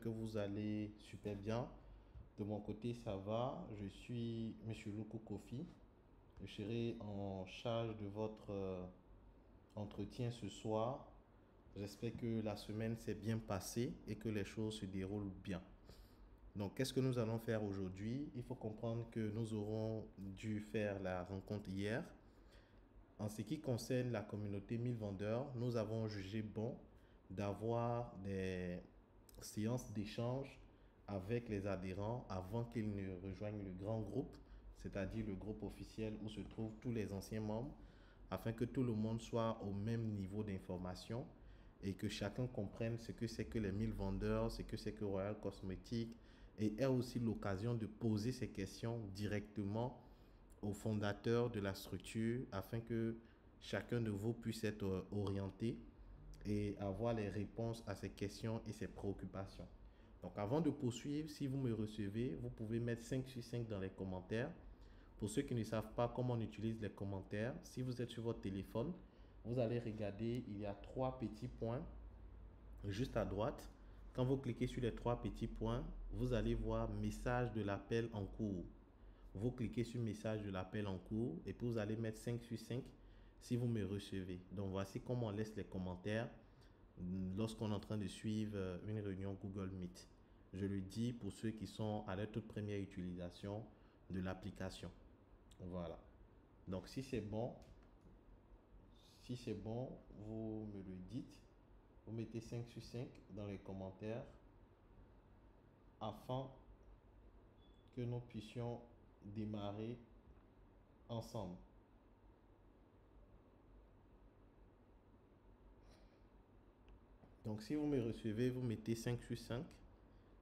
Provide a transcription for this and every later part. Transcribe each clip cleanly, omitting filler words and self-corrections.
Que vous allez super bien. De mon côté, ça va. Je suis Monsieur Luku Kofi. Je serai en charge de votre entretien ce soir. J'espère que la semaine s'est bien passée et que les choses se déroulent bien. Donc, qu'est-ce que nous allons faire aujourd'hui? Il faut comprendre que nous aurons dû faire la rencontre hier. En ce qui concerne la communauté 1000 vendeurs, nous avons jugé bon d'avoir des séances d'échange avec les adhérents avant qu'ils ne rejoignent le grand groupe, c'est-à-dire le groupe officiel où se trouvent tous les anciens membres, afin que tout le monde soit au même niveau d'information et que chacun comprenne ce que c'est que les 1000 vendeurs, ce que c'est que Royal Cosmetics, et ait aussi l'occasion de poser ces questions directement au fondateur de la structure afin que chacun de vous puisse être orienté et avoir les réponses à ces questions et ces préoccupations. Donc avant de poursuivre, si vous me recevez, vous pouvez mettre 5 sur 5 dans les commentaires. Pour ceux qui ne savent pas comment on utilise les commentaires, si vous êtes sur votre téléphone, vous allez regarder, il y a trois petits points juste à droite. Quand vous cliquez sur les trois petits points, vous allez voir message de l'appel en cours. Vous cliquez sur message de l'appel en cours et puis vous allez mettre 5 sur 5 si vous me recevez. Donc voici comment on laisse les commentaires lorsqu'on est en train de suivre une réunion Google Meet. Je le dis pour ceux qui sont à leur toute première utilisation de l'application. Voilà. Donc si c'est bon, vous me le dites. Vous mettez 5 sur 5 dans les commentaires afin que nous puissions démarrer ensemble. Donc si vous me recevez, vous mettez 5 sur 5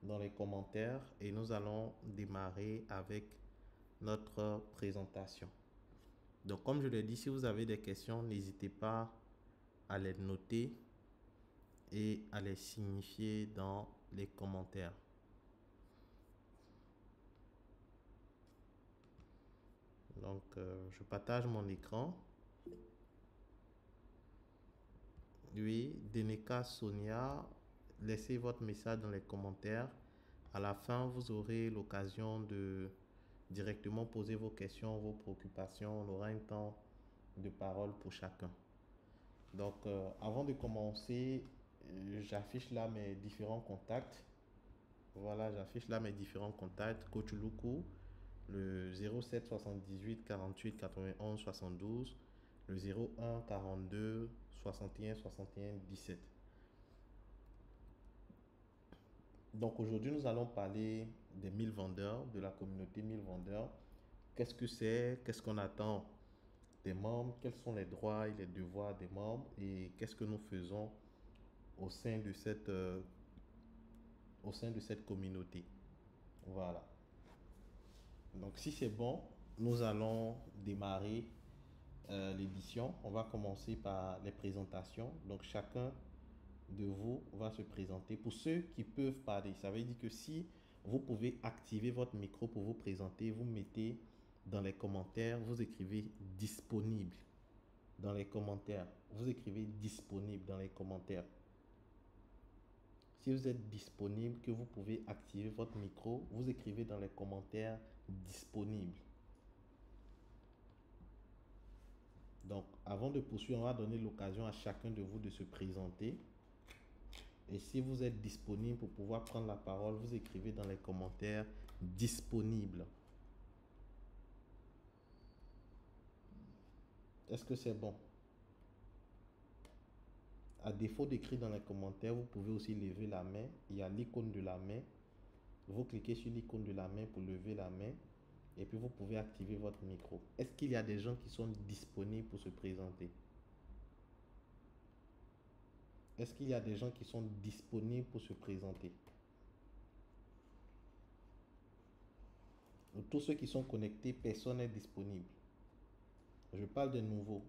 dans les commentaires et nous allons démarrer avec notre présentation. Donc comme je l'ai dit, si vous avez des questions, n'hésitez pas à les noter et à les signifier dans les commentaires. Donc je partage mon écran. Oui, Deneka Sonia, laissez votre message dans les commentaires. À la fin, vous aurez l'occasion de directement poser vos questions, vos préoccupations. On aura un temps de parole pour chacun. Donc, avant de commencer, j'affiche là mes différents contacts. Voilà, j'affiche là mes différents contacts. Coach Luku, le 07 78 48 91 72, le 01 42 61 61 17. Donc aujourd'hui, nous allons parler des 1000 vendeurs, de la communauté 1000 vendeurs. Qu'est-ce que c'est? Qu'est-ce qu'on attend des membres? Quels sont les droits et les devoirs des membres? Et qu'est-ce que nous faisons au sein de cette communauté? Voilà. Donc si c'est bon, nous allons démarrer l'édition. On va commencer par les présentations. Donc chacun de vous va se présenter. Pour ceux qui peuvent parler, ça veut dire que si vous pouvez activer votre micro pour vous présenter, vous mettez dans les commentaires, vous écrivez disponible dans les commentaires. Vous écrivez disponible dans les commentaires. Si vous êtes disponible, que vous pouvez activer votre micro, vous écrivez dans les commentaires disponible. Donc, avant de poursuivre, on va donner l'occasion à chacun de vous de se présenter. Et si vous êtes disponible pour pouvoir prendre la parole, vous écrivez dans les commentaires disponible. Est-ce que c'est bon? À défaut d'écrire dans les commentaires, vous pouvez aussi lever la main. Il y a l'icône de la main. Vous cliquez sur l'icône de la main pour lever la main. Et puis vous pouvez activer votre micro. Est-ce qu'il y a des gens qui sont disponibles pour se présenter? Est-ce qu'il y a des gens qui sont disponibles pour se présenter? Tous ceux qui sont connectés, personne n'est disponible. Je parle de nouveau.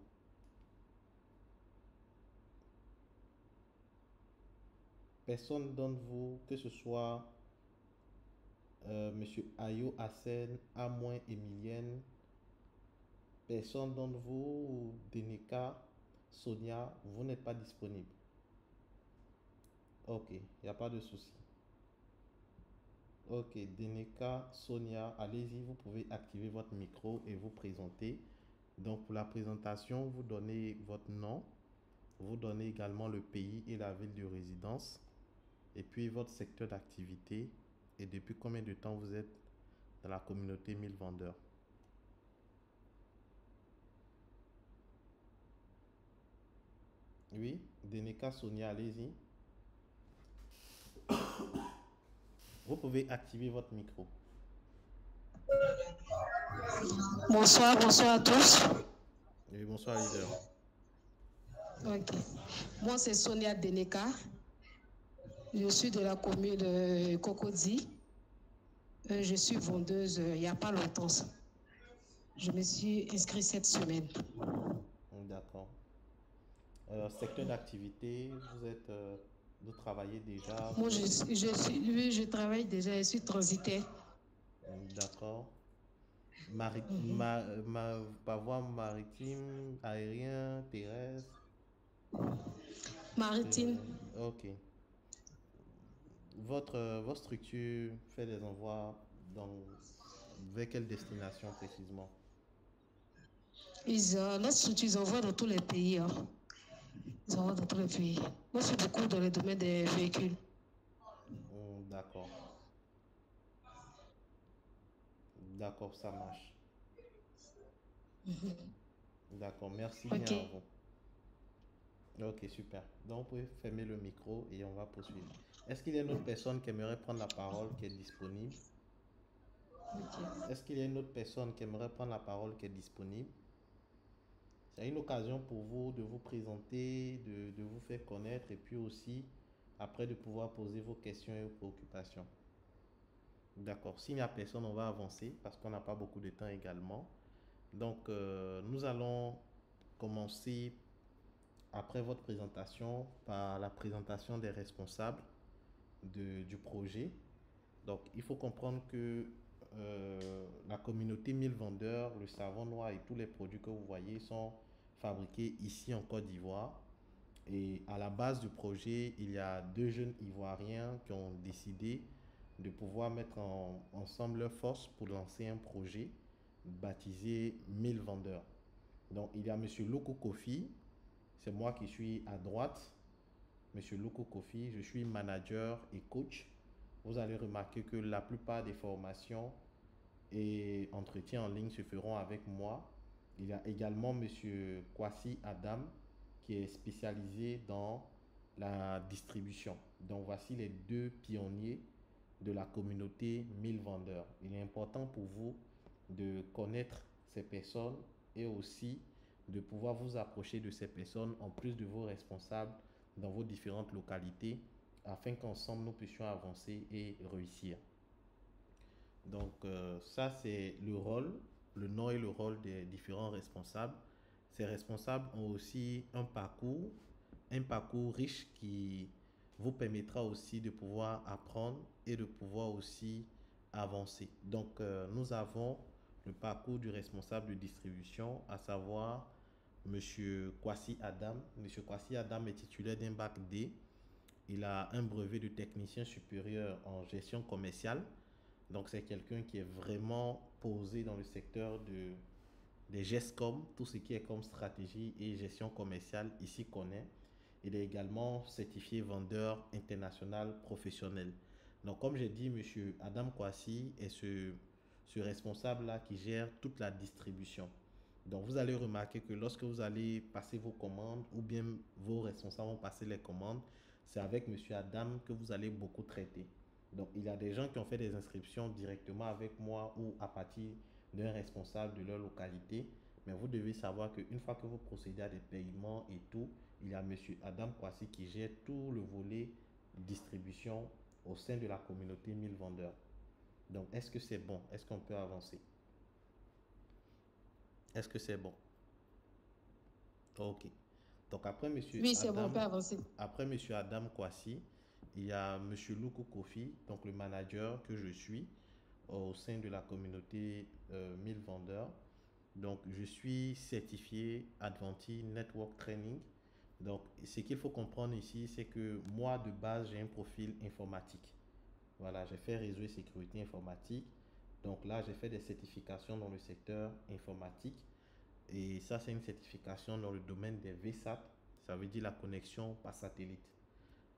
Personne d'entre vous, que ce soit Monsieur Ayo Hassen, Amoin Emilienne, personne d'entre vous, Deneka, Sonia, vous n'êtes pas disponible. Ok, il n'y a pas de souci. Ok, Deneka, Sonia, allez-y, vous pouvez activer votre micro et vous présenter. Donc pour la présentation, vous donnez votre nom, vous donnez également le pays et la ville de résidence, et puis votre secteur d'activité, et depuis combien de temps vous êtes dans la communauté 1000 vendeurs. Oui, Deneka, Sonia, allez-y. Vous pouvez activer votre micro. Bonsoir, bonsoir à tous. Oui, bonsoir, leader. Ok. Moi, c'est Sonia Deneka. Je suis de la commune de Cocody. Je suis vendeuse il n'y a pas longtemps. Je me suis inscrite cette semaine. D'accord. Secteur d'activité, vous travaillez déjà, Moi, vous êtes, oui, je travaille déjà, je suis transitaire. d'accord. Par voie maritime, aérien, terrestre. Maritime, Ok. Votre structure fait des envois dans, vers quelle destination précisément? notre structure, ils envoient dans tous les pays. Hein. Ils envoient dans tous les pays. Moi, je suis beaucoup dans le domaine des véhicules. D'accord. D'accord, ça marche. D'accord, merci bien Ok. à vous. Ok, super. Donc, vous pouvez fermer le micro et on va poursuivre. Est-ce qu'il y a une autre personne qui aimerait prendre la parole qui est disponible? Est-ce qu'il y a une autre personne qui aimerait prendre la parole qui est disponible? C'est une occasion pour vous de vous présenter, de vous faire connaître et puis aussi, après, de pouvoir poser vos questions et vos préoccupations. D'accord. S'il n'y a personne, on va avancer parce qu'on n'a pas beaucoup de temps également. Donc, nous allons commencer après votre présentation par la présentation des responsables du projet. Donc, il faut comprendre que la communauté 1000 vendeurs, le savon noir et tous les produits que vous voyez sont fabriqués ici en Côte d'Ivoire. Et à la base du projet, il y a deux jeunes Ivoiriens qui ont décidé de pouvoir mettre ensemble leurs forces pour lancer un projet baptisé 1000 vendeurs. Donc, il y a Monsieur Loko Kofi, c'est moi qui suis à droite. Monsieur Loko Kofi, je suis manager et coach. Vous allez remarquer que la plupart des formations et entretiens en ligne se feront avec moi. Il y a également Monsieur Kwasi Adam qui est spécialisé dans la distribution. Donc voici les deux pionniers de la communauté 1000 vendeurs. Il est important pour vous de connaître ces personnes et aussi de pouvoir vous approcher de ces personnes en plus de vos responsables dans vos différentes localités afin qu'ensemble nous puissions avancer et réussir. Donc ça c'est le rôle, le nom et le rôle des différents responsables. Ces responsables ont aussi un parcours riche qui vous permettra aussi de pouvoir apprendre et de pouvoir aussi avancer. Donc nous avons le parcours du responsable de distribution, à savoir Monsieur Kwasi Adam. Monsieur Kwasi Adam est titulaire d'un bac D. Il a un brevet de technicien supérieur en gestion commerciale. Donc, c'est quelqu'un qui est vraiment posé dans le secteur des GESCOM, tout ce qui est comme stratégie et gestion commerciale, ici connaît. Il est également certifié vendeur international professionnel. Donc, comme j'ai dit, monsieur Adam Kwasi est ce responsable-là qui gère toute la distribution. Donc, vous allez remarquer que lorsque vous allez passer vos commandes ou bien vos responsables vont passer les commandes, c'est avec monsieur Adam que vous allez beaucoup traiter. Donc, il y a des gens qui ont fait des inscriptions directement avec moi ou à partir d'un responsable de leur localité. Mais vous devez savoir qu'une fois que vous procédez à des paiements et tout, il y a monsieur Adam Kwasi qui gère tout le volet distribution au sein de la communauté 1000 vendeurs. Donc, est-ce que c'est bon? Est-ce qu'on peut avancer? Est-ce que c'est bon? Ok. Donc, Oui, c'est bon, on peut avancer. Après monsieur Adam Kwasi, il y a monsieur Luku Kofi, donc le manager que je suis au sein de la communauté 1000 vendeurs. Donc, je suis certifié Adventi Network Training. Donc, ce qu'il faut comprendre ici, c'est que moi, de base, j'ai un profil informatique. Voilà, j'ai fait réseau et sécurité informatique. Donc là, j'ai fait des certifications dans le secteur informatique. Et ça, c'est une certification dans le domaine des VSAT. Ça veut dire la connexion par satellite.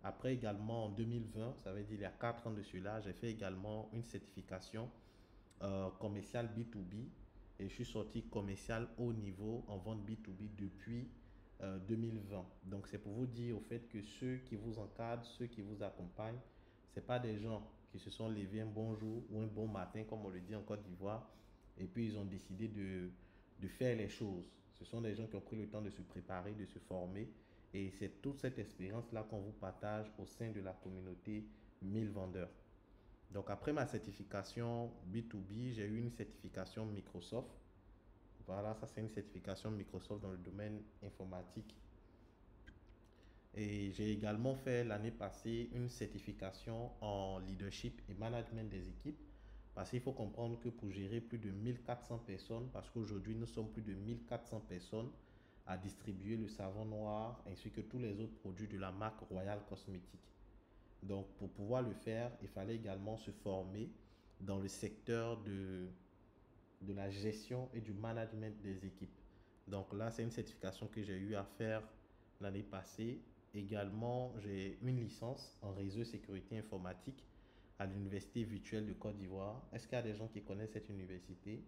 Après également en 2020, ça veut dire il y a 4 ans de cela, j'ai fait également une certification commercial B2B et je suis sorti commercial haut niveau en vente B2B depuis 2020. Donc c'est pour vous dire au fait que ceux qui vous encadrent, ceux qui vous accompagnent, ce pas des gens qui se sont levés un bon jour ou un bon matin comme on le dit en Côte d'Ivoire et puis ils ont décidé de faire les choses. Ce sont des gens qui ont pris le temps de se préparer, de se former et c'est toute cette expérience-là qu'on vous partage au sein de la communauté 1000 vendeurs. Donc après ma certification B2B, j'ai eu une certification Microsoft. Voilà, ça c'est une certification Microsoft dans le domaine informatique. Et j'ai également fait l'année passée une certification en leadership et management des équipes. Parce qu'il faut comprendre que pour gérer plus de 1400 personnes, parce qu'aujourd'hui nous sommes plus de 1400 personnes à distribuer le savon noir ainsi que tous les autres produits de la marque Royal Cosmétique. Donc, pour pouvoir le faire, il fallait également se former dans le secteur de la gestion et du management des équipes. Donc là, c'est une certification que j'ai eu à faire l'année passée. Également, j'ai une licence en réseau sécurité informatique à l'Université virtuelle de Côte d'Ivoire. Est-ce qu'il y a des gens qui connaissent cette université?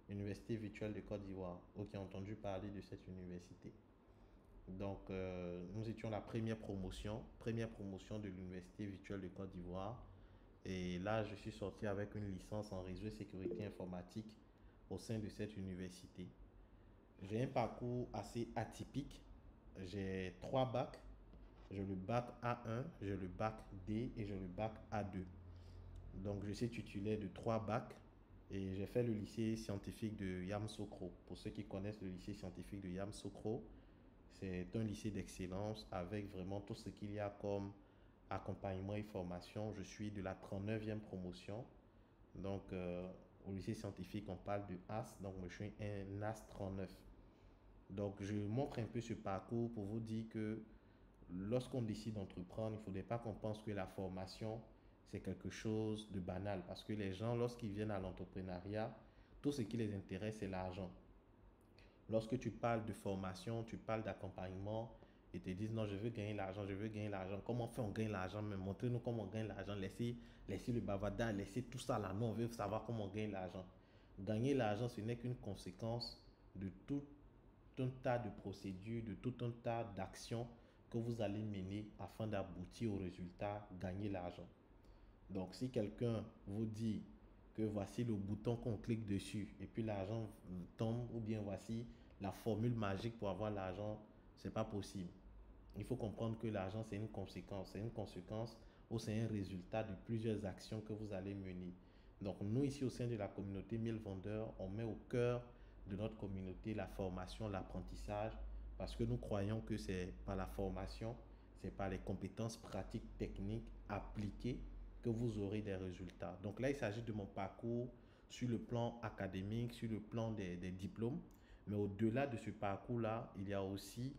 Université virtuelle de Côte d'Ivoire, ou qui ont entendu parler de cette université? Donc, nous étions la première promotion de l'Université virtuelle de Côte d'Ivoire. Et là, je suis sorti avec une licence en réseau et sécurité informatique au sein de cette université. J'ai un parcours assez atypique. J'ai 3 bacs. J'ai le bac A1, j'ai le bac D et j'ai le bac A2. Donc, je suis titulaire de 3 bacs et j'ai fait le lycée scientifique de Yamoussoukro. Pour ceux qui connaissent le lycée scientifique de Yamoussoukro, c'est un lycée d'excellence avec vraiment tout ce qu'il y a comme accompagnement et formation. Je suis de la 39e promotion. Donc, au lycée scientifique, on parle de AS. Donc, je suis un AS 39. Donc, je montre un peu ce parcours pour vous dire que lorsqu'on décide d'entreprendre, il ne faudrait pas qu'on pense que la formation, c'est quelque chose de banal. Parce que les gens, lorsqu'ils viennent à l'entrepreneuriat, tout ce qui les intéresse, c'est l'argent. Lorsque tu parles de formation, tu parles d'accompagnement, ils te disent non, je veux gagner l'argent, je veux gagner l'argent. Comment on gagne l'argent? Mais montrez-nous comment on gagne l'argent. Laissez le bavardage, laissez tout ça là. Non, on veut savoir comment on gagne l'argent. Gagner l'argent, ce n'est qu'une conséquence de tout un tas de procédures, de tout un tas d'actions que vous allez mener afin d'aboutir au résultat, gagner l'argent. Donc, si quelqu'un vous dit que voici le bouton qu'on clique dessus et puis l'argent tombe, ou bien voici la formule magique pour avoir l'argent, c'est pas possible. Il faut comprendre que l'argent, c'est une conséquence. C'est une conséquence ou c'est un résultat de plusieurs actions que vous allez mener. Donc, nous, ici, au sein de la communauté 1000 vendeurs, on met au cœur de notre communauté la formation, l'apprentissage, parce que nous croyons que c'est par la formation, c'est par les compétences pratiques, techniques appliquées que vous aurez des résultats. Donc là, il s'agit de mon parcours sur le plan académique, sur le plan des diplômes. Mais au-delà de ce parcours-là, il y a aussi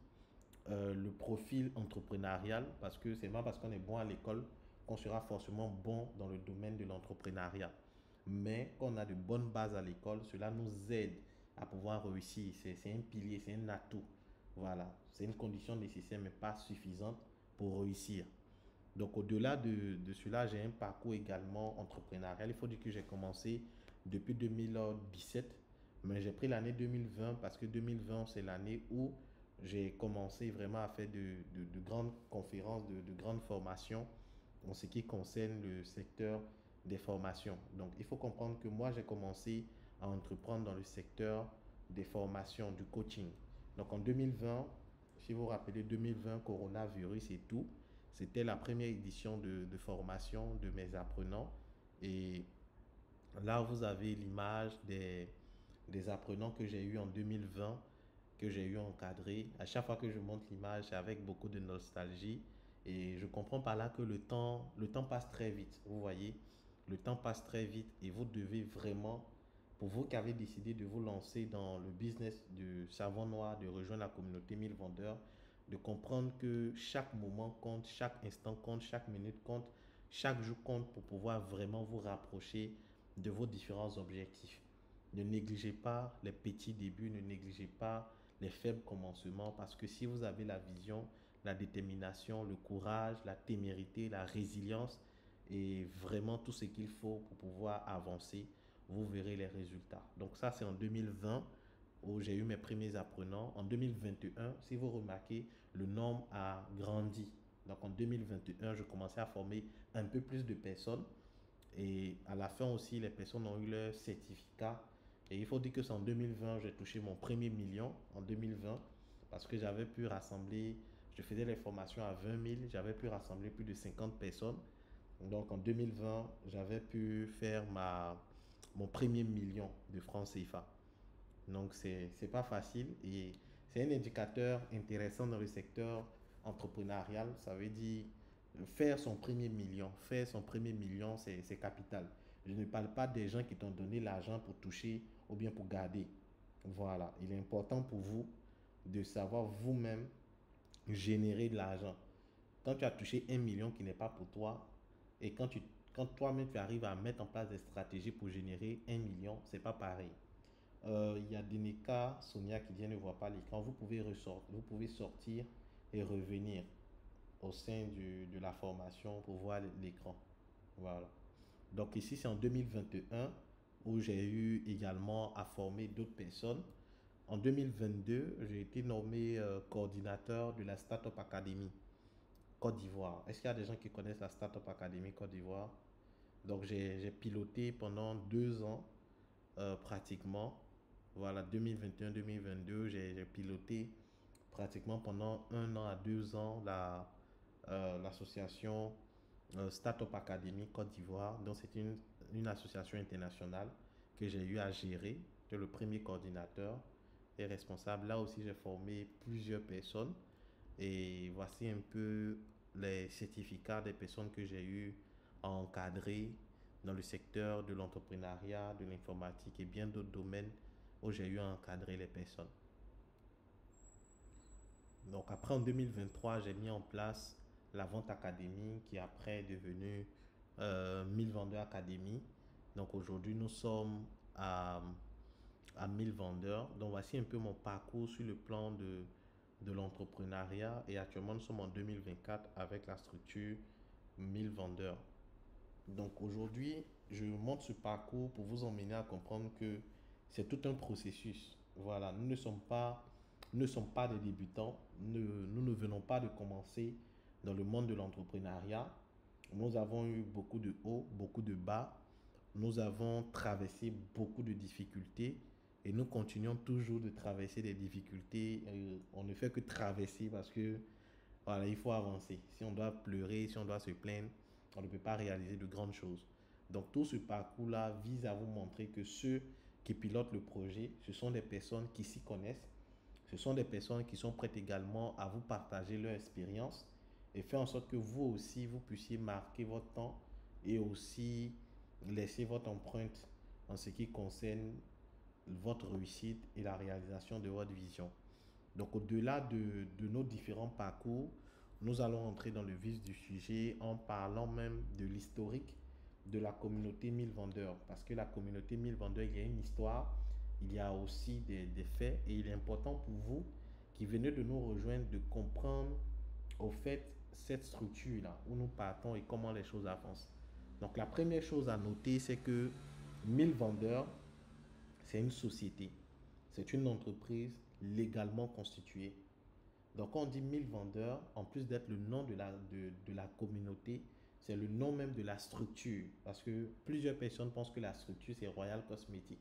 le profil entrepreneurial, parce que c'est pas parce qu'on est bon à l'école qu'on sera forcément bon dans le domaine de l'entrepreneuriat. Mais quand on a de bonnes bases à l'école, cela nous aide à pouvoir réussir. C'est un pilier, c'est un atout. Voilà, c'est une condition nécessaire mais pas suffisante pour réussir. Donc au-delà de cela, j'ai un parcours également entrepreneurial. Il faut dire que j'ai commencé depuis 2017, mais j'ai pris l'année 2020 parce que 2020, c'est l'année où j'ai commencé vraiment à faire de grandes conférences, de grandes formations en ce qui concerne le secteur des formations. Donc il faut comprendre que moi, j'ai commencé à entreprendre dans le secteur des formations, du coaching. Donc en 2020, si vous vous rappelez 2020, coronavirus et tout, c'était la première édition de formation de mes apprenants. Et là, vous avez l'image des apprenants que j'ai eu en 2020, que j'ai eu encadrés. À chaque fois que je montre l'image, c'est avec beaucoup de nostalgie. Et je comprends par là que le temps passe très vite. Vous voyez, le temps passe très vite et vous devez vraiment, pour vous qui avez décidé de vous lancer dans le business du savon noir, de rejoindre la communauté 1000 vendeurs, de comprendre que chaque moment compte, chaque instant compte, chaque minute compte, Chaque jour compte pour pouvoir vraiment vous rapprocher de vos différents objectifs. Ne négligez pas les petits débuts, ne négligez pas les faibles commencements, parce que si vous avez la vision, la détermination, le courage, la témérité, la résilience et vraiment tout ce qu'il faut pour pouvoir avancer, vous verrez les résultats. Donc ça, c'est en 2020 où j'ai eu mes premiers apprenants. En 2021, si vous remarquez, le nombre a grandi. Donc en 2021, je commençais à former un peu plus de personnes. Et à la fin aussi, les personnes ont eu leur certificat. Et il faut dire que c'est en 2020, j'ai touché mon premier million en 2020 parce que j'avais pu rassembler, je faisais les formations à 20 000, j'avais pu rassembler plus de 50 personnes. Donc en 2020, j'avais pu faire mon premier million de francs CFA. Donc c'est pas facile et c'est un indicateur intéressant dans le secteur entrepreneurial. Ça veut dire faire son premier million. Faire son premier million, c'est capital. Je ne parle pas des gens qui t'ont donné l'argent pour toucher ou bien pour garder. Voilà, il est important pour vous de savoir vous-même générer de l'argent. Quand tu as touché un million qui n'est pas pour toi et quand toi-même tu arrives à mettre en place des stratégies pour générer un million, c'est pas pareil. Il y a Deneka, Sonia qui vient ne voir pas l'écran. Vous pouvez sortir et revenir au sein de la formation pour voir l'écran. Voilà. Donc ici, c'est en 2021 où j'ai eu également à former d'autres personnes. En 2022, j'ai été nommé coordinateur de la Startup Academy Côte d'Ivoire. Est-ce qu'il y a des gens qui connaissent la Startup Academy Côte d'Ivoire? Donc j'ai piloté pendant 2 ans pratiquement. Voilà, 2021-2022, j'ai piloté pratiquement pendant 1 an à 2 ans l'association Startup Academy Côte d'Ivoire. Donc, c'est une association internationale que j'ai eu à gérer. J'étais le premier coordinateur et responsable. Là aussi, j'ai formé plusieurs personnes. Et voici un peu les certificats des personnes que j'ai eu à encadrer dans le secteur de l'entrepreneuriat, de l'informatique et bien d'autres domaines où j'ai eu à encadrer les personnes. Donc après en 2023, j'ai mis en place la vente académie qui après est devenue 1000 vendeurs académie. Donc aujourd'hui, nous sommes à 1000 vendeurs. Donc voici un peu mon parcours sur le plan de l'entrepreneuriat et actuellement nous sommes en 2024 avec la structure 1000 vendeurs. Donc aujourd'hui, je montre ce parcours pour vous emmener à comprendre que c'est tout un processus. Voilà, nous ne sommes pas des débutants, nous ne venons pas de commencer dans le monde de l'entrepreneuriat. Nous avons eu beaucoup de hauts, beaucoup de bas. Nous avons traversé beaucoup de difficultés et nous continuons toujours de traverser des difficultés. On ne fait que traverser parce que voilà, il faut avancer. Si on doit pleurer, si on doit se plaindre, on ne peut pas réaliser de grandes choses. Donc tout ce parcours-là vise à vous montrer que ceux qui pilotent le projet, ce sont des personnes qui s'y connaissent. Ce sont des personnes qui sont prêtes également à vous partager leur expérience et faire en sorte que vous aussi, vous puissiez marquer votre temps et aussi laisser votre empreinte en ce qui concerne votre réussite et la réalisation de votre vision. Donc au-delà de nos différents parcours, nous allons entrer dans le vif du sujet en parlant même de l'historique de la communauté 1000 vendeurs. Parce que la communauté 1000 vendeurs, il y a une histoire, il y a aussi des faits et il est important pour vous qui venez de nous rejoindre de comprendre au fait cette structure-là où nous partons et comment les choses avancent. Donc la première chose à noter, c'est que 1000 vendeurs, c'est une société. C'est une entreprise légalement constituée. Donc quand on dit 1000 vendeurs, en plus d'être le nom de la communauté, c'est le nom même de la structure. Parce que plusieurs personnes pensent que la structure, c'est Royal Cosmetics.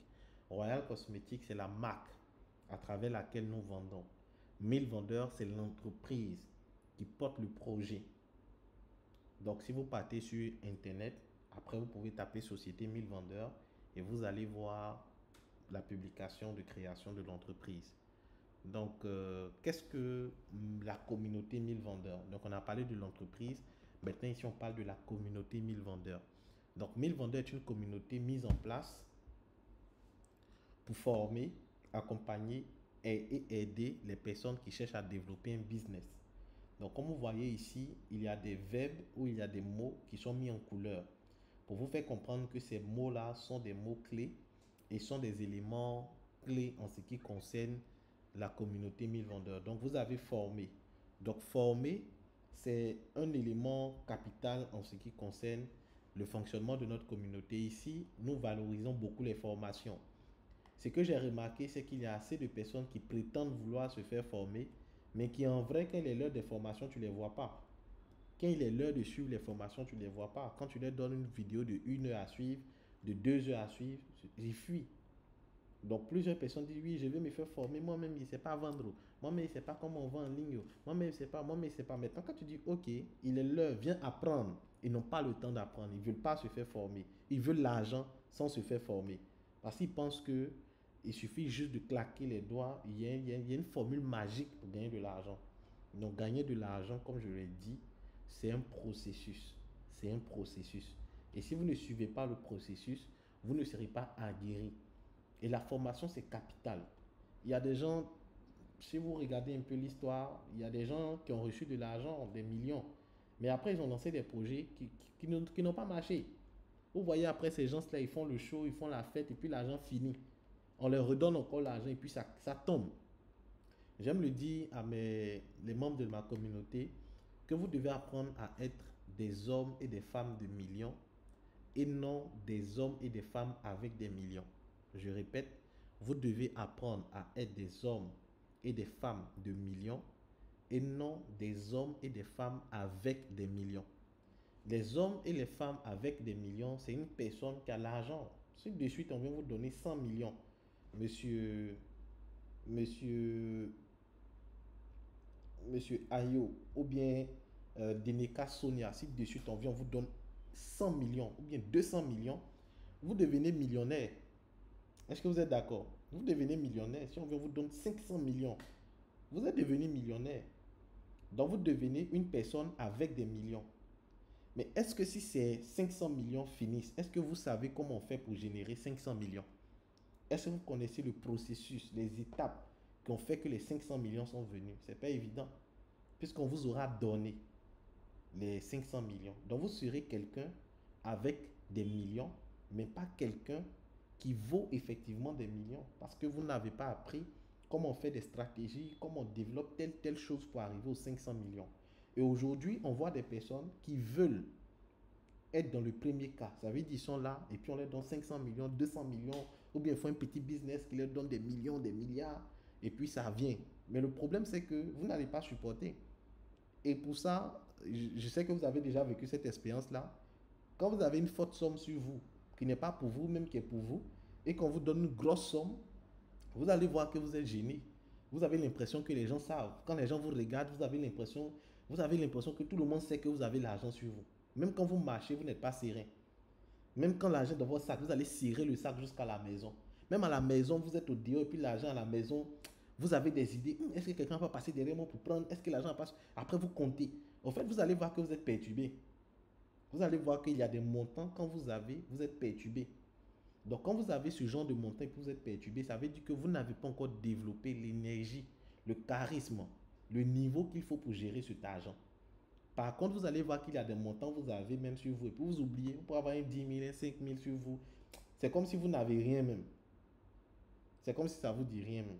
Royal Cosmetics, c'est la marque à travers laquelle nous vendons. 1000 vendeurs, c'est l'entreprise qui porte le projet. Donc si vous partez sur Internet, après vous pouvez taper Société 1000 vendeurs et vous allez voir la publication de création de l'entreprise. Donc, qu'est-ce que la communauté 1000 vendeurs? Donc, on a parlé de l'entreprise. Maintenant, ici, on parle de la communauté 1000 vendeurs. Donc, 1000 vendeurs est une communauté mise en place pour former, accompagner et aider les personnes qui cherchent à développer un business. Donc, comme vous voyez ici, il y a des verbes ou il y a des mots qui sont mis en couleur pour vous faire comprendre que ces mots-là sont des mots clés et sont des éléments clés en ce qui concerne la communauté 1000 vendeurs. Donc, vous avez formé. Donc, former, c'est un élément capital en ce qui concerne le fonctionnement de notre communauté. Ici, nous valorisons beaucoup les formations. Ce que j'ai remarqué, c'est qu'il y a assez de personnes qui prétendent vouloir se faire former, mais qui en vrai, quand il est l'heure des formations, tu ne les vois pas. Quand il est l'heure de suivre les formations, tu ne les vois pas. Quand tu leur donnes une vidéo de 1 heure à suivre, de 2 heures à suivre, ils fuient. Donc plusieurs personnes disent oui, je vais me faire former, moi-même je ne sais pas vendre, moi-même je ne sais pas comment on vend en ligne, moi-même je ne sais pas, moi-même je ne sais pas. Maintenant quand tu dis ok, il est l'heure, viens apprendre, ils n'ont pas le temps d'apprendre, ils ne veulent pas se faire former, ils veulent l'argent sans se faire former. Parce qu'ils pensent que il suffit juste de claquer les doigts, il y a une formule magique pour gagner de l'argent. Donc gagner de l'argent, comme je l'ai dit, c'est un processus, c'est un processus. Et si vous ne suivez pas le processus, vous ne serez pas aguerri. Et la formation, c'est capital. Il y a des gens, si vous regardez un peu l'histoire, il y a des gens qui ont reçu de l'argent, des millions. Mais après, ils ont lancé des projets qui n'ont pas marché. Vous voyez, après, ces gens-là, ils font le show, ils font la fête, et puis l'argent finit. On leur redonne encore l'argent, et puis ça tombe. J'aime le dire à les membres de ma communauté que vous devez apprendre à être des hommes et des femmes de millions et non des hommes et des femmes avec des millions. Je répète, vous devez apprendre à être des hommes et des femmes de millions et non des hommes et des femmes avec des millions. Les hommes et les femmes avec des millions, c'est une personne qui a l'argent. Si de suite on vient vous donner 100 millions, monsieur Ayo ou bien Deneka Sonia, si de suite on vient vous donne 100 millions ou bien 200 millions, vous devenez millionnaire. Est-ce que vous êtes d'accord? Vous devenez millionnaire. Si on vient vous donner 500 millions, vous êtes devenu millionnaire. Donc vous devenez une personne avec des millions. Mais est-ce que si ces 500 millions finissent, est-ce que vous savez comment on fait pour générer 500 millions? Est-ce que vous connaissez le processus, les étapes qui ont fait que les 500 millions sont venus? Ce n'est pas évident, puisqu'on vous aura donné les 500 millions. Donc vous serez quelqu'un avec des millions, mais pas quelqu'un qui vaut effectivement des millions, parce que vous n'avez pas appris comment on fait des stratégies, comment on développe telle chose pour arriver aux 500 millions. Et aujourd'hui, on voit des personnes qui veulent être dans le premier cas. Ça veut dire qu'ils sont là et puis on leur donne 500 millions, 200 millions, ou bien il faut un petit business qui leur donne des millions, des milliards, et puis ça vient. Mais le problème, c'est que vous n'allez pas supporter. Et pour ça, je sais que vous avez déjà vécu cette expérience-là. Quand vous avez une forte somme sur vous, qui n'est pas pour vous, même qui est pour vous, et qu'on vous donne une grosse somme, vous allez voir que vous êtes gêné. Vous avez l'impression que les gens savent. Quand les gens vous regardent, vous avez l'impression que tout le monde sait que vous avez l'argent sur vous. Même quand vous marchez, vous n'êtes pas serein. Même quand l'argent est dans votre sac, vous allez serrer le sac jusqu'à la maison. Même à la maison, vous êtes au dehors et puis l'argent à la maison, vous avez des idées. Est-ce que quelqu'un va passer derrière moi pour prendre? Est-ce que l'argent passe? Après, vous comptez. En fait, vous allez voir que vous êtes perturbé. Vous allez voir qu'il y a des montants, quand vous êtes perturbé. Donc, quand vous avez ce genre de montant et que vous êtes perturbé, ça veut dire que vous n'avez pas encore développé l'énergie, le charisme, le niveau qu'il faut pour gérer cet argent. Par contre, vous allez voir qu'il y a des montants que vous avez même sur vous et puis vous oubliez, vous pouvez avoir un 10 000, un 5 000 sur vous. C'est comme si vous n'avez rien même. C'est comme si ça ne vous dit rien même.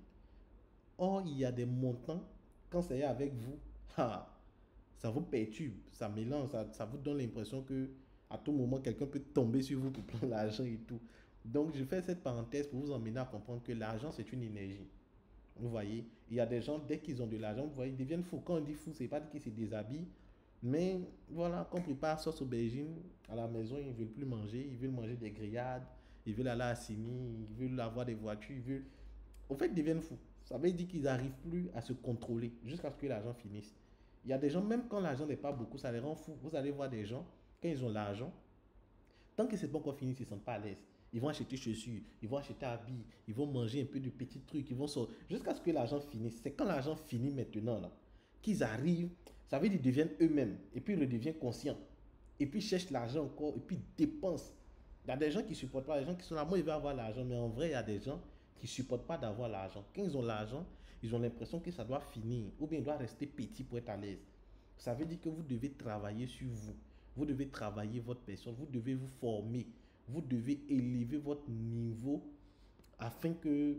Or, il y a des montants, quand c'est avec vous, ça vous perturbe, ça mélange, ça vous donne l'impression que à tout moment, quelqu'un peut tomber sur vous pour prendre l'argent et tout. Donc, je fais cette parenthèse pour vous emmener à comprendre que l'argent, c'est une énergie. Vous voyez, il y a des gens, dès qu'ils ont de l'argent, vous voyez, ils deviennent fous. Quand on dit fou, c'est pas qu'ils se déshabillent. Mais voilà, quand on prépare sauce aubergine à la maison, ils ne veulent plus manger. Ils veulent manger des grillades. Ils veulent aller à Simi. Ils veulent avoir des voitures. Ils veulent... Au fait, ils deviennent fous. Ça veut dire qu'ils n'arrivent plus à se contrôler jusqu'à ce que l'argent finisse. Il y a des gens, même quand l'argent n'est pas beaucoup, ça les rend fous. Vous allez voir des gens, quand ils ont l'argent, tant que c'est pas encore fini, ils ne se sentent pas à l'aise. Ils vont acheter chaussures, ils vont acheter habits, ils vont manger un peu de petits trucs, ils vont sortir jusqu'à ce que l'argent finisse. C'est quand l'argent finit maintenant là, qu'ils arrivent, ça veut dire qu'ils deviennent eux-mêmes, et puis ils redeviennent conscients, et puis ils cherchent l'argent encore, et puis ils dépensent. Il y a des gens qui ne supportent pas, les gens qui sont là, moi je vais avoir l'argent, mais en vrai il y a des gens qui ne supportent pas d'avoir l'argent. Quand ils ont l'argent, ils ont l'impression que ça doit finir, ou bien il doit rester petit pour être à l'aise. Ça veut dire que vous devez travailler sur vous. Vous devez travailler votre personne. Vous devez vous former. Vous devez élever votre niveau afin que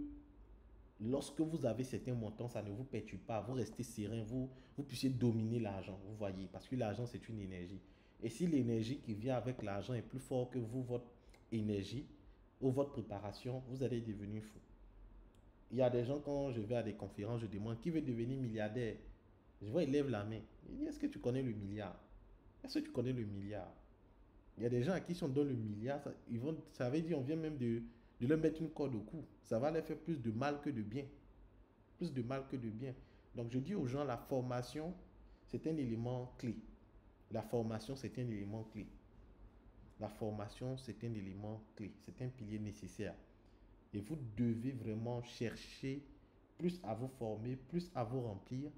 lorsque vous avez certains montants, ça ne vous perturbe pas. Vous restez serein. Vous puissiez dominer l'argent. Vous voyez, parce que l'argent, c'est une énergie. Et si l'énergie qui vient avec l'argent est plus forte que vous, votre énergie ou votre préparation, vous allez devenir fou. Il y a des gens, quand je vais à des conférences, je demande qui veut devenir milliardaire. Je vois, il lève la main. Il dit, est-ce que tu connais le milliard? Est-ce que tu connais le milliard? Il y a des gens à qui si on donne le milliard, ça veut dire on vient même de leur mettre une corde au cou. Ça va leur faire plus de mal que de bien. Plus de mal que de bien. Donc je dis aux gens, la formation, c'est un élément clé. La formation, c'est un élément clé. La formation, c'est un élément clé. C'est un pilier nécessaire. Et vous devez vraiment chercher plus à vous former, plus à vous remplir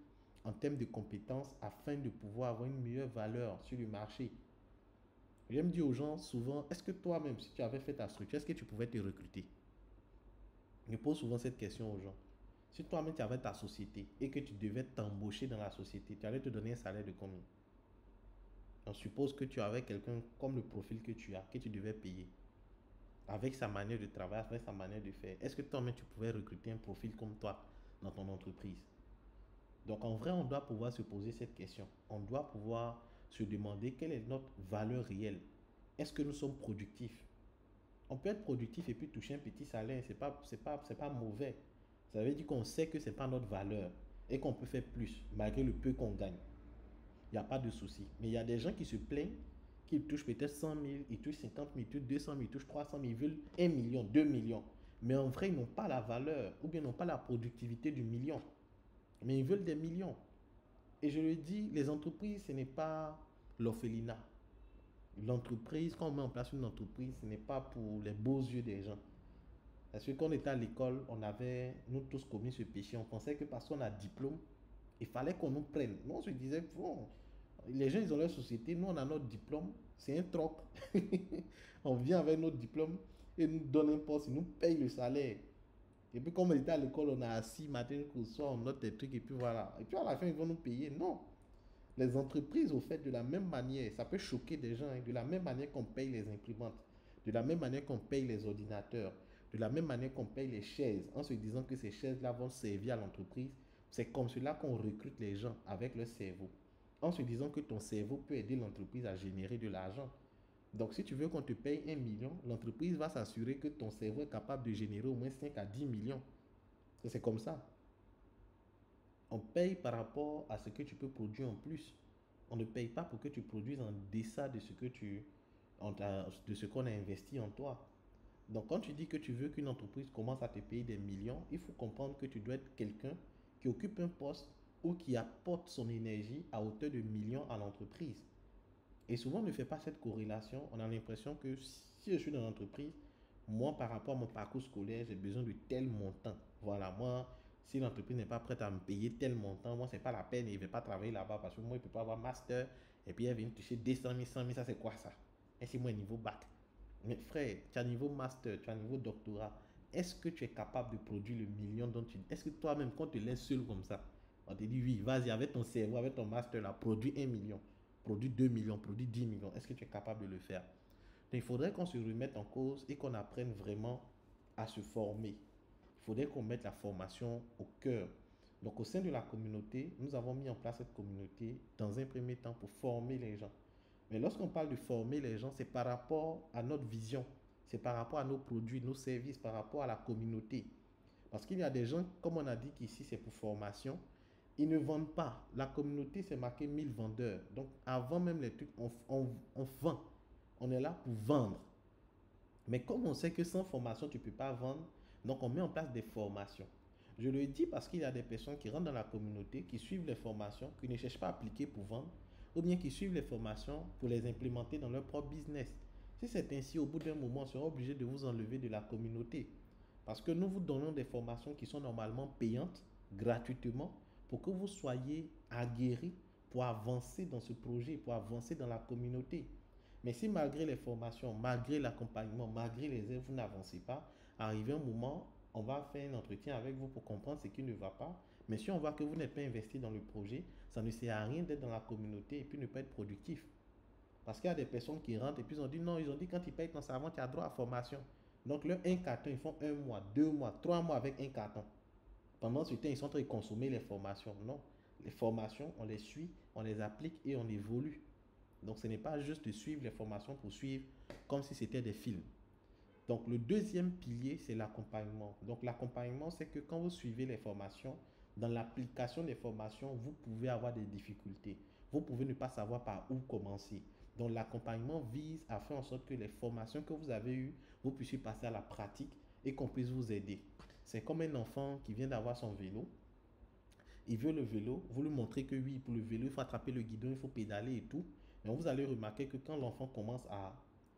en termes de compétences afin de pouvoir avoir une meilleure valeur sur le marché. J'aime dire aux gens souvent, est-ce que toi-même, si tu avais fait ta structure, est-ce que tu pouvais te recruter? Je pose souvent cette question aux gens. Si toi-même tu avais ta société et que tu devais t'embaucher dans la société, tu allais te donner un salaire de combien? On suppose que tu avais quelqu'un comme le profil que tu as, que tu devais payer. Avec sa manière de travailler, avec sa manière de faire. Est-ce que toi-même tu pouvais recruter un profil comme toi dans ton entreprise? Donc en vrai, on doit pouvoir se poser cette question. On doit pouvoir se demander quelle est notre valeur réelle. Est-ce que nous sommes productifs? On peut être productif et puis toucher un petit salaire, c'est pas mauvais. Ça veut dire qu'on sait que c'est pas notre valeur et qu'on peut faire plus malgré le peu qu'on gagne. Il n'y a pas de souci. Mais il y a des gens qui se plaignent qu'ils touchent peut-être 100 000, ils touchent 50 000, ils touchent 200 000, ils touchent 300 000, ils veulent 1 million, 2 millions. Mais en vrai, ils n'ont pas la valeur ou bien n'ont pas la productivité du million. Mais ils veulent des millions. Et je le dis, les entreprises, ce n'est pas l'orphelinat. L'entreprise, quand on met en place une entreprise, ce n'est pas pour les beaux yeux des gens. Parce que quand on était à l'école, on avait, nous tous, commis ce péché. On pensait que parce qu'on a diplôme, il fallait qu'on nous prenne. Nous, on se disait, bon, les gens, ils ont leur société, nous, on a notre diplôme, c'est un troc. On vient avec notre diplôme et nous donne un poste, ils nous payent le salaire. Et puis, comme on était à l'école, on a assis matin au soir, on note des trucs et puis voilà. Et puis, à la fin, ils vont nous payer. Non. Les entreprises, au fait, de la même manière, ça peut choquer des gens, hein, de la même manière qu'on paye les imprimantes, de la même manière qu'on paye les ordinateurs, de la même manière qu'on paye les chaises, en se disant que ces chaises-là vont servir à l'entreprise, c'est comme cela qu'on recrute les gens avec leur cerveau, en se disant que ton cerveau peut aider l'entreprise à générer de l'argent. Donc, si tu veux qu'on te paye 1 million, l'entreprise va s'assurer que ton cerveau est capable de générer au moins 5 à 10 millions. C'est comme ça. On paye par rapport à ce que tu peux produire en plus. On ne paye pas pour que tu produises en deçà de de ce qu'on a investi en toi. Donc, quand tu dis que tu veux qu'une entreprise commence à te payer des millions, il faut comprendre que tu dois être quelqu'un qui occupe un poste ou qui apporte son énergie à hauteur de millions à l'entreprise. Et souvent, on ne fait pas cette corrélation. On a l'impression que si je suis dans l'entreprise, moi, par rapport à mon parcours scolaire, j'ai besoin de tel montant. Voilà, moi, si l'entreprise n'est pas prête à me payer tel montant, moi, c'est pas la peine et il ne va pas travailler là-bas parce que moi, il ne peut pas avoir master et puis elle vient me toucher 200 000, 100 000, ça c'est quoi ça? Et c'est moi niveau bac. Mais frère, tu as niveau master, tu as niveau doctorat. Est-ce que tu es capable de produire le million dont tu... Est-ce que toi-même, quand tu te laisses seul comme ça, on te dit oui, vas-y, avec ton cerveau, avec ton master là, produis 1 million, produis 2 millions, produis 10 millions. Est-ce que tu es capable de le faire? Donc, il faudrait qu'on se remette en cause et qu'on apprenne vraiment à se former. Il faudrait qu'on mette la formation au cœur. Donc, au sein de la communauté, nous avons mis en place cette communauté dans un premier temps pour former les gens. Mais lorsqu'on parle de former les gens, c'est par rapport à notre vision, c'est par rapport à nos produits, nos services, par rapport à la communauté. Parce qu'il y a des gens, comme on a dit qu'ici c'est pour formation, ils ne vendent pas. La communauté, c'est marqué 1000 vendeurs. Donc, avant même les trucs, on vend. On est là pour vendre. Mais comme on sait que sans formation, tu ne peux pas vendre, donc on met en place des formations. Je le dis parce qu'il y a des personnes qui rentrent dans la communauté, qui suivent les formations, qui ne cherchent pas à appliquer pour vendre, ou bien qui suivent les formations pour les implémenter dans leur propre business. Si c'est ainsi, au bout d'un moment, on sera obligé de vous enlever de la communauté. Parce que nous vous donnons des formations qui sont normalement payantes, gratuitement, pour que vous soyez aguerris pour avancer dans ce projet, pour avancer dans la communauté. Mais si malgré les formations, malgré l'accompagnement, malgré les aides, vous n'avancez pas, arrivé un moment, on va faire un entretien avec vous pour comprendre ce qui ne va pas. Mais si on voit que vous n'êtes pas investi dans le projet, ça ne sert à rien d'être dans la communauté et puis ne pas être productif. Parce qu'il y a des personnes qui rentrent et puis ils ont dit non, ils ont dit quand ils payent ton savon, tu as droit à formation. Donc, leur un carton, ils font 1 mois, 2 mois, 3 mois avec un carton. Pendant ce temps, ils sont en train de consommer les formations. Non, les formations, on les suit, on les applique et on évolue. Donc, ce n'est pas juste de suivre les formations pour suivre comme si c'était des films. Donc, le deuxième pilier, c'est l'accompagnement. Donc, l'accompagnement, c'est que quand vous suivez les formations, dans l'application des formations, vous pouvez avoir des difficultés. Vous pouvez ne pas savoir par où commencer. Donc, l'accompagnement vise à faire en sorte que les formations que vous avez eues, vous puissiez passer à la pratique et qu'on puisse vous aider. C'est comme un enfant qui vient d'avoir son vélo. Il veut le vélo, vous lui montrez que oui, pour le vélo, il faut attraper le guidon, il faut pédaler et tout. Mais vous allez remarquer que quand l'enfant commence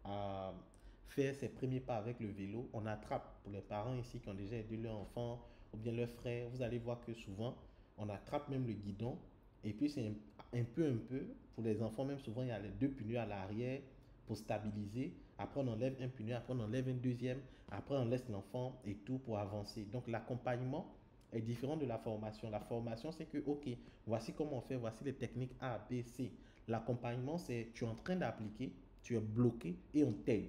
à faire ses premiers pas avec le vélo, on attrape. Pour les parents ici qui ont déjà aidé leur enfant ou bien leur frère, vous allez voir que souvent, on attrape même le guidon. Et puis, c'est un peu, pour les enfants, même souvent, il y a les deux pneus à l'arrière pour stabiliser. Après, on enlève un pneu, après, on enlève un deuxième. Après, on laisse l'enfant et tout pour avancer. Donc, l'accompagnement est différent de la formation. La formation, c'est que, ok, voici comment on fait, voici les techniques A, B, C. L'accompagnement, c'est tu es en train d'appliquer, tu es bloqué et on t'aide.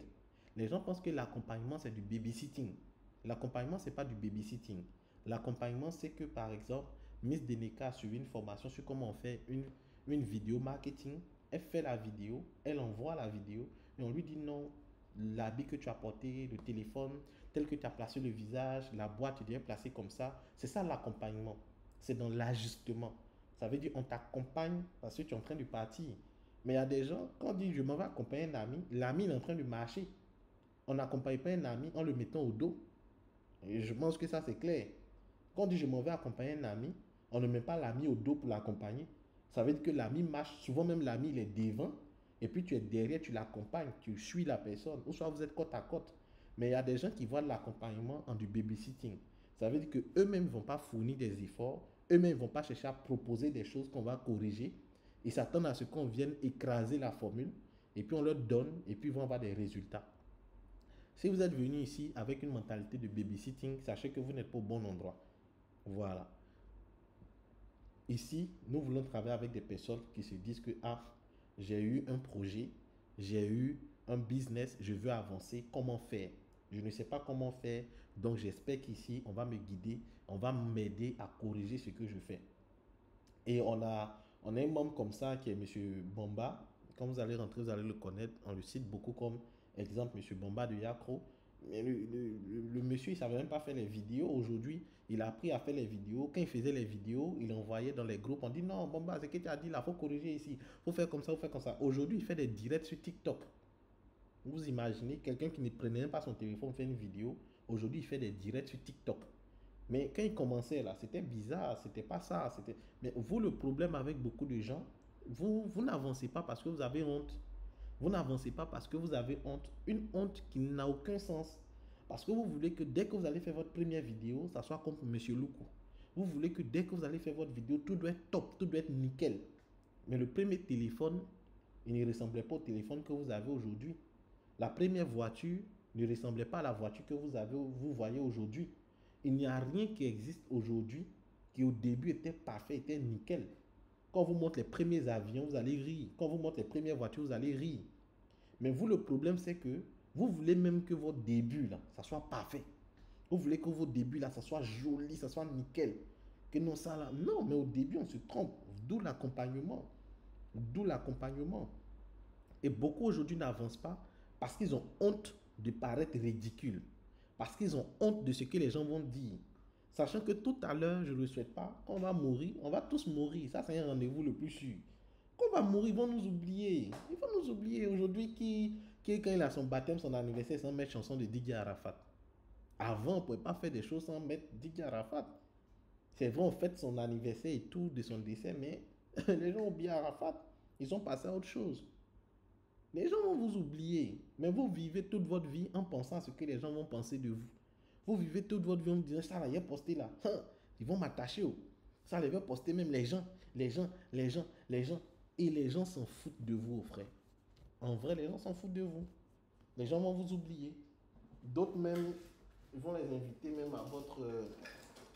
Les gens pensent que l'accompagnement, c'est du babysitting. L'accompagnement, ce n'est pas du babysitting. L'accompagnement, c'est que, par exemple, Miss Deneka a suivi une formation sur comment on fait une vidéo marketing. Elle fait la vidéo, elle envoie la vidéo et on lui dit non, l'habit que tu as porté, le téléphone, tel que tu as placé le visage, la boîte, tu dois placer comme ça. C'est ça l'accompagnement. C'est dans l'ajustement. Ça veut dire on t'accompagne parce que tu es en train de partir. Mais il y a des gens, quand on dit je m'en vais accompagner un ami, l'ami est en train de marcher. On n'accompagne pas un ami en le mettant au dos. Et je pense que ça c'est clair. Quand on dit je m'en vais accompagner un ami, on ne met pas l'ami au dos pour l'accompagner. Ça veut dire que l'ami marche, souvent même l'ami il est devant, et puis tu es derrière, tu l'accompagnes, tu suis la personne, ou soit vous êtes côte à côte. Mais il y a des gens qui voient l'accompagnement en du babysitting. Ça veut dire qu'eux-mêmes ne vont pas fournir des efforts, eux-mêmes ne vont pas chercher à proposer des choses qu'on va corriger. Ils s'attendent à ce qu'on vienne écraser la formule, et puis on leur donne, et puis ils vont avoir des résultats. Si vous êtes venu ici avec une mentalité de babysitting, sachez que vous n'êtes pas au bon endroit. Voilà. Ici, nous voulons travailler avec des personnes qui se disent que ah, j'ai eu un projet, j'ai eu un business, je veux avancer, comment faire? Je ne sais pas comment faire, donc j'espère qu'ici, on va me guider, on va m'aider à corriger ce que je fais. Et on a un membre comme ça qui est M. Bomba. Quand vous allez rentrer, vous allez le connaître. On le cite beaucoup comme exemple, M. Bomba de Yacro. Mais le monsieur, il ne savait même pas faire les vidéos. Aujourd'hui, il a appris à faire les vidéos. Quand il faisait les vidéos, il envoyait dans les groupes. On dit non, Bomba, c'est ce que tu as dit là, il faut corriger ici. Il faut faire comme ça, il faut faire comme ça. Aujourd'hui, il fait des directs sur TikTok. Vous imaginez quelqu'un qui ne prenait même pas son téléphone faire une vidéo. Aujourd'hui, il fait des directs sur TikTok. Mais quand il commençait là, c'était bizarre, c'était pas ça. Mais vous, le problème avec beaucoup de gens, vous n'avancez pas parce que vous avez honte. Vous n'avancez pas parce que vous avez honte. Une honte qui n'a aucun sens. Parce que vous voulez que dès que vous allez faire votre première vidéo, ça soit comme pour M. Loukou. Vous voulez que dès que vous allez faire votre vidéo, tout doit être top, tout doit être nickel. Mais le premier téléphone, il ne ressemblait pas au téléphone que vous avez aujourd'hui. La première voiture ne ressemblait pas à la voiture que vous voyez aujourd'hui. Il n'y a rien qui existe aujourd'hui qui au début était parfait, était nickel. Quand vous montrez les premiers avions, vous allez rire. Quand vous montrez les premières voitures, vous allez rire. Mais vous, le problème, c'est que vous voulez même que votre début, là, ça soit parfait. Vous voulez que votre début, là, ça soit joli, ça soit nickel. Que non, ça, là. Non, mais au début, on se trompe. D'où l'accompagnement. D'où l'accompagnement. Et beaucoup aujourd'hui n'avancent pas parce qu'ils ont honte de paraître ridicule. Parce qu'ils ont honte de ce que les gens vont dire. Sachant que tout à l'heure, je ne le souhaite pas, on va mourir, on va tous mourir. Ça, c'est un rendez-vous le plus sûr. Quand on va mourir, ils vont nous oublier. Ils vont nous oublier. Aujourd'hui, quand il a son baptême, son anniversaire, sans mettre chanson de Didier Arafat. Avant, on ne pouvait pas faire des choses sans mettre Didier Arafat. C'est vrai, on fête son anniversaire et tout de son décès, mais les gens ont oublié Arafat. Ils sont passés à autre chose. Les gens vont vous oublier, mais vous vivez toute votre vie en pensant à ce que les gens vont penser de vous. Vous vivez toute votre vie en disant ça là, il est posté là. Ils vont m'attacher. Ça, ils vont poster même les gens. Et les gens s'en foutent de vous, frère. En vrai, les gens s'en foutent de vous. Les gens vont vous oublier. D'autres même, ils vont les inviter même à votre...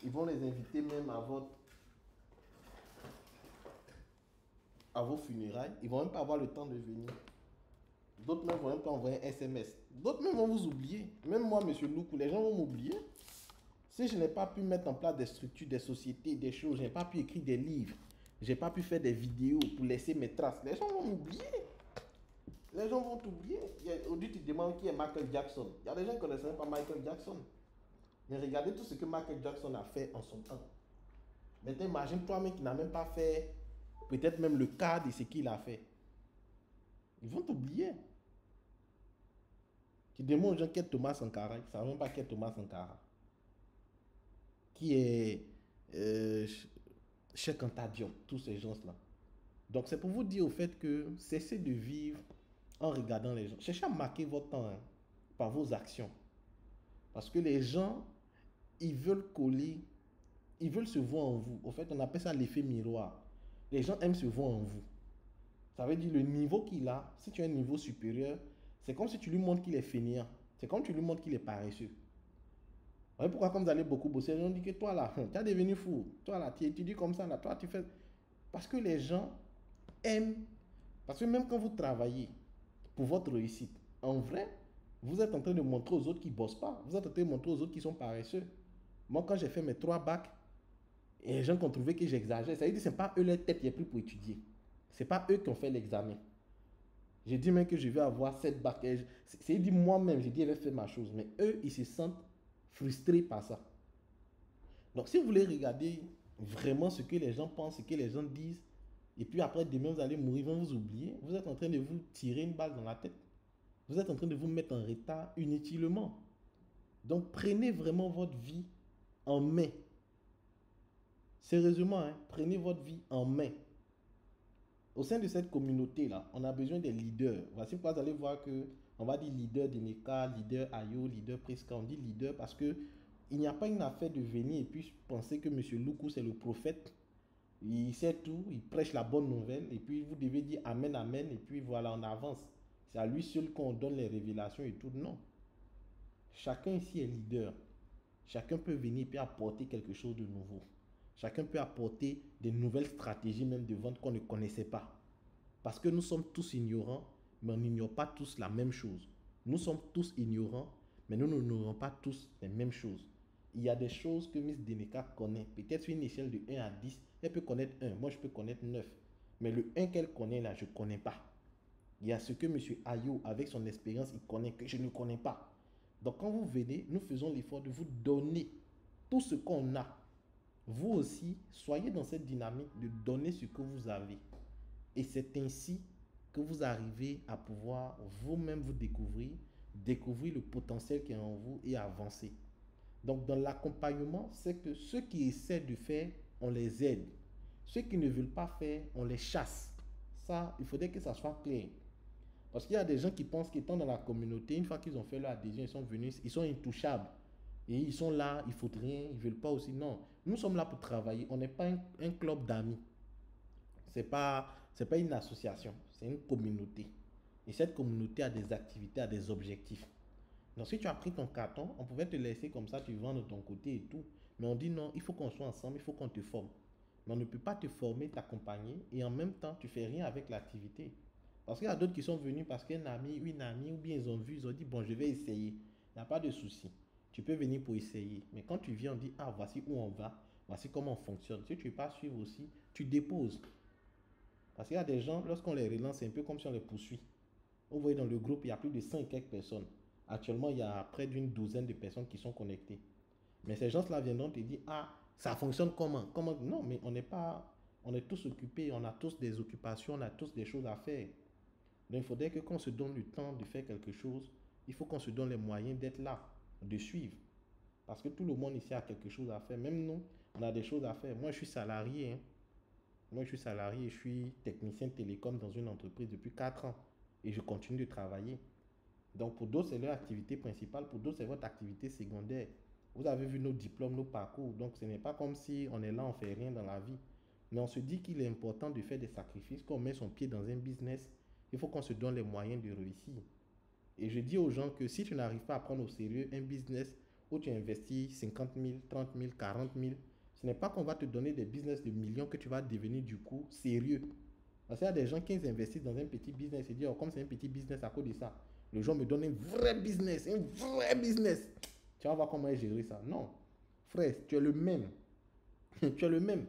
ils vont les inviter même à votre à vos funérailles, ils ne vont même pas avoir le temps de venir. D'autres même vont même pas envoyer un SMS. D'autres même vont vous oublier. Même moi, monsieur Loukou, les gens vont m'oublier. Si je n'ai pas pu mettre en place des structures, des sociétés, des choses, je n'ai pas pu écrire des livres, je n'ai pas pu faire des vidéos pour laisser mes traces, les gens vont m'oublier. Les gens vont t'oublier. Aujourd'hui, tu te demandes qui est Michael Jackson. Il y a des gens qui ne connaissent même pas Michael Jackson. Mais regardez tout ce que Michael Jackson a fait en son temps. Maintenant, imagine-toi, mec, qui n'a même pas fait peut-être même le quart de ce qu'il a fait. Ils vont t'oublier. Tu demandes aux gens qui est Thomas Sankara, ils ne savent même pas qui est Thomas Sankara. Qui est Cheikh Anta Diop, tous ces gens-là. Donc, c'est pour vous dire au fait que cessez de vivre en regardant les gens. Cherchez à marquer votre temps par vos actions. Parce que les gens, ils veulent coller, ils veulent se voir en vous. Au fait, on appelle ça l'effet miroir. Les gens aiment se voir en vous. Ça veut dire le niveau qu'il a, si tu as un niveau supérieur, c'est comme si tu lui montres qu'il est fainéant. C'est comme tu lui montres qu'il est paresseux. Vous voyez pourquoi quand vous allez beaucoup bosser, les gens disent que toi là, tu as devenu fou. Toi là, tu étudies comme ça, là, toi tu fais... Parce que les gens aiment, parce que même quand vous travaillez pour votre réussite, en vrai, vous êtes en train de montrer aux autres qui ne bossent pas. Vous êtes en train de montrer aux autres qui sont paresseux. Moi, quand j'ai fait mes 3 bacs, et les gens qui ont trouvé que j'exagère, ça veut dire que ce n'est pas eux leur tête qui est pris pour étudier. Ce n'est pas eux qui ont fait l'examen. J'ai dit même que je vais avoir 7 bacs. C'est dit moi-même, j'ai dit j'avais fait ma chose. Mais eux, ils se sentent frustrés par ça. Donc, si vous voulez regarder vraiment ce que les gens pensent, ce que les gens disent, et puis après, demain, vous allez mourir, ils vont vous oublier, vous êtes en train de vous tirer une balle dans la tête. Vous êtes en train de vous mettre en retard inutilement. Donc, prenez vraiment votre vie en main. Sérieusement, hein, prenez votre vie en main. Au sein de cette communauté-là, on a besoin des leaders. Voici pourquoi vous allez voir que on va dire leader d'Eneka, leader Ayo, leader Priska. On dit leader parce que il n'y a pas une affaire de venir et puis penser que M. Loukou c'est le prophète. Il sait tout, il prêche la bonne nouvelle et puis vous devez dire amen, amen et puis voilà, on avance. C'est à lui seul qu'on donne les révélations et tout. Non. Chacun ici est leader. Chacun peut venir et puis apporter quelque chose de nouveau. Chacun peut apporter des nouvelles stratégies même de vente qu'on ne connaissait pas. Parce que nous sommes tous ignorants, mais on n'ignore pas tous la même chose. Nous sommes tous ignorants, mais nous n'ignorons pas tous les mêmes choses. Il y a des choses que Miss Deneka connaît. Peut-être sur une échelle de 1 à 10, elle peut connaître 1. Moi, je peux connaître 9. Mais le 1 qu'elle connaît là, je ne connais pas. Il y a ce que M. Ayo, avec son expérience, il connaît que je ne connais pas. Donc, quand vous venez, nous faisons l'effort de vous donner tout ce qu'on a. Vous aussi, soyez dans cette dynamique de donner ce que vous avez. Et c'est ainsi que vous arrivez à pouvoir vous-même vous découvrir le potentiel qui est en vous et avancer. Donc, dans l'accompagnement, c'est que ceux qui essaient de faire, on les aide. Ceux qui ne veulent pas faire, on les chasse. Ça, il faudrait que ça soit clair. Parce qu'il y a des gens qui pensent qu'étant dans la communauté, une fois qu'ils ont fait leur adhésion, ils sont venus, ils sont intouchables. Et ils sont là, ils ne foutent rien, ils ne veulent pas aussi. Non, nous sommes là pour travailler. On n'est pas un club d'amis. Ce n'est pas une association, c'est une communauté. Et cette communauté a des activités, a des objectifs. Donc si tu as pris ton carton, on pouvait te laisser comme ça, tu vends de ton côté et tout. Mais on dit non, il faut qu'on soit ensemble, il faut qu'on te forme. Mais on ne peut pas te former, t'accompagner et en même temps, tu ne fais rien avec l'activité. Parce qu'il y a d'autres qui sont venus parce qu'un ami, une amie, ou bien ils ont vu, ils ont dit, bon, je vais essayer. Il n'y a pas de souci. Tu peux venir pour essayer. Mais quand tu viens, on dit, ah, voici où on va, voici comment on fonctionne. Si tu ne veux pas suivre aussi, tu déposes. Parce qu'il y a des gens, lorsqu'on les relance, c'est un peu comme si on les poursuit. Vous voyez dans le groupe, il y a plus de 5 et quelques personnes. Actuellement, il y a près d'une douzaine de personnes qui sont connectées. Mais ces gens-là viendront te dire, ah, ça fonctionne comment? Non, mais on est tous occupés, on a tous des occupations, on a tous des choses à faire. Donc, il faudrait que quand on se donne le temps de faire quelque chose, il faut qu'on se donne les moyens d'être là, de suivre. Parce que tout le monde ici a quelque chose à faire. Même nous, on a des choses à faire. Moi, je suis salarié. Moi, je suis salarié. Je suis technicien télécom dans une entreprise depuis 4 ans. Et je continue de travailler. Donc, pour d'autres, c'est leur activité principale. Pour d'autres, c'est votre activité secondaire. Vous avez vu nos diplômes, nos parcours. Donc, ce n'est pas comme si on est là, on ne fait rien dans la vie. Mais on se dit qu'il est important de faire des sacrifices. Quand on met son pied dans un business, il faut qu'on se donne les moyens de réussir. Et je dis aux gens que si tu n'arrives pas à prendre au sérieux un business où tu investis 50 000, 30 000, 40 000, ce n'est pas qu'on va te donner des business de millions que tu vas devenir du coup sérieux. Parce qu'il y a des gens qui investissent dans un petit business et disent, oh, comme c'est un petit business à cause de ça, le gens me donnent un vrai business, un vrai business. Tu vas voir comment gérer ça. Non, frère, tu es le même. Tu es le même.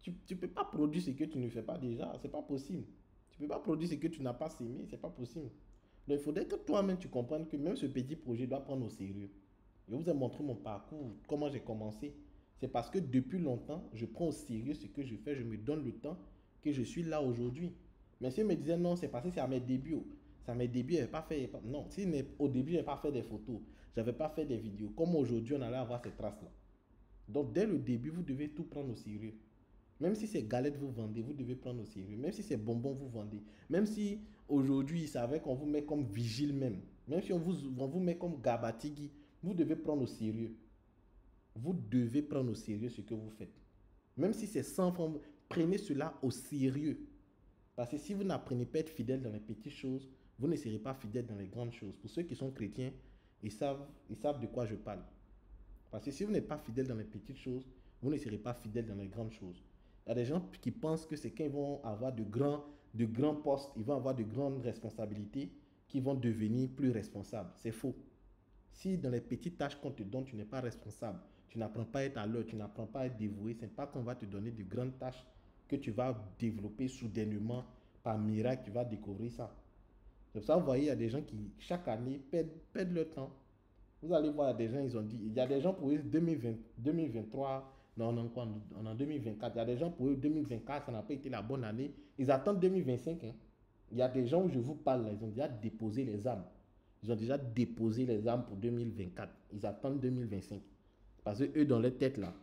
Tu ne peux pas produire ce que tu ne fais pas déjà. C'est pas possible. Tu ne peux pas produire ce que tu n'as pas sémé. C'est pas possible. Donc, il faudrait que toi-même, tu comprennes que même ce petit projet doit prendre au sérieux. Je vous ai montré mon parcours, comment j'ai commencé. C'est parce que depuis longtemps, je prends au sérieux ce que je fais. Je me donne le temps que je suis là aujourd'hui. Mais si on me disait non, c'est parce que c'est à mes débuts. C'est à mes débuts, je n'avais pas fait. Non, si au début, je n'avais pas fait des photos. Je n'avais pas fait des vidéos. Comme aujourd'hui, on allait avoir ces traces-là. Donc, dès le début, vous devez tout prendre au sérieux. Même si c'est galettes vous vendez, vous devez prendre au sérieux. Même si c'est bonbons vous vendez. Même si aujourd'hui, ils savaient qu'on vous met comme vigile même. Même si on vous met comme gabatigi, vous devez prendre au sérieux. Vous devez prendre au sérieux ce que vous faites. Même si c'est 100 francs, prenez cela au sérieux. Parce que si vous n'apprenez pas à être fidèle dans les petites choses, vous ne serez pas fidèle dans les grandes choses. Pour ceux qui sont chrétiens, ils savent de quoi je parle. Parce que si vous n'êtes pas fidèle dans les petites choses, vous ne serez pas fidèle dans les grandes choses. Il y a des gens qui pensent que c'est quand ils vont avoir de grands postes, ils vont avoir de grandes responsabilités, qu'ils vont devenir plus responsables. C'est faux. Si dans les petites tâches qu'on te donne, tu n'es pas responsable, tu n'apprends pas à être à l'heure, tu n'apprends pas à être dévoué, ce n'est pas qu'on va te donner de grandes tâches que tu vas développer soudainement, par miracle, tu vas découvrir ça. C'est pour ça, vous voyez, il y a des gens qui, chaque année, perdent leur temps. Vous allez voir, des gens, ils ont dit, il y a des gens pour eux, 2023, non, on est quoi, on est en 2024, il y a des gens pour eux, 2024, ça n'a pas été la bonne année. Ils attendent 2025. Hein. Il y a des gens où je vous parle, là, ils ont déjà déposé les âmes. Ils ont déjà déposé les âmes pour 2024. Ils attendent 2025. Parce que eux, dans leur tête, là,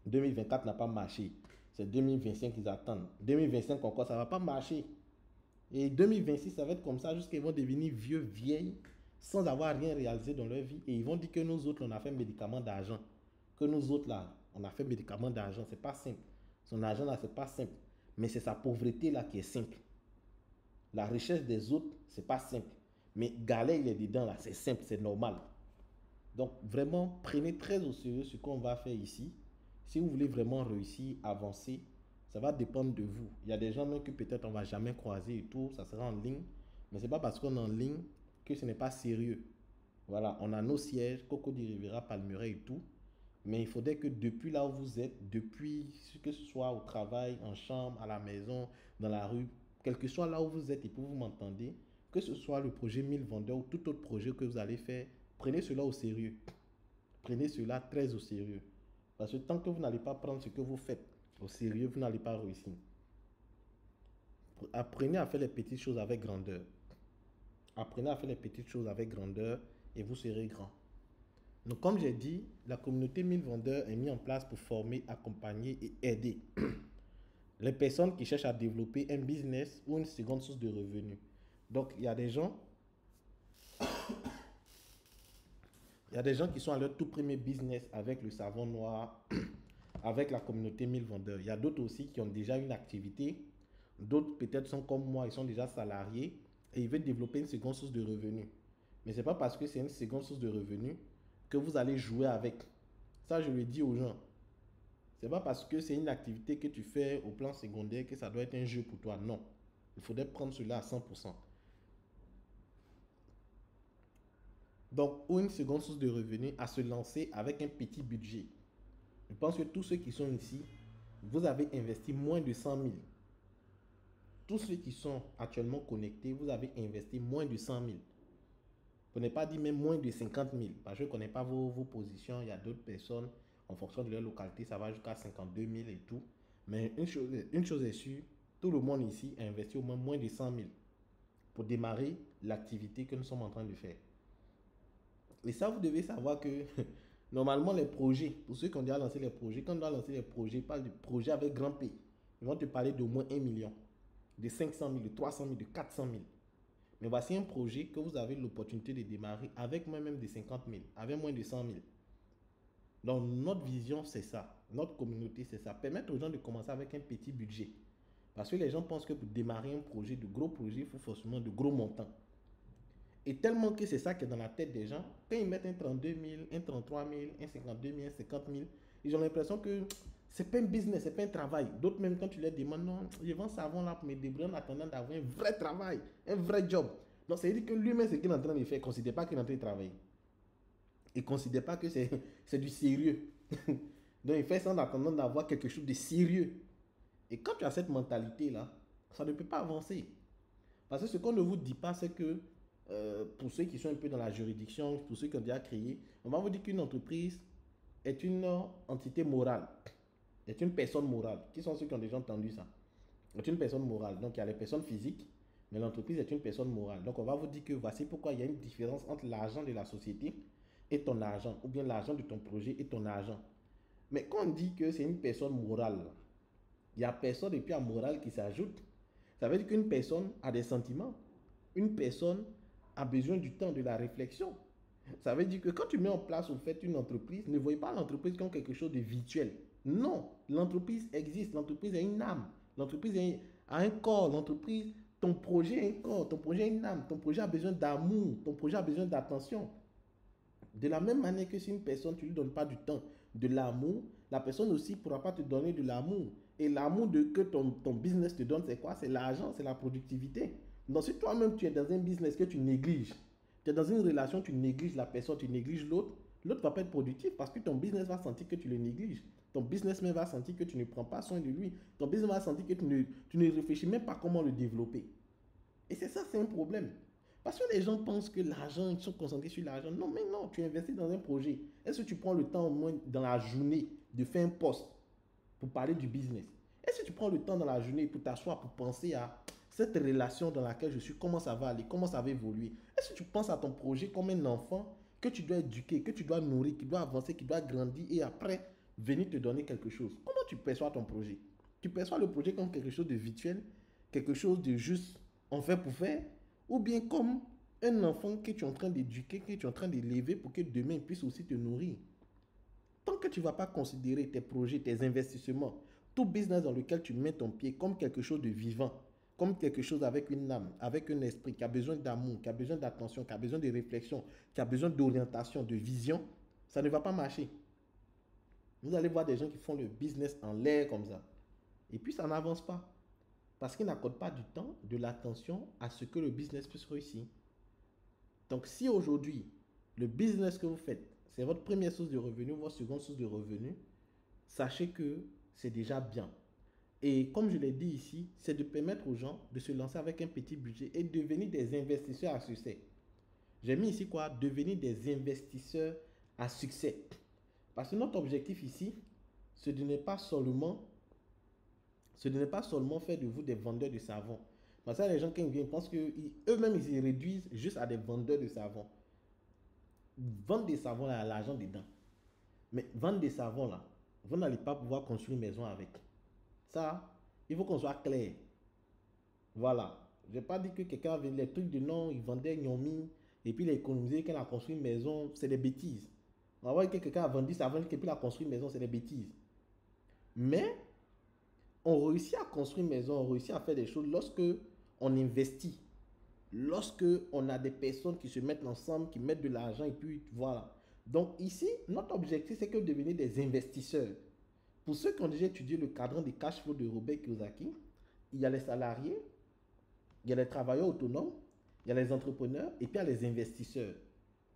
2024 n'a pas marché. C'est 2025 qu'ils attendent. 2025 encore, ça ne va pas marcher. Et 2026, ça va être comme ça jusqu'à ils vont devenir vieux, vieilles, sans avoir rien réalisé dans leur vie. Et ils vont dire que nous autres, on a fait médicament d'argent. Que nous autres, là, on a fait médicament d'argent. C'est pas simple. Son argent, là, c'est pas simple. Mais c'est sa pauvreté, là, qui est simple. La richesse des autres, c'est pas simple. Mais Galet, il est dedans, là, c'est simple, c'est normal. Donc, vraiment, prenez très au sérieux ce qu'on va faire ici. Si vous voulez vraiment réussir, avancer, ça va dépendre de vous. Il y a des gens même que peut-être on ne va jamais croiser et tout, ça sera en ligne. Mais ce n'est pas parce qu'on est en ligne que ce n'est pas sérieux. Voilà, on a nos sièges, Cocody Rivera, Palmeraie et tout. Mais il faudrait que depuis là où vous êtes, depuis que ce soit au travail, en chambre, à la maison, dans la rue, quel que soit là où vous êtes et que vous m'entendez, que ce soit le projet 1000 vendeurs ou tout autre projet que vous allez faire, prenez cela au sérieux. Prenez cela très au sérieux. Parce que tant que vous n'allez pas prendre ce que vous faites au sérieux, vous n'allez pas réussir. Apprenez à faire les petites choses avec grandeur. Apprenez à faire les petites choses avec grandeur et vous serez grand. Donc, comme j'ai dit, la communauté 1000 vendeurs est mise en place pour former, accompagner et aider les personnes qui cherchent à développer un business ou une seconde source de revenus. Donc, il y a des gens qui sont à leur tout premier business avec le savon noir, avec la communauté 1000 vendeurs. Il y a d'autres aussi qui ont déjà une activité. D'autres peut-être sont comme moi, ils sont déjà salariés et ils veulent développer une seconde source de revenus. Mais ce n'est pas parce que c'est une seconde source de revenus que vous allez jouer avec. Ça, je le dis aux gens. Ce n'est pas parce que c'est une activité que tu fais au plan secondaire que ça doit être un jeu pour toi. Non. Il faudrait prendre cela à 100%. Donc, ou une seconde source de revenus à se lancer avec un petit budget. Je pense que tous ceux qui sont ici, vous avez investi moins de 100 000. Tous ceux qui sont actuellement connectés, vous avez investi moins de 100 000. Vous n'avez pas dit même moins de 50 000. Parce que je ne connais pas vos positions. Il y a d'autres personnes, en fonction de leur localité, ça va jusqu'à 52 000 et tout. Mais une chose est sûre, tout le monde ici a investi au moins de 100 000 pour démarrer l'activité que nous sommes en train de faire. Et ça, vous devez savoir que normalement, les projets, pour ceux qui ont déjà lancé les projets, quand on doit lancer les projets, parle de projets avec grand P. Ils vont te parler d'au moins 1 million, de 500 000, de 300 000, de 400 000. Mais voici un projet que vous avez l'opportunité de démarrer avec moins même de 50 000, avec moins de 100 000. Donc, notre vision, c'est ça. Notre communauté, c'est ça. Permettre aux gens de commencer avec un petit budget. Parce que les gens pensent que pour démarrer un projet, de gros projets, il faut forcément de gros montants. Et tellement que c'est ça qui est dans la tête des gens, quand ils mettent un 32 000, un 33 000, un 52 000, un 50 000, ils ont l'impression que C'est pas un business, c'est pas un travail. D'autres même quand tu leur demandes, non, je vends savon là pour me débrouiller en attendant d'avoir un vrai travail, un vrai job. Donc ça veut dire que lui-même, ce qu'il est en train de faire, il ne considère pas qu'il est en train de travailler. Il ne considère pas que c'est du sérieux. Donc il fait ça en attendant d'avoir quelque chose de sérieux. Et quand tu as cette mentalité-là, ça ne peut pas avancer. Parce que ce qu'on ne vous dit pas, c'est que pour ceux qui sont un peu dans la juridiction, pour ceux qui ont déjà créé, on va vous dire qu'une entreprise est une entité morale, est une personne morale. Qui sont ceux qui ont déjà entendu ça? Est une personne morale. Donc il y a les personnes physiques, mais l'entreprise est une personne morale. Donc on va vous dire que voici pourquoi il y a une différence entre l'argent de la société et ton argent, ou bien l'argent de ton projet et ton argent. Mais quand on dit que c'est une personne morale, il n'y a personne et puis à morale qui s'ajoute. Ça veut dire qu'une personne a des sentiments. Une personne a besoin du temps, de la réflexion. Ça veut dire que quand tu mets en place ou faites une entreprise, ne voyez pas l'entreprise comme quelque chose de virtuel. Non, l'entreprise existe, l'entreprise a une âme, l'entreprise a un corps, l'entreprise, ton projet a un corps, ton projet a une âme, ton projet a besoin d'amour, ton projet a besoin d'attention. De la même manière que si une personne, tu ne lui donnes pas du temps, de l'amour, la personne aussi ne pourra pas te donner de l'amour. Et l'amour que ton business te donne, c'est quoi? C'est l'argent, c'est la productivité. Donc si toi-même, tu es dans un business que tu négliges, tu es dans une relation, tu négliges la personne, tu négliges l'autre, l'autre va pas être productif parce que ton business va sentir que tu le négliges. Ton businessman va sentir que tu ne prends pas soin de lui. Ton business va sentir que tu ne réfléchis même pas comment le développer. Et c'est ça, c'est un problème. Parce que les gens pensent que l'argent, ils sont concentrés sur l'argent. Non, mais non, tu investis dans un projet. Est-ce que tu prends le temps au moins dans la journée de faire un post pour parler du business? Est-ce que tu prends le temps dans la journée pour t'asseoir, pour penser à cette relation dans laquelle je suis, comment ça va aller, comment ça va évoluer? Est-ce que tu penses à ton projet comme un enfant que tu dois éduquer, que tu dois nourrir, qui doit avancer, qui doit grandir et après venir te donner quelque chose? Comment tu perçois ton projet? Tu perçois le projet comme quelque chose de virtuel, quelque chose de juste on fait pour faire, ou bien comme un enfant que tu es en train d'éduquer, que tu es en train d'élever pour que demain il puisse aussi te nourrir. Tant que tu ne vas pas considérer tes projets, tes investissements, tout business dans lequel tu mets ton pied comme quelque chose de vivant, comme quelque chose avec une âme, avec un esprit, qui a besoin d'amour, qui a besoin d'attention, qui a besoin de réflexion, qui a besoin d'orientation, de vision, ça ne va pas marcher. Vous allez voir des gens qui font le business en l'air comme ça. Et puis ça n'avance pas. Parce qu'ils n'accordent pas du temps, de l'attention à ce que le business puisse réussir. Donc si aujourd'hui, le business que vous faites, c'est votre première source de revenus, votre seconde source de revenus, sachez que c'est déjà bien. Et comme je l'ai dit ici, c'est de permettre aux gens de se lancer avec un petit budget et devenir des investisseurs à succès. J'ai mis ici quoi? Devenir des investisseurs à succès. Parce que notre objectif ici, ce n'est pas seulement faire de vous des vendeurs de savon. Parce que les gens, quand ils viennent, pensent qu'eux-mêmes, ils se réduisent juste à des vendeurs de savon. Vendre des savons, là, il y a l'argent dedans. Mais vendre des savons, là, vous n'allez pas pouvoir construire une maison avec. Ça, il faut qu'on soit clair. Voilà. Je n'ai pas dit que quelqu'un avait les trucs de non, il vendait Nyomi, et puis il a économisé, qu'il a construit une maison, c'est des bêtises. On va voir que quelqu'un a vendu savon, et puis il a construit une maison, c'est des bêtises. Mais, on réussit à construire une maison, on réussit à faire des choses lorsque on investit. Lorsque on a des personnes qui se mettent ensemble, qui mettent de l'argent et puis voilà. Donc ici, notre objectif, c'est que de devenir des investisseurs. Pour ceux qui ont déjà étudié le cadran des cash flow de Robert Kiyosaki, il y a les salariés, il y a les travailleurs autonomes, il y a les entrepreneurs et puis il y a les investisseurs.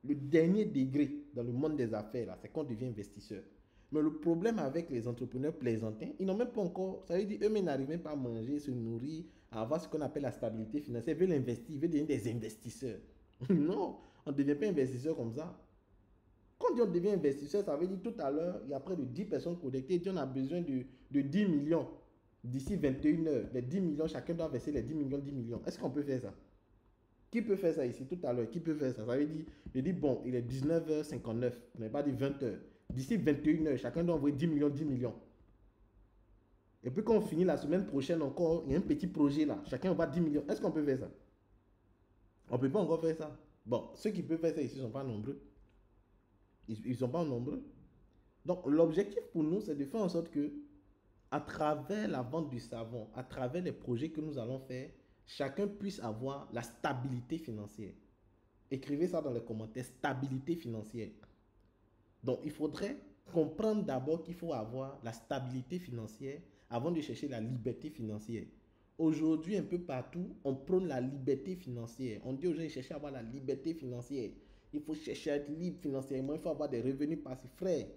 Le dernier degré dans le monde des affaires, c'est qu'on devient investisseur. Mais le problème avec les entrepreneurs plaisantins, ils n'ont même pas encore, ça veut dire eux-mêmes n'arrivent même pas à manger, se nourrir, à avoir ce qu'on appelle la stabilité financière. Ils veulent investir, ils veulent devenir des investisseurs. Non, on ne devient pas investisseur comme ça. Quand on devient investisseur, ça veut dire tout à l'heure, il y a près de 10 personnes connectées, et on a besoin de 10 millions d'ici 21 heures. Les 10 millions, chacun doit verser les 10 millions, 10 millions. Est-ce qu'on peut faire ça? Qui peut faire ça ici tout à l'heure? Qui peut faire ça? Ça veut dire, je dis bon, il est 19h59, on n'est pas dit 20h. D'ici 21 heures, chacun doit envoyer 10 millions, 10 millions. Et puis quand on finit la semaine prochaine encore, il y a un petit projet là, chacun envoie 10 millions. Est-ce qu'on peut faire ça? On ne peut pas encore faire ça. Bon, ceux qui peuvent faire ça ici ne sont pas nombreux. Ils ne sont pas nombreux. Donc l'objectif pour nous, c'est de faire en sorte que, à travers la vente du savon, à travers les projets que nous allons faire, chacun puisse avoir la stabilité financière. Écrivez ça dans les commentaires, stabilité financière. Donc, il faudrait comprendre d'abord qu'il faut avoir la stabilité financière avant de chercher la liberté financière. Aujourd'hui, un peu partout, on prône la liberté financière. On dit aux gens de chercher à avoir la liberté financière. Il faut chercher à être libre financièrement, il faut avoir des revenus passifs. Frère,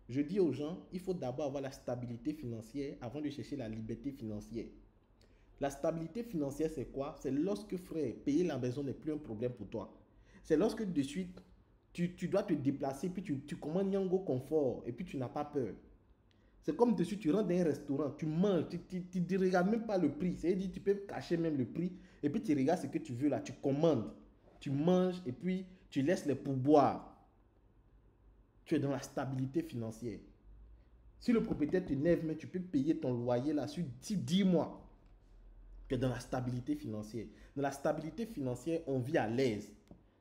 je dis aux gens, il faut d'abord avoir la stabilité financière avant de chercher la liberté financière. La stabilité financière, c'est quoi? C'est lorsque, frère, payer la maison n'est plus un problème pour toi. C'est lorsque de suite, tu dois te déplacer, puis tu commandes Nyango Confort, et puis tu n'as pas peur. C'est comme dessus, tu rentres dans un restaurant, tu manges, tu ne regardes même pas le prix. C'est-à-dire, tu peux cacher même le prix, et puis tu regardes ce que tu veux là, tu commandes, tu manges, et puis tu laisses les pourboires. Tu es dans la stabilité financière. Si le propriétaire t'énerve, mais tu peux payer ton loyer là sur 10 mois. Tu es dans la stabilité financière. Dans la stabilité financière, on vit à l'aise.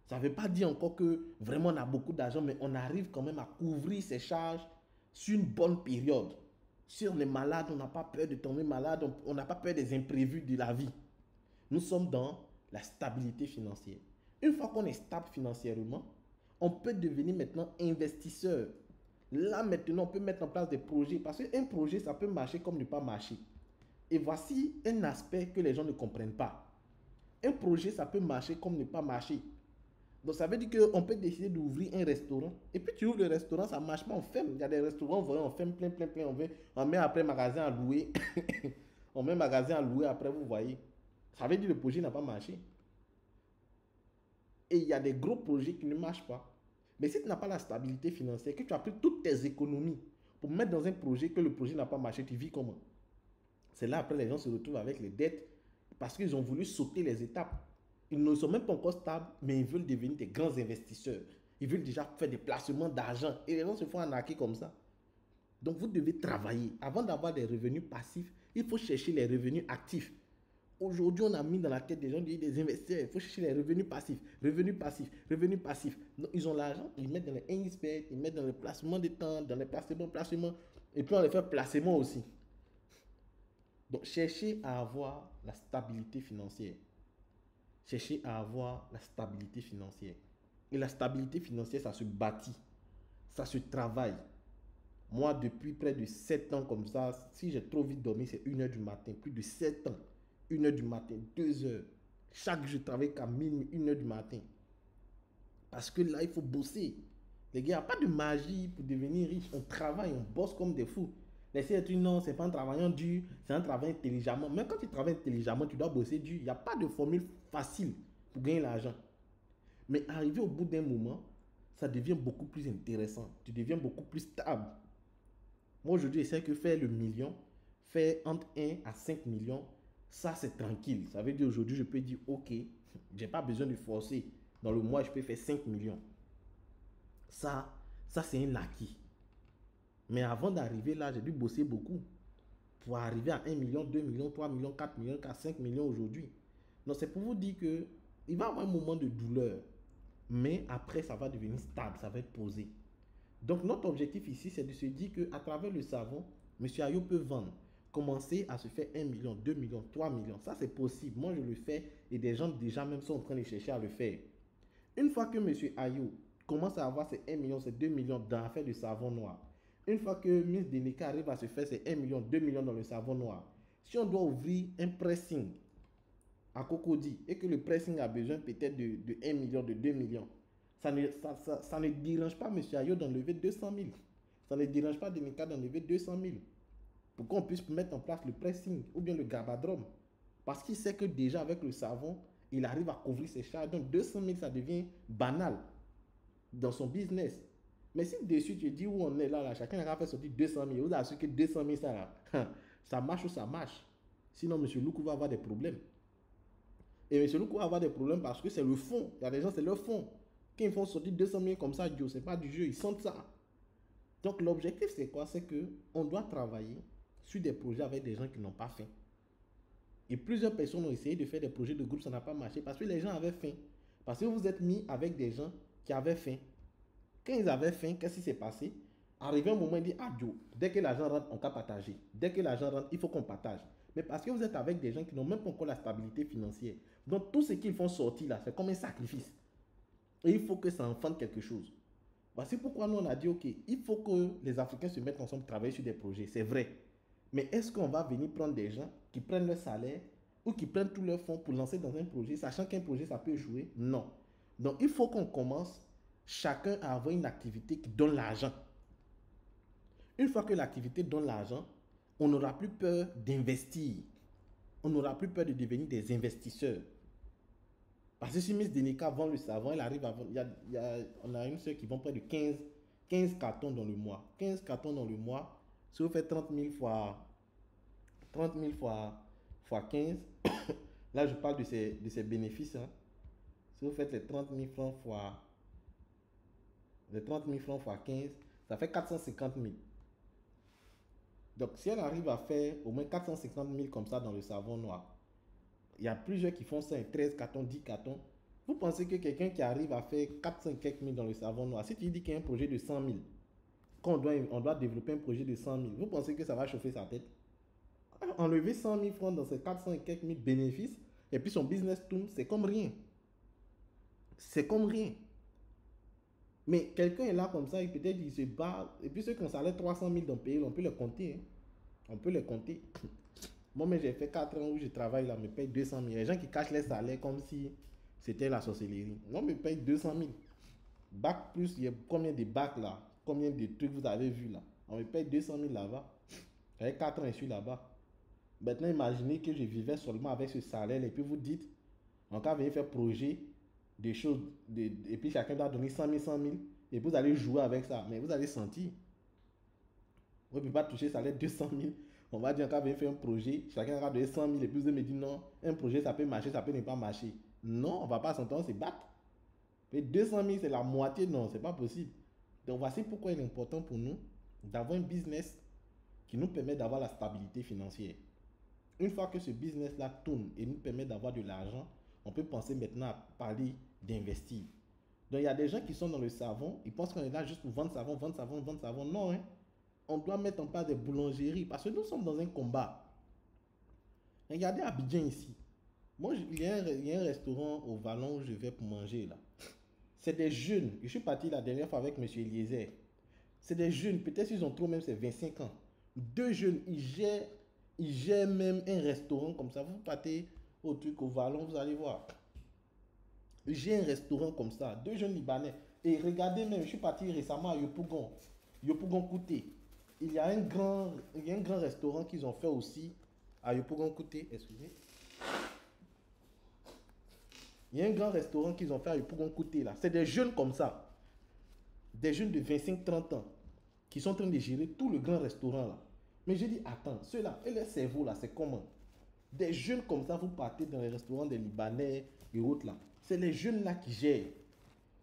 Ça ne veut pas dire encore que vraiment on a beaucoup d'argent, mais on arrive quand même à couvrir ses charges sur une bonne période. Sur les malades, on n'a pas peur de tomber malade, on n'a pas peur des imprévus de la vie. Nous sommes dans la stabilité financière. Une fois qu'on est stable financièrement, on peut devenir maintenant investisseur. Là maintenant, on peut mettre en place des projets parce qu'un projet, ça peut marcher comme ne pas marcher. Et voici un aspect que les gens ne comprennent pas. Un projet, ça peut marcher comme ne pas marcher. Donc ça veut dire qu'on peut décider d'ouvrir un restaurant. Et puis tu ouvres le restaurant, ça ne marche pas, on ferme. Il y a des restaurants, on ferme plein, on met après magasin à louer. On met magasin à louer après, vous voyez. Ça veut dire que le projet n'a pas marché. Et il y a des gros projets qui ne marchent pas. Mais si tu n'as pas la stabilité financière, que tu as pris toutes tes économies pour mettre dans un projet, que le projet n'a pas marché, tu vis comment? C'est là après les gens se retrouvent avec les dettes parce qu'ils ont voulu sauter les étapes. Ils ne sont même pas encore stables, mais ils veulent devenir des grands investisseurs. Ils veulent déjà faire des placements d'argent. Et les gens se font arnaquer comme ça. Donc vous devez travailler. Avant d'avoir des revenus passifs, il faut chercher les revenus actifs. Aujourd'hui, on a mis dans la tête des gens des investisseurs. Il faut chercher les revenus passifs. Revenus passifs. Revenus passifs. Donc, ils ont l'argent, ils mettent dans les INSPEC, ils mettent dans le placement de temps, dans les placements. Et puis on les fait placement aussi. Donc, cherchez à avoir la stabilité financière. Cherchez à avoir la stabilité financière. Et la stabilité financière, ça se bâtit. Ça se travaille. Moi, depuis près de 7 ans comme ça, si j'ai trop vite dormi, c'est 1h du matin. Plus de 7 ans. 1h du matin, 2h. Chaque jour, je travaille qu'à minuit, 1h du matin. Parce que là, il faut bosser. Les gars, il n'y a pas de magie pour devenir riche. On travaille, on bosse comme des fous. Laissez être non, c'est pas un travaillant dur, c'est un travail intelligemment. Même quand tu travailles intelligemment, tu dois bosser dur. Il n'y a pas de formule facile pour gagner l'argent. Mais arrivé au bout d'un moment, ça devient beaucoup plus intéressant. Tu deviens beaucoup plus stable. Moi, aujourd'hui, j'essaie que faire le million, faire entre 1 à 5 millions, ça, c'est tranquille. Ça veut dire aujourd'hui, je peux dire, OK, je n'ai pas besoin de forcer. Dans le mois, je peux faire 5 millions. Ça c'est un acquis. Mais avant d'arriver là, j'ai dû bosser beaucoup pour arriver à 1 million, 2 millions, 3 millions, 4 millions, 5 millions aujourd'hui. Donc, c'est pour vous dire que il va y avoir un moment de douleur, mais après, ça va devenir stable, ça va être posé. Donc, notre objectif ici, c'est de se dire qu'à travers le savon, M. Ayo peut vendre, commencer à se faire 1 million, 2 millions, 3 millions. Ça, c'est possible. Moi, je le fais et des gens déjà même sont en train de chercher à le faire. Une fois que M. Ayo commence à avoir ses 1 million, ses 2 millions dans l'affaire du savon noir, une fois que Miss Deneka arrive à se faire ses 1 million, 2 millions dans le savon noir, si on doit ouvrir un pressing à Cocody et que le pressing a besoin peut-être de 1 million, de 2 millions, ça ne dérange pas M. Ayo d'enlever 200 000. Ça ne dérange pas Deneka d'enlever 200 000 pour qu'on puisse mettre en place le pressing ou bien le gabadrome. Parce qu'il sait que déjà avec le savon, il arrive à couvrir ses charges. Donc 200 000, ça devient banal dans son business. Mais si dessus tu dis où on est là, chacun a fait sortir 200 000, vous assurez que 200 000, ça marche ou ça marche. Sinon, M. Loukou va avoir des problèmes. Et M. Loukou va avoir des problèmes parce que c'est le fond. Il y a des gens, c'est leur fond. Quand ils font sortir 200 000 comme ça, Dieu, c'est pas du jeu, ils sentent ça. Donc l'objectif, c'est quoi? C'est qu'on doit travailler sur des projets avec des gens qui n'ont pas faim. Et plusieurs personnes ont essayé de faire des projets de groupe, ça n'a pas marché parce que les gens avaient faim. Parce que vous vous êtes mis avec des gens qui avaient faim. Quand ils avaient faim, qu'est-ce qui s'est passé? Arrivé un moment, il dit, ah Dieu, dès que l'argent rentre, on peut partager. Dès que l'argent rentre, il faut qu'on partage. Mais parce que vous êtes avec des gens qui n'ont même pas encore la stabilité financière. Donc tout ce qu'ils font sortir là, c'est comme un sacrifice. Et il faut que ça enfante quelque chose. Voici pourquoi nous, on a dit, OK, il faut que les Africains se mettent ensemble, travailler sur des projets. C'est vrai. Mais est-ce qu'on va venir prendre des gens qui prennent leur salaire ou qui prennent tous leurs fonds pour lancer dans un projet, sachant qu'un projet, ça peut échouer? Non. Donc, il faut qu'on commence chacun à avoir une activité qui donne l'argent. Une fois que l'activité donne l'argent, on n'aura plus peur d'investir. On n'aura plus peur de devenir des investisseurs. Parce que si Miss Deneka vend le savon, elle arrive à vendre. On a une soeur qui vend près de 15 cartons dans le mois. 15 cartons dans le mois. Si vous faites 30 000 fois 15, là je parle de ses bénéfices. Hein. Si vous faites les 30 000 francs fois 15, ça fait 450 000. Donc si elle arrive à faire au moins 450 000 comme ça dans le savon noir, il y a plusieurs qui font ça, 13 cartons, 10 cartons. Vous pensez que quelqu'un qui arrive à faire 400 quelques mille dans le savon noir, si tu dis qu'il y a un projet de 100 000, qu'on doit développer un projet de 100 000, vous pensez que ça va chauffer sa tête? Enlever 100 000 francs dans ses 400 et quelques mille bénéfices, et puis son business tourne, c'est comme rien. C'est comme rien. Mais quelqu'un est là comme ça, et peut-être il se bat, et puis ceux qui ont salaire 300 000 dans le pays, on peut les compter. Hein. On peut les compter. Moi, mais j'ai fait 4 ans où je travaille là, me paye 200 000. Les gens qui cachent les salaires comme si c'était la sorcellerie. Non, me paye 200 000. Bac plus, il y a combien de bacs là? Combien de trucs vous avez vu là? On me paye 200 000 là-bas. J'avais 4 ans, je suis là-bas. Maintenant, imaginez que je vivais seulement avec ce salaire et puis vous dites, on va venir faire projet, des choses, et puis chacun doit donner 100 000, 100 000, et vous allez jouer avec ça. Mais vous allez sentir. Vous ne pouvez pas toucher salaire 200 000. On va dire qu'on va faire un projet, chacun va donner 100 000 et puis vous me dit non, un projet ça peut marcher, ça peut ne pas marcher. Non, on ne va pas s'entendre, c'est battre. Mais 200 000 c'est la moitié, non, c'est pas possible. Donc voici pourquoi il est important pour nous d'avoir un business qui nous permet d'avoir la stabilité financière. Une fois que ce business-là tourne et nous permet d'avoir de l'argent, on peut penser maintenant à parler d'investir. Donc il y a des gens qui sont dans le savon, ils pensent qu'on est là juste pour vendre savon, vendre savon, vendre savon. Non, hein. On doit mettre en place des boulangeries parce que nous sommes dans un combat. Regardez Abidjan ici. Moi, il y a un restaurant au Vallon où je vais pour manger là. C'est des jeunes. Je suis parti la dernière fois avec M. Eliezer. C'est des jeunes, peut-être s'ils ont trop même, c'est 25 ans. Deux jeunes, ils gèrent même un restaurant comme ça. Vous partez au truc au Vallon, vous allez voir. Ils gèrent un restaurant comme ça. Deux jeunes Libanais. Et regardez même, je suis parti récemment à Yopougon. Yopougon Kouté. Il y a un grand restaurant qu'ils ont fait aussi à Yopougon Kouté. Excusez. Il y a un grand restaurant qu'ils ont fait à Yopougon Kouté là. C'est des jeunes comme ça. Des jeunes de 25-30 ans qui sont en train de gérer tout le grand restaurant là. Mais j'ai dit, attends, ceux-là, et leur cerveau là, c'est comment? Des jeunes comme ça, vous partez dans les restaurants des Libanais et autres là. C'est les jeunes là qui gèrent.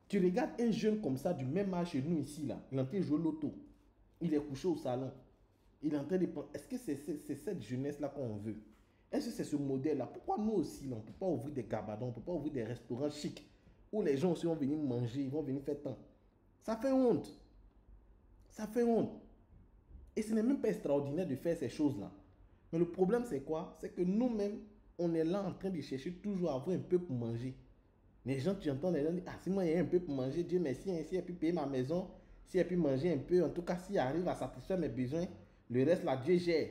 Tu regardes un jeune comme ça, du même âge que nous ici là, il est en train de jouer l'auto. Il est couché au salon. Il est en train de penser, est-ce que c'est cette jeunesse-là qu'on veut? Est-ce que c'est ce modèle-là? Pourquoi nous aussi, là, on ne peut pas ouvrir des gabadons, on ne peut pas ouvrir des restaurants chics où les gens aussi vont venir manger, ils vont venir faire temps? Ça fait honte. Ça fait honte. Et ce n'est même pas extraordinaire de faire ces choses-là. Mais le problème, c'est quoi? C'est que nous-mêmes, on est là en train de chercher toujours à avoir un peu pour manger. Les gens, tu entends les gens dire, ah, si moi il y a un peu pour manger, Dieu merci, si elle peut payer ma maison, si elle peut manger un peu, en tout cas, si elle arrive à satisfaire mes besoins, le reste, là, Dieu gère.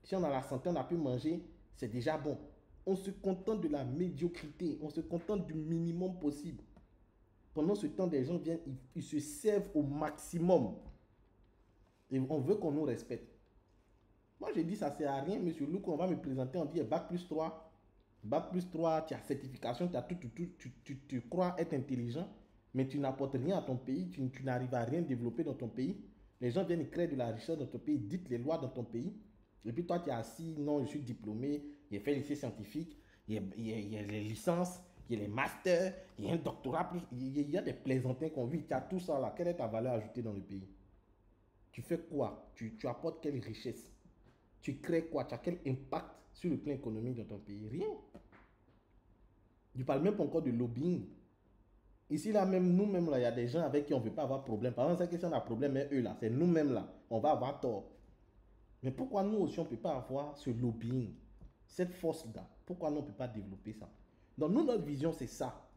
Si on a la santé, on a pu manger, c'est déjà bon. On se contente de la médiocrité, on se contente du minimum possible. Pendant ce temps, des gens viennent, ils se servent au maximum. Et on veut qu'on nous respecte. Moi, j'ai dit, ça ne sert à rien, monsieur Luc, on va me présenter, on dit Bac plus 3. Bac plus 3, tu as certification, tu as tout, tu crois être intelligent, mais tu n'apportes rien à ton pays, tu n'arrives à rien développer dans ton pays. Les gens viennent créer de la richesse dans ton pays, dites les lois dans ton pays. Et puis toi, tu es assis, non, je suis diplômé, j'ai fait lycée scientifique, il y a les licences, il y a les masters, il y a un doctorat, il y a des plaisantins qu'on vit, tu as tout ça là. Quelle est ta valeur ajoutée dans le pays? Tu fais quoi? Tu apportes quelle richesse? Tu crées quoi? Tu as quel impact sur le plan économique dans ton pays? Rien. Je ne parle même pas encore de lobbying. Ici, là, même nous-mêmes, là, il y a des gens avec qui on ne veut pas avoir problème. Par exemple, c'est si on a problème, mais eux, là, c'est nous-mêmes, là, on va avoir tort. Mais pourquoi nous aussi, on ne peut pas avoir ce lobbying, cette force-là? Pourquoi nous, on ne peut pas développer ça? Donc, nous, notre vision, c'est ça.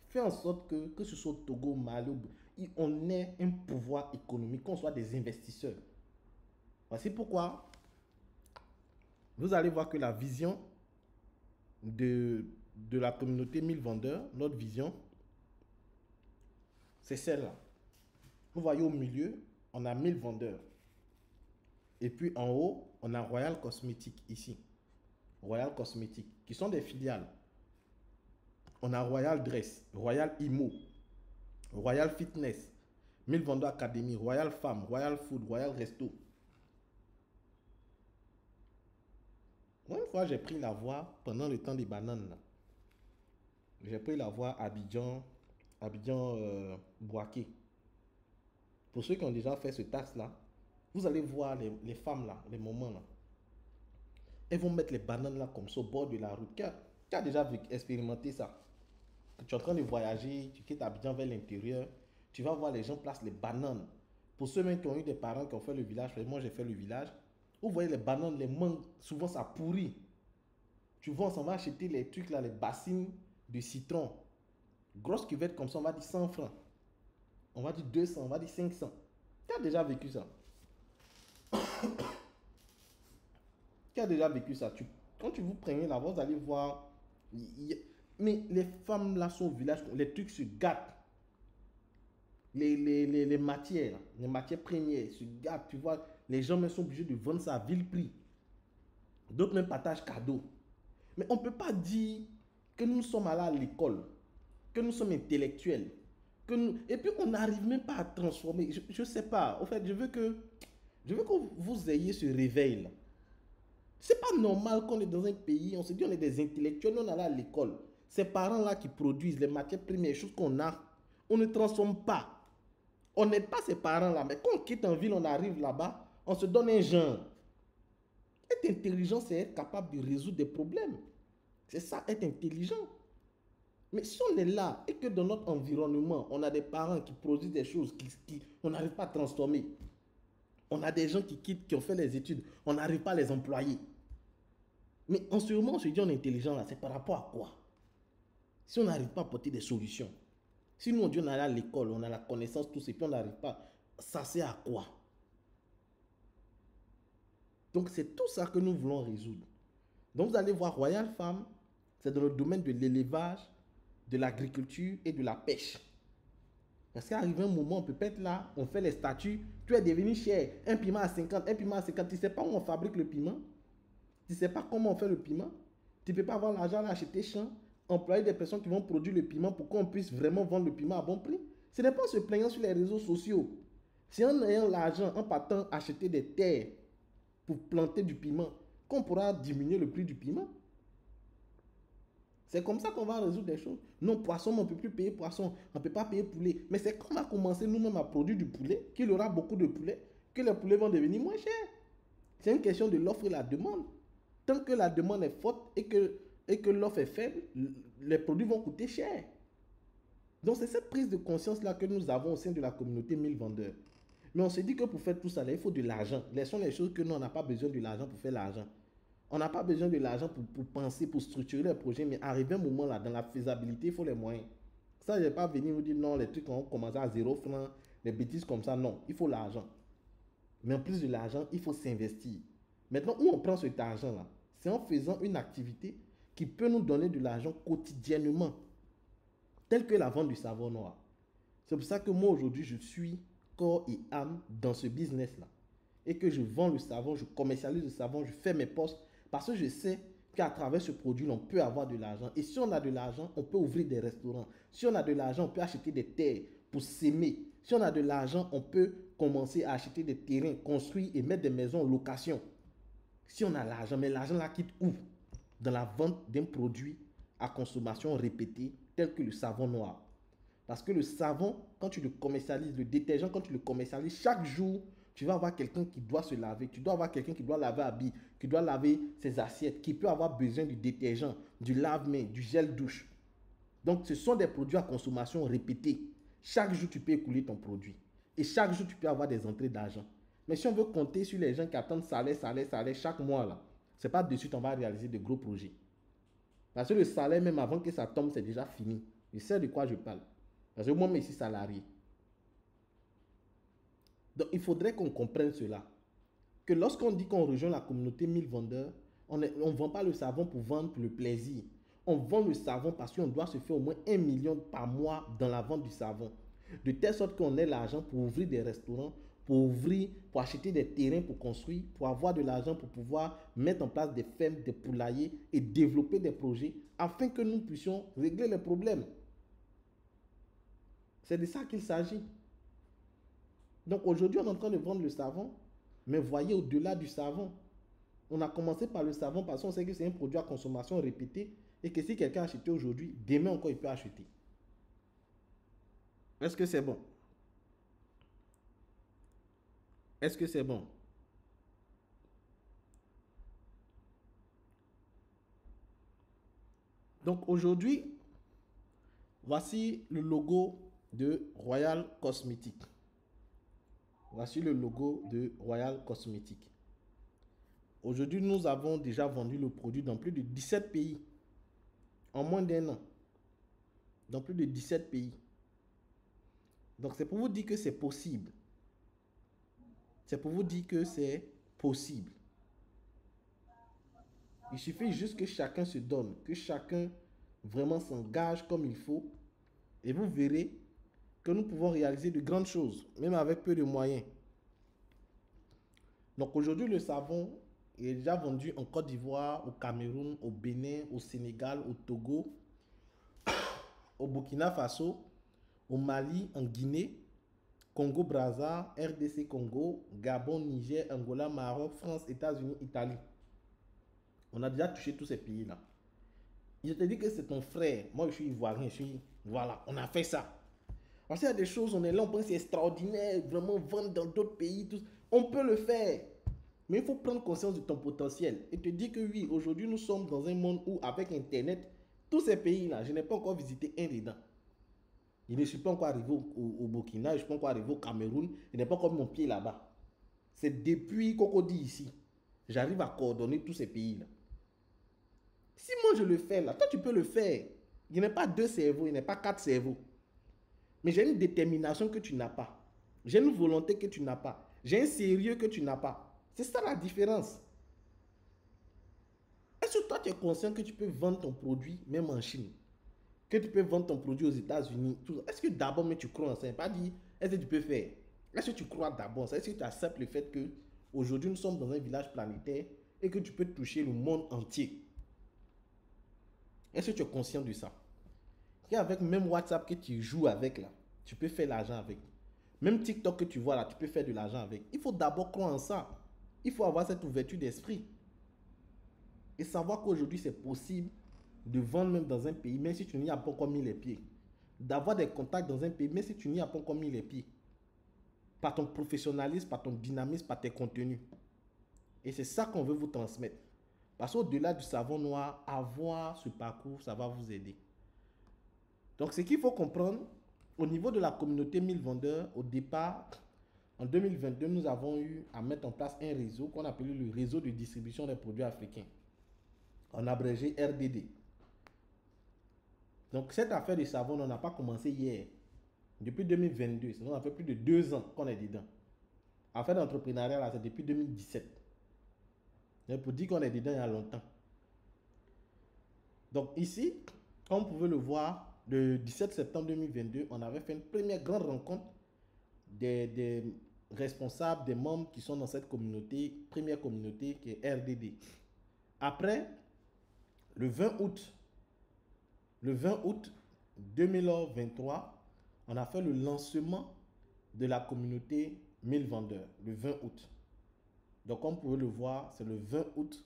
Faire en sorte que ce soit Togo, Mali, on ait un pouvoir économique, qu'on soit des investisseurs. Voici pourquoi vous allez voir que la vision de la communauté 1000 vendeurs, notre vision, c'est celle-là. Vous voyez au milieu, on a 1000 vendeurs. Et puis en haut, on a Royal Cosmétique ici. Royal Cosmétique, qui sont des filiales. On a Royal Dress, Royal Imo, Royal Fitness, 1000 vendeurs Académie, Royal Femme, Royal Food, Royal Resto. Moi, une fois, j'ai pris la voie pendant le temps des bananes. J'ai pris la voie Abidjan Boaké. Pour ceux qui ont déjà fait ce taxe-là, vous allez voir les femmes là, les moments là. Elles vont mettre les bananes là comme ça au bord de la route. Qui a déjà expérimenté ça? Tu es en train de voyager, tu quittes Abidjan vers l'intérieur, tu vas voir les gens placent les bananes. Pour ceux même qui ont eu des parents qui ont fait le village, moi j'ai fait le village, vous voyez les bananes, les mangues, souvent ça pourrit. Tu vois, on s'en va acheter les trucs là, les bassines de citron. Grosse cuvette comme ça, on va dire 100 francs. On va dire 200, on va dire 500. Qui a déjà vécu ça? Qui a déjà vécu ça? Quand tu vous prenez là, vous allez voir. Mais les femmes là sont au village, les trucs se gâtent. Les matières premières se gâtent. Tu vois, les gens même sont obligés de vendre ça à vil prix. D'autres même partagent cadeaux. Mais on ne peut pas dire que nous sommes allés à l'école, que nous sommes intellectuels, et puis on n'arrive même pas à transformer. Je ne sais pas. En fait, je veux que vous ayez ce réveil là. C'est pas normal qu'on est dans un pays, on se dit on est des intellectuels, on est allé à l'école. Ces parents-là qui produisent les matières premières, les choses qu'on a, on ne transforme pas. On n'aide pas ces parents-là, mais quand on quitte en ville, on arrive là-bas, on se donne un genre. Être intelligent, c'est être capable de résoudre des problèmes. C'est ça, être intelligent. Mais si on est là et que dans notre environnement, on a des parents qui produisent des choses qu'on n'arrive pas à transformer, on a des gens qui quittent, qui ont fait les études, on n'arrive pas à les employer. Mais en ce moment, on se dit on est intelligent là, c'est par rapport à quoi? Si on n'arrive pas à apporter des solutions, si nous on dit on est à l'école, on a la connaissance, tout ça, et puis on n'arrive pas, ça sert à quoi? Donc c'est tout ça que nous voulons résoudre. Donc vous allez voir Royal Farm, c'est dans le domaine de l'élevage, de l'agriculture et de la pêche. Parce qu'arrive un moment, on peut pas être là, on fait les statuts, tu es devenu cher, un piment à 50, un piment à 50, tu ne sais pas où on fabrique le piment, tu ne sais pas comment on fait le piment, tu ne peux pas avoir l'argent d'acheter champ, employer des personnes qui vont produire le piment pour qu'on puisse vraiment vendre le piment à bon prix. Ce n'est pas en se plaignant sur les réseaux sociaux. C'est en ayant l'argent, en partant acheter des terres pour planter du piment, qu'on pourra diminuer le prix du piment. C'est comme ça qu'on va résoudre des choses. Non, poisson, on ne peut plus payer poisson, on ne peut pas payer poulet. Mais c'est qu'on va commencer nous-mêmes à produire du poulet, qu'il y aura beaucoup de poulet, que les poulets vont devenir moins chers. C'est une question de l'offre et la demande. Tant que la demande est forte et que l'offre est faible, les produits vont coûter cher. Donc c'est cette prise de conscience-là que nous avons au sein de la communauté 1000 vendeurs. Mais on se dit que pour faire tout ça, là, il faut de l'argent. Laissons les choses que nous, on n'a pas besoin de l'argent pour faire l'argent. On n'a pas besoin de l'argent pour penser, pour structurer les projets, mais arrivé un moment là, dans la faisabilité, il faut les moyens. Ça, je ne vais pas venir nous dire non, les trucs vont commencer à 0 francs, les bêtises comme ça, non, il faut l'argent. Mais en plus de l'argent, il faut s'investir. Maintenant, où on prend cet argent-là? C'est en faisant une activité qui peut nous donner de l'argent quotidiennement, telle que la vente du savon noir. C'est pour ça que moi, aujourd'hui, je suis corps et âme dans ce business-là. Et que je vends le savon, je commercialise le savon, je fais mes postes. Parce que je sais qu'à travers ce produit, on peut avoir de l'argent. Et si on a de l'argent, on peut ouvrir des restaurants. Si on a de l'argent, on peut acheter des terres pour s'aimer. Si on a de l'argent, on peut commencer à acheter des terrains, construire et mettre des maisons en location. Si on a l'argent, mais l'argent là quitte où? Dans la vente d'un produit à consommation répétée, tel que le savon noir. Parce que le savon, quand tu le commercialises, le détergent, quand tu le commercialises, chaque jour, tu vas avoir quelqu'un qui doit se laver, tu dois avoir quelqu'un qui doit laver habits, qui doit laver ses assiettes, qui peut avoir besoin du détergent, du lave-main, du gel douche. Donc, ce sont des produits à consommation répétée. Chaque jour, tu peux écouler ton produit. Et chaque jour, tu peux avoir des entrées d'argent. Mais si on veut compter sur les gens qui attendent salaire chaque mois, là, c'est pas de suite on va réaliser de gros projets. Parce que le salaire, même avant que ça tombe, c'est déjà fini. Je sais de quoi je parle. Parce que moi, je suis salarié. Donc, il faudrait qu'on comprenne cela. Que lorsqu'on dit qu'on rejoint la communauté 1000 vendeurs, on ne vend pas le savon pour vendre pour le plaisir. On vend le savon parce qu'on doit se faire au moins 1 million par mois dans la vente du savon. De telle sorte qu'on ait l'argent pour ouvrir des restaurants, pour acheter des terrains pour construire, pour avoir de l'argent pour pouvoir mettre en place des fermes, des poulaillers et développer des projets afin que nous puissions régler les problèmes. C'est de ça qu'il s'agit. Donc aujourd'hui, on est en train de vendre le savon, mais voyez au-delà du savon. On a commencé par le savon parce qu'on sait que c'est un produit à consommation répétée et que si quelqu'un a acheté aujourd'hui, demain encore il peut acheter. Est-ce que c'est bon? Est-ce que c'est bon? Donc aujourd'hui, voici le logo de Royal Cosmetics. Voici le logo de Royal Cosmetics. Aujourd'hui, nous avons déjà vendu le produit dans plus de 17 pays. En moins d'1 an. Dans plus de 17 pays. Donc, c'est pour vous dire que c'est possible. C'est pour vous dire que c'est possible. Il suffit juste que chacun se donne, que chacun vraiment s'engage comme il faut. Et vous verrez que nous pouvons réaliser de grandes choses, même avec peu de moyens. Donc aujourd'hui, le savon est déjà vendu en Côte d'Ivoire, au Cameroun, au Bénin, au Sénégal, au Togo, au Burkina Faso, au Mali, en Guinée, Congo-Brazza, RDC Congo, Gabon, Niger, Angola, Maroc, France, États-Unis, Italie. On a déjà touché tous ces pays-là. Je te dis que c'est ton frère. Moi, je suis ivoirien. Voilà, on a fait ça. Parce qu'il y a des choses, on est là, on pense que c'est extraordinaire, vraiment vendre dans d'autres pays. Tout. On peut le faire. Mais il faut prendre conscience de ton potentiel et te dire que oui, aujourd'hui, nous sommes dans un monde où, avec Internet, tous ces pays-là, je n'ai pas encore visité un dedans. Je ne suis pas encore arrivé au Burkina, je ne suis pas encore arrivé au Cameroun, je n'ai pas encore mis mon pied là-bas. C'est depuis Cocody ici. J'arrive à coordonner tous ces pays-là. Si moi je le fais là, toi tu peux le faire. Il n'y a pas 2 cerveaux, il n'y a pas 4 cerveaux. Mais j'ai une détermination que tu n'as pas. J'ai une volonté que tu n'as pas. J'ai un sérieux que tu n'as pas. C'est ça la différence. Est-ce que toi tu es conscient que tu peux vendre ton produit même en Chine? Que tu peux vendre ton produit aux États-Unis? Est-ce que d'abord mais tu crois en ça? Pas dit, est-ce que tu peux faire? Est-ce que tu crois d'abord ça? Est-ce que tu acceptes le fait que aujourd'hui nous sommes dans un village planétaire et que tu peux toucher le monde entier? Est-ce que tu es conscient de ça? Qu'avec même WhatsApp que tu joues avec là, tu peux faire l'argent avec. Même TikTok que tu vois là, tu peux faire de l'argent avec. Il faut d'abord croire en ça. Il faut avoir cette ouverture d'esprit. Et savoir qu'aujourd'hui c'est possible de vendre même dans un pays, même si tu n'y as pas encore mis les pieds. D'avoir des contacts dans un pays, même si tu n'y as pas encore mis les pieds. Par ton professionnalisme, par ton dynamisme, par tes contenus. Et c'est ça qu'on veut vous transmettre. Parce qu'au-delà du savon noir, avoir ce parcours, ça va vous aider. Donc, ce qu'il faut comprendre, au niveau de la communauté 1000 vendeurs, au départ, en 2022, nous avons eu à mettre en place un réseau qu'on appelait le réseau de distribution des produits africains. En abrégé RDD. Donc, cette affaire de savon, on n'a pas commencé hier. Depuis 2022, sinon ça fait plus de 2 ans qu'on est dedans. Affaire d'entrepreneuriat, là, c'est depuis 2017. Mais pour dire qu'on est dedans il y a longtemps. Donc ici, comme vous pouvez le voir, le 17 septembre 2022, on avait fait une première grande rencontre des responsables, des membres qui sont dans cette communauté, première communauté qui est RDD. Après, le 20 août 2023, on a fait le lancement de la communauté 1000 vendeurs, le 20 août. Donc, comme vous pouvez le voir, c'est le 20 août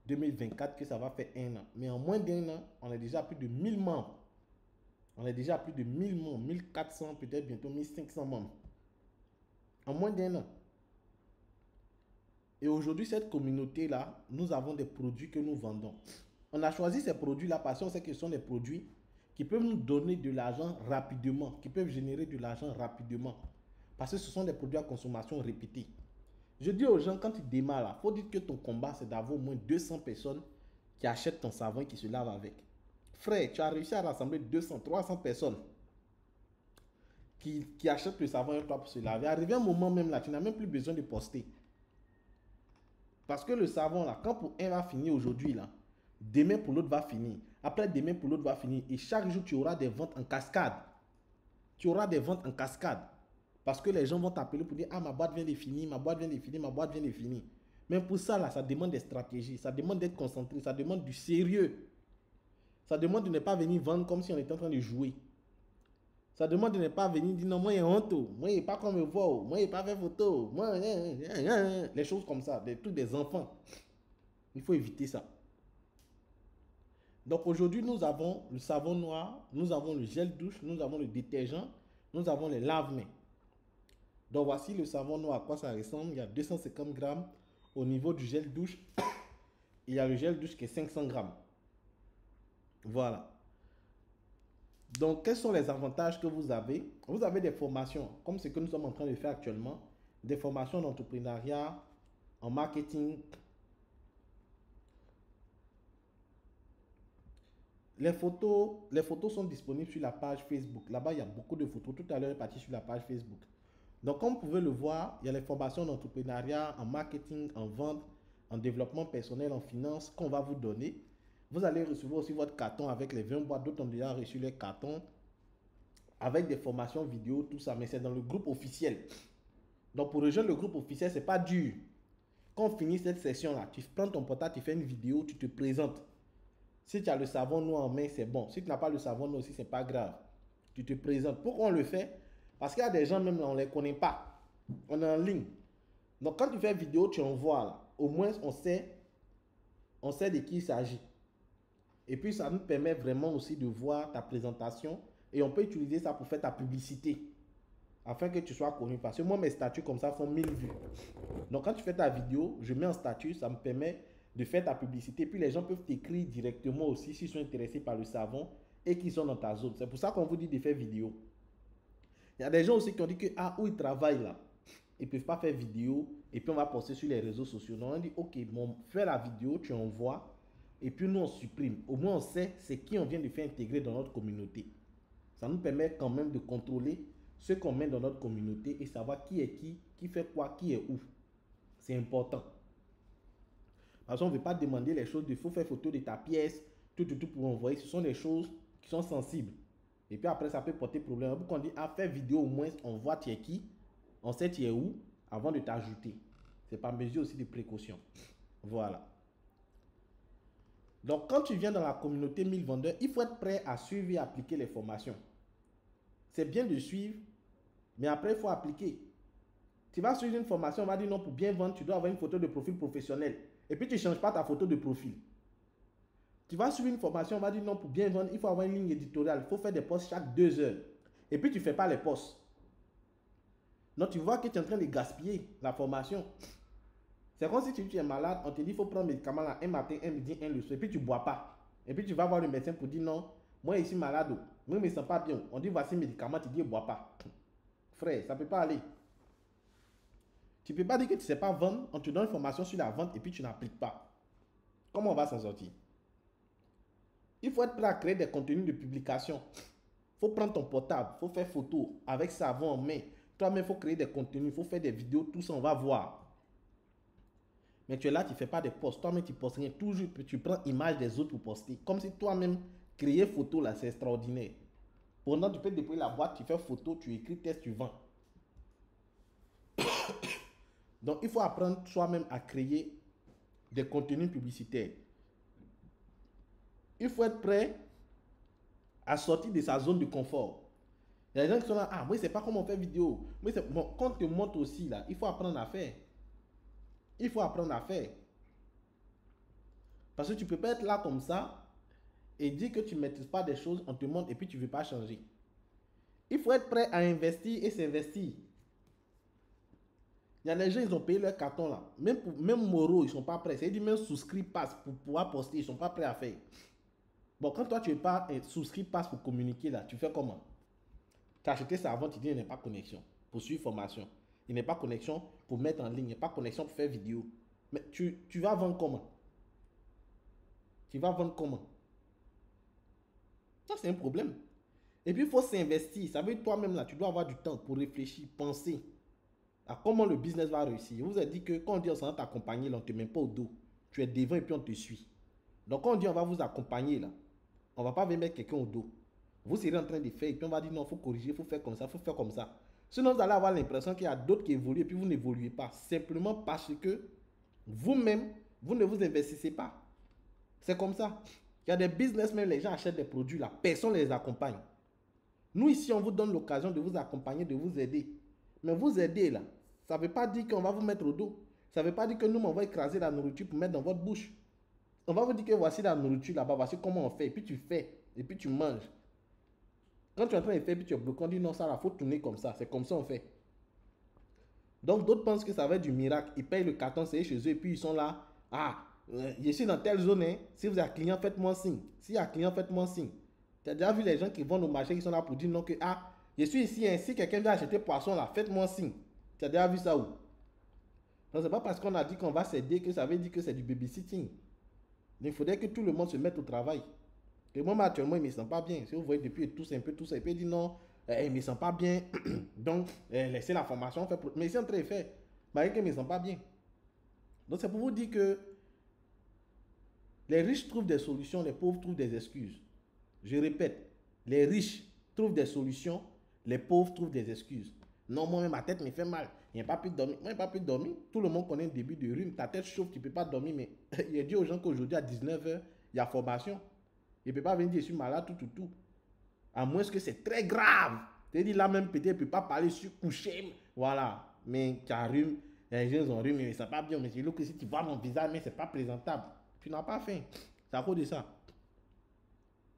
2024 que ça va faire 1 an. Mais en moins d'1 an, on est déjà à plus de 1000 membres. On est déjà à plus de 1000 membres, 1400, peut-être bientôt 1500 membres. En moins d'1 an. Et aujourd'hui, cette communauté-là, nous avons des produits que nous vendons. On a choisi ces produits-là parce qu'on sait que ce sont des produits qui peuvent nous donner de l'argent rapidement, qui peuvent générer de l'argent rapidement. Parce que ce sont des produits à consommation répétée. Je dis aux gens, quand tu démarres là, il faut dire que ton combat, c'est d'avoir au moins 200 personnes qui achètent ton savon et qui se lavent avec. Frère, tu as réussi à rassembler 200, 300 personnes qui achètent le savon avec toi pour se laver, arrivé un moment même là, tu n'as même plus besoin de poster. Parce que le savon là, quand pour un va finir aujourd'hui là, demain pour l'autre va finir. Après demain pour l'autre va finir. Et chaque jour, tu auras des ventes en cascade. Tu auras des ventes en cascade. Parce que les gens vont t'appeler pour dire, ah, ma boîte vient de finir, ma boîte vient de finir, ma boîte vient de finir. Mais pour ça là, ça demande des stratégies, ça demande d'être concentré, ça demande du sérieux. Ça demande de ne pas venir vendre comme si on était en train de jouer. Ça demande de ne pas venir dire non, moi, il y a honte, moi, il n'est pas comme me voir, moi, il n'est pas fait photo, moi, les choses comme ça, des trucs des enfants. Il faut éviter ça. Donc aujourd'hui, nous avons le savon noir, nous avons le gel douche, nous avons le détergent, nous avons les lave-mains. Donc voici le savon noir, à quoi ça ressemble. Il y a 250 grammes. Au niveau du gel douche, il y a le gel douche qui est 500 grammes. Voilà. Donc, quels sont les avantages que vous avez? Vous avez des formations, comme ce que nous sommes en train de faire actuellement, des formations d'entrepreneuriat, en marketing. Les photos sont disponibles sur la page Facebook. Là-bas, il y a beaucoup de photos. Tout à l'heure, est parti sur la page Facebook. Donc, comme vous pouvez le voir, il y a les formations d'entrepreneuriat, en marketing, en vente, en développement personnel, en finance qu'on va vous donner. Vous allez recevoir aussi votre carton avec les 20 boîtes. D'autres ont déjà reçu les cartons avec des formations vidéo, tout ça. Mais c'est dans le groupe officiel. Donc, pour rejoindre le groupe officiel, ce n'est pas dur. Quand on finit cette session-là, tu prends ton portable, tu fais une vidéo, tu te présentes. Si tu as le savon noir en main, c'est bon. Si tu n'as pas le savon noir aussi, ce n'est pas grave. Tu te présentes. Pourquoi on le fait? Parce qu'il y a des gens, même là, on ne les connaît pas. On est en ligne. Donc, quand tu fais vidéo, tu envoies là. Au moins, on sait de qui il s'agit. Et puis, ça nous permet vraiment aussi de voir ta présentation. Et on peut utiliser ça pour faire ta publicité. Afin que tu sois connu. Parce que moi, mes statuts comme ça font 1000 vues. Donc, quand tu fais ta vidéo, je mets en statut, ça me permet de faire ta publicité. Puis, les gens peuvent t'écrire directement aussi s'ils sont intéressés par le savon et qu'ils sont dans ta zone. C'est pour ça qu'on vous dit de faire vidéo. Il y a des gens aussi qui ont dit que, ah, où ils travaillent là, ils ne peuvent pas faire vidéo et puis on va poster sur les réseaux sociaux. Donc, on dit, ok, bon, fais la vidéo, tu envoies et puis nous, on supprime. Au moins, on sait c'est qui on vient de faire intégrer dans notre communauté. Ça nous permet quand même de contrôler ce qu'on met dans notre communauté et savoir qui est qui fait quoi, qui est où. C'est important. Parce qu'on ne veut pas demander les choses, il faut faire photo de ta pièce, tout pour envoyer. Ce sont des choses qui sont sensibles. Et puis après, ça peut porter problème. Pour qu'on dit, ah, fais vidéo au moins, on voit tu es qui, on sait tu es où, avant de t'ajouter. C'est par mesure aussi de précaution. Voilà. Donc, quand tu viens dans la communauté 1000 vendeurs, il faut être prêt à suivre et appliquer les formations. C'est bien de suivre, mais après, il faut appliquer. Tu vas suivre une formation, on va dire non, pour bien vendre, tu dois avoir une photo de profil professionnel. Et puis, tu ne changes pas ta photo de profil. Tu vas suivre une formation, on va dire non, pour bien vendre, il faut avoir une ligne éditoriale. Il faut faire des posts chaque 2 heures. Et puis, tu ne fais pas les posts. Donc, tu vois que tu es en train de gaspiller la formation. C'est comme si tu es malade, on te dit qu'il faut prendre un médicament là, un matin, un midi, un le soir, et puis tu ne bois pas. Et puis, tu vas voir le médecin pour dire non, moi, je suis malade, moi, je ne me sens pas bien. On dit voici le médicament, tu dis ne bois pas. Frère, ça ne peut pas aller. Tu ne peux pas dire que tu ne sais pas vendre, on te donne une formation sur la vente et puis tu n'appliques pas. Comment on va s'en sortir? Il faut être prêt à créer des contenus de publication. Il faut prendre ton portable, il faut faire photo avec savon en main. Toi-même, il faut créer des contenus, il faut faire des vidéos, tout ça, on va voir. Mais tu es là, tu ne fais pas de posts. Toi-même, tu ne postes rien. Toujours, tu prends image des autres pour poster. Comme si toi-même, créer photo, là, c'est extraordinaire. Pendant, tu peux déployer la boîte, tu fais photo, tu écris, test, tu vends. Donc, il faut apprendre soi-même à créer des contenus publicitaires. Il faut être prêt à sortir de sa zone de confort. Il y a des gens qui sont là, ah, moi, je ne sais pas comment on fait vidéo. Moi, bon, quand on te montre aussi, là, il faut apprendre à faire. Il faut apprendre à faire. Parce que tu ne peux pas être là comme ça et dire que tu ne maîtrises pas des choses, on te montre et puis tu ne veux pas changer. Il faut être prêt à investir et s'investir. Il y a des gens, ils ont payé leur carton là. Même moraux, ils ne sont pas prêts. C'est-à-dire même souscrit passe pour pouvoir poster, ils ne sont pas prêts à faire. Bon, quand toi, tu n'es pas souscrit passe pour communiquer là, tu fais comment? Tu as acheté ça avant, tu dis il n'y a pas connexion pour suivre formation. Il n'y a pas connexion pour mettre en ligne, il n'y a pas connexion pour faire vidéo. Mais tu vas vendre comment? Tu vas vendre comment? Ça, c'est un problème. Et puis, il faut s'investir. Ça veut dire toi-même, là, tu dois avoir du temps pour réfléchir, penser à comment le business va réussir. Je vous ai dit que quand on dit on s'en va t'accompagner, on ne te met pas au dos. Tu es devant et puis on te suit. Donc, quand on dit on va vous accompagner, là, on ne va pas venir mettre quelqu'un au dos. Vous serez en train de faire et puis on va dire non, il faut corriger, il faut faire comme ça, il faut faire comme ça. Sinon, vous allez avoir l'impression qu'il y a d'autres qui évoluent et puis vous n'évoluez pas. Simplement parce que vous-même, vous ne vous investissez pas. C'est comme ça. Il y a des businessmen, les gens achètent des produits là, personne ne les accompagne. Nous ici, on vous donne l'occasion de vous accompagner, de vous aider. Mais vous aider là, ça ne veut pas dire qu'on va vous mettre au dos. Ça ne veut pas dire que nous, on va écraser la nourriture pour mettre dans votre bouche. On va vous dire que voici la nourriture là-bas, voici comment on fait. Et puis tu fais, et puis tu manges. Quand tu es en train de faire, et puis tu es bloqué, on dit non, ça il faut tourner comme ça. C'est comme ça on fait. Donc d'autres pensent que ça va être du miracle. Ils payent le carton, c'est chez eux, et puis ils sont là. Ah, je suis dans telle zone, hein. Si vous avez un client, faites-moi signe. S'il y a un client, faites-moi signe. Tu as déjà vu les gens qui vont au marché, qui sont là pour dire non, que ah, je suis ici, hein. Si quelqu'un vient acheter poisson là, faites-moi signe. Tu as déjà vu ça où? Donc c'est pas parce qu'on a dit qu'on va s'aider que ça veut dire que c'est du babysitting. Il faudrait que tout le monde se mette au travail. Et moi, actuellement, il ne me sent pas bien. Si vous voyez, depuis, il tousse un peu, tout ça. Et puis il dit non, il ne me sent pas bien. Donc, laissez la formation. Mais c'est en train de faire. Mais il ne me sent pas bien. Donc, c'est pour vous dire que les riches trouvent des solutions, les pauvres trouvent des excuses. Je répète, les riches trouvent des solutions, les pauvres trouvent des excuses. Non, moi, ma tête me fait mal. Il n'y a pas pu dormir. Moi, il n'y a pas pu dormir. Tout le monde connaît le début de rhume. Ta tête chauffe, tu ne peux pas dormir. Mais il a dit aux gens qu'aujourd'hui, à 19h, il y a formation. Il ne peut pas venir dire je suis malade, tout. À moins que c'est très grave. C'est-à-dire là même peut-être il ne peut pas parler sur coucher. Voilà. Mais tu as rhume. Les gens ont rhume, mais ça pas bien. Mais c'est que si tu vois mon visage, mais c'est pas présentable. Tu n'as pas faim. C'est à cause de ça.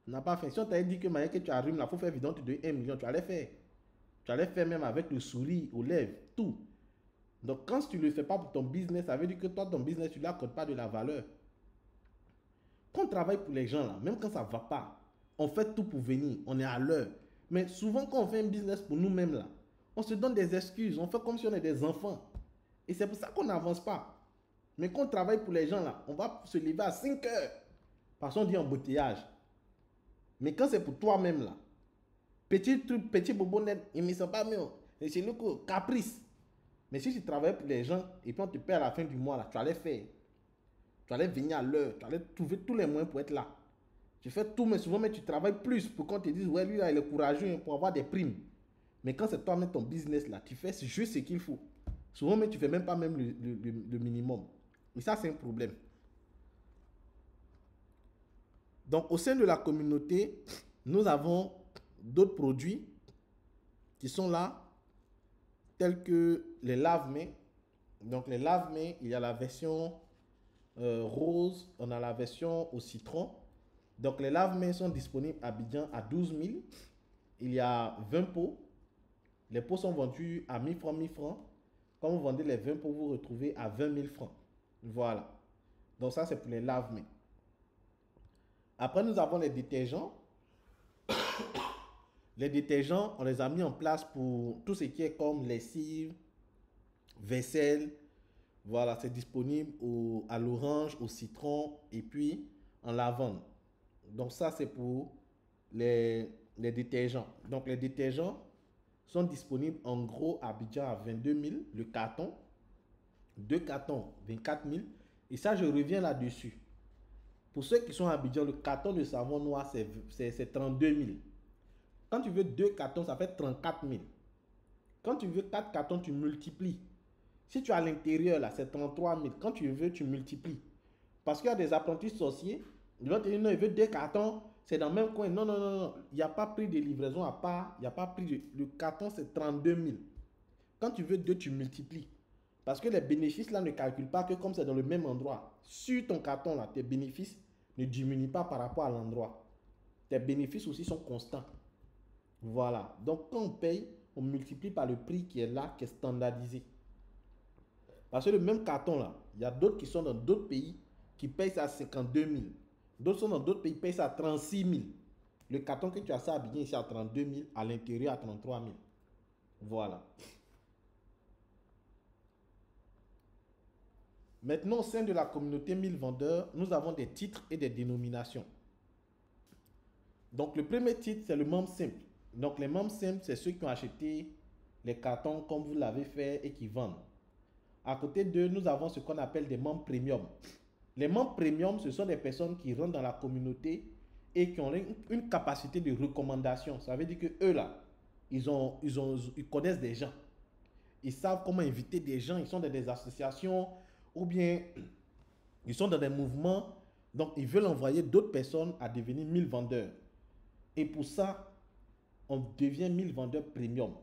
Tu n'as pas faim. Si on t'a dit que tu as rhume, il faut faire vidéo, tu donnes 1 million. Tu allais faire. Tu allais faire même avec le sourire aux lèvres. Tout. Donc quand tu ne le fais pas pour ton business, ça veut dire que toi, ton business, tu ne lui accordes pas de la valeur. Quand on travaille pour les gens, là, même quand ça ne va pas, on fait tout pour venir, on est à l'heure. Mais souvent, quand on fait un business pour nous-mêmes, là, on se donne des excuses, on fait comme si on est des enfants. Et c'est pour ça qu'on n'avance pas. Mais quand on travaille pour les gens, là, on va se lever à 5 heures. Parce qu'on dit embouteillage. Mais quand c'est pour toi-même, là, petit truc, petit bobo net, il ne me sent pas mieux. Et c'est le coup, caprice. Mais si tu travailles pour les gens et puis on te paie à la fin du mois, là, tu allais faire. Tu allais venir à l'heure, tu allais trouver tous les moyens pour être là. Tu fais tout, mais souvent, mais tu travailles plus pour qu'on te dise, ouais, lui, là, il est courageux pour avoir des primes. Mais quand c'est toi-même ton business, là, tu fais juste ce qu'il faut. Souvent, mais tu ne fais même pas même le minimum. Et ça, c'est un problème. Donc, au sein de la communauté, nous avons d'autres produits qui sont là, tels que les lave-mains. Donc, les lave-mains, il y a la version rose, on a la version au citron. Donc, les lave-mains sont disponibles à Abidjan à 12 000. Il y a 20 pots. Les pots sont vendus à 1000 francs, 1000 francs. Quand vous vendez les 20 pots, vous retrouvez à 20 000 francs. Voilà. Donc, ça, c'est pour les lave-mains. Après, nous avons les détergents. Les détergents, on les a mis en place pour tout ce qui est comme lessive, vaisselle. Voilà, c'est disponible à l'orange, au citron et puis en lavande. Donc ça, c'est pour les détergents. Donc les détergents sont disponibles en gros à Abidjan à 22 000 le carton. 2 cartons, 24 000. Et ça, je reviens là-dessus. Pour ceux qui sont à Abidjan, le carton de savon noir, c'est 32 000. Quand tu veux 2 cartons, ça fait 34 000. Quand tu veux 4 cartons, tu multiplies. Si tu as à l'intérieur, là, c'est 33 000. Quand tu veux, tu multiplies. Parce qu'il y a des apprentis sorciers. Ils vont te dire, non, il veut 2 cartons, c'est dans le même coin. Non, non, non, non. Il n'y a pas pris de livraison à part. Il n'y a pas pris de... Le carton, c'est 32 000. Quand tu veux 2, tu multiplies. Parce que les bénéfices, là, ne calculent pas que comme c'est dans le même endroit. Sur ton carton, là, tes bénéfices ne diminuent pas par rapport à l'endroit. Tes bénéfices aussi sont constants. Voilà. Donc, quand on paye, on multiplie par le prix qui est là, qui est standardisé. Parce que le même carton là, il y a d'autres qui sont dans d'autres pays qui payent ça à 52 000. D'autres sont dans d'autres pays qui payent ça à 36 000. Le carton que tu as ça à Abidjan ici à 32 000, à l'intérieur à 33 000. Voilà. Maintenant, au sein de la communauté 1000 vendeurs, nous avons des titres et des dénominations. Donc, le premier titre, c'est le membre simple. Donc, les membres simples, c'est ceux qui ont acheté les cartons comme vous l'avez fait et qui vendent. À côté d'eux, nous avons ce qu'on appelle des membres premium. Les membres premium, ce sont des personnes qui rentrent dans la communauté et qui ont une capacité de recommandation. Ça veut dire que eux là, ils connaissent des gens. Ils savent comment inviter des gens. Ils sont dans des associations ou bien ils sont dans des mouvements. Donc, ils veulent envoyer d'autres personnes à devenir 1000 vendeurs. Et pour ça, on devient 1000 vendeurs premium.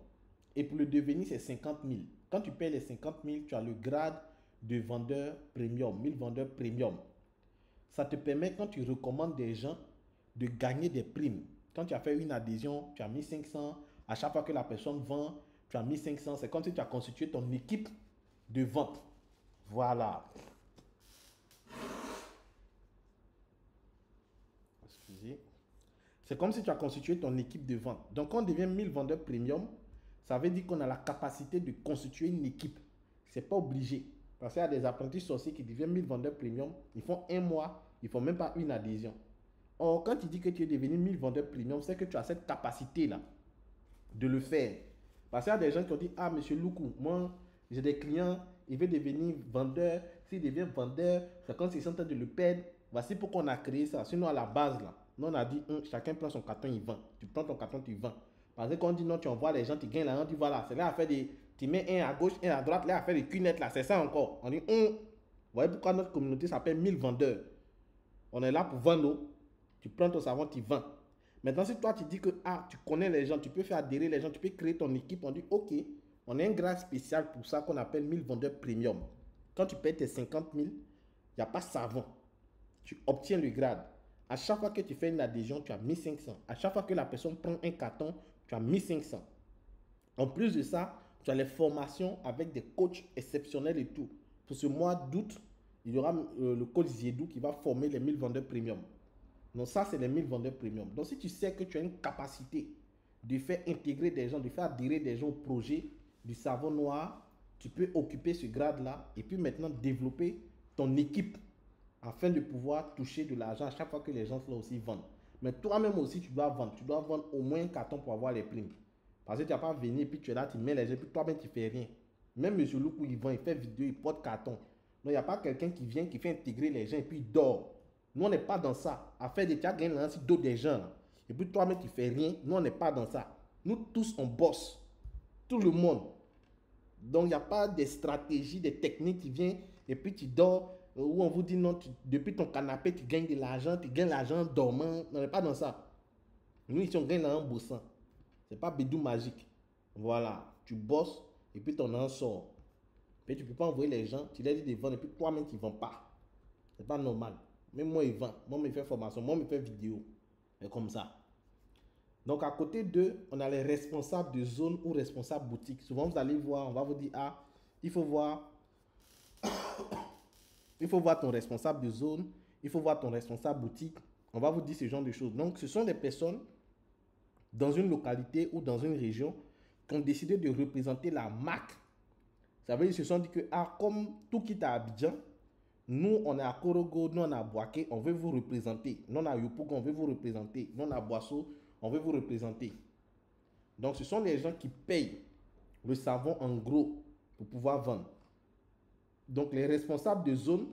Et pour le devenir, c'est 50 000. Quand tu payes les 50 000, tu as le grade de vendeur premium, 1000 vendeurs premium. Ça te permet, quand tu recommandes des gens, de gagner des primes. Quand tu as fait une adhésion, tu as mis 500. À chaque fois que la personne vend, tu as mis 500. C'est comme si tu as constitué ton équipe de vente. Voilà. Excusez. C'est comme si tu as constitué ton équipe de vente. Donc, quand on devient 1000 vendeurs premium, ça veut dire qu'on a la capacité de constituer une équipe. Ce n'est pas obligé. Parce qu'il y a des apprentis sorciers qui deviennent 1000 vendeurs premium. Ils font un mois, ils ne font même pas une adhésion. Or, quand tu dis que tu es devenu 1000 vendeurs premium, c'est que tu as cette capacité-là de le faire. Parce qu'il y a des gens qui ont dit, ah, monsieur Loukou, moi, j'ai des clients, il veut devenir vendeur. S'il devient vendeur, c'est quand ils sont en train de le perdre. Voici pourquoi on a créé ça. Sinon, à la base, là, nous, on a dit, chacun prend son carton, il vend. Tu prends ton carton, tu vends. Parce que quand on dit non, tu envoies les gens, tu gagnes l'argent, tu vois là. C'est là à faire des. Tu mets un à gauche, un à droite, là à faire des cunettes là. C'est ça encore. On dit, vous voyez pourquoi notre communauté s'appelle 1000 vendeurs. On est là pour vendre. Tu prends ton savon, tu vends. Maintenant, si toi tu dis que tu connais les gens, tu peux faire adhérer les gens, tu peux créer ton équipe, on dit ok, on a un grade spécial pour ça qu'on appelle 1000 vendeurs premium. Quand tu payes tes 50 000, il n'y a pas savon. Tu obtiens le grade. À chaque fois que tu fais une adhésion, tu as 1500. À chaque fois que la personne prend un carton, tu as 1500. En plus de ça, tu as les formations avec des coachs exceptionnels et tout. Pour ce mois d'août, il y aura le coach Ziedou qui va former les 1000 vendeurs premium. Donc ça, c'est les 1000 vendeurs premium. Donc si tu sais que tu as une capacité de faire intégrer des gens, de faire adhérer des gens au projet du savon noir, tu peux occuper ce grade-là et puis maintenant développer ton équipe afin de pouvoir toucher de l'argent à chaque fois que les gens là aussi vendent. Mais toi-même aussi, tu dois vendre. Tu dois vendre au moins un carton pour avoir les primes. Parce que tu n'as pas venir et puis tu es là, tu mets les gens, puis toi-même tu ne fais rien. Même M. Loukou, il vend, il fait vidéo, il porte carton. Donc il n'y a pas quelqu'un qui vient, qui fait intégrer les gens et puis il dort. Nous, on n'est pas dans ça. À faire des tiers, gagner l'argent d'autres des gens. Et puis toi-même, tu ne fais rien. Nous, on n'est pas dans ça. Nous tous, on bosse. Tout le monde. Donc, il n'y a pas de stratégie, de techniques. Tu viens et puis tu dors. Où on vous dit non, depuis ton canapé, tu gagnes de l'argent. Tu gagnes l'argent en dormant. On n'est pas dans ça. Nous, ici, on gagne l'argent en bossant. Ce n'est pas bidou magique. Voilà. Tu bosses et puis ton argent sort. Puis tu ne peux pas envoyer les gens. Tu leur dis de vendre et puis toi-même, tu ne vends pas. Ce n'est pas normal. Même moi, il vend. Moi, il fait formation. Moi, il fait vidéo. Et comme ça. Donc, à côté d'eux, on a les responsables de zone ou responsables boutique. Souvent, vous allez voir, on va vous dire, il faut voir ton responsable de zone, il faut voir ton responsable boutique. On va vous dire ce genre de choses. Donc, ce sont des personnes dans une localité ou dans une région qui ont décidé de représenter la marque. Ça veut dire qu'ils se sont dit que, comme tout quitte à Abidjan, nous, on est à Korogo, nous, on est à Boaké, on veut vous représenter. Nous, on est à Yopougon, on veut vous représenter. Nous, on est à Boisseau, on veut vous représenter. Donc, ce sont les gens qui payent le savon en gros pour pouvoir vendre. Donc, les responsables de zone,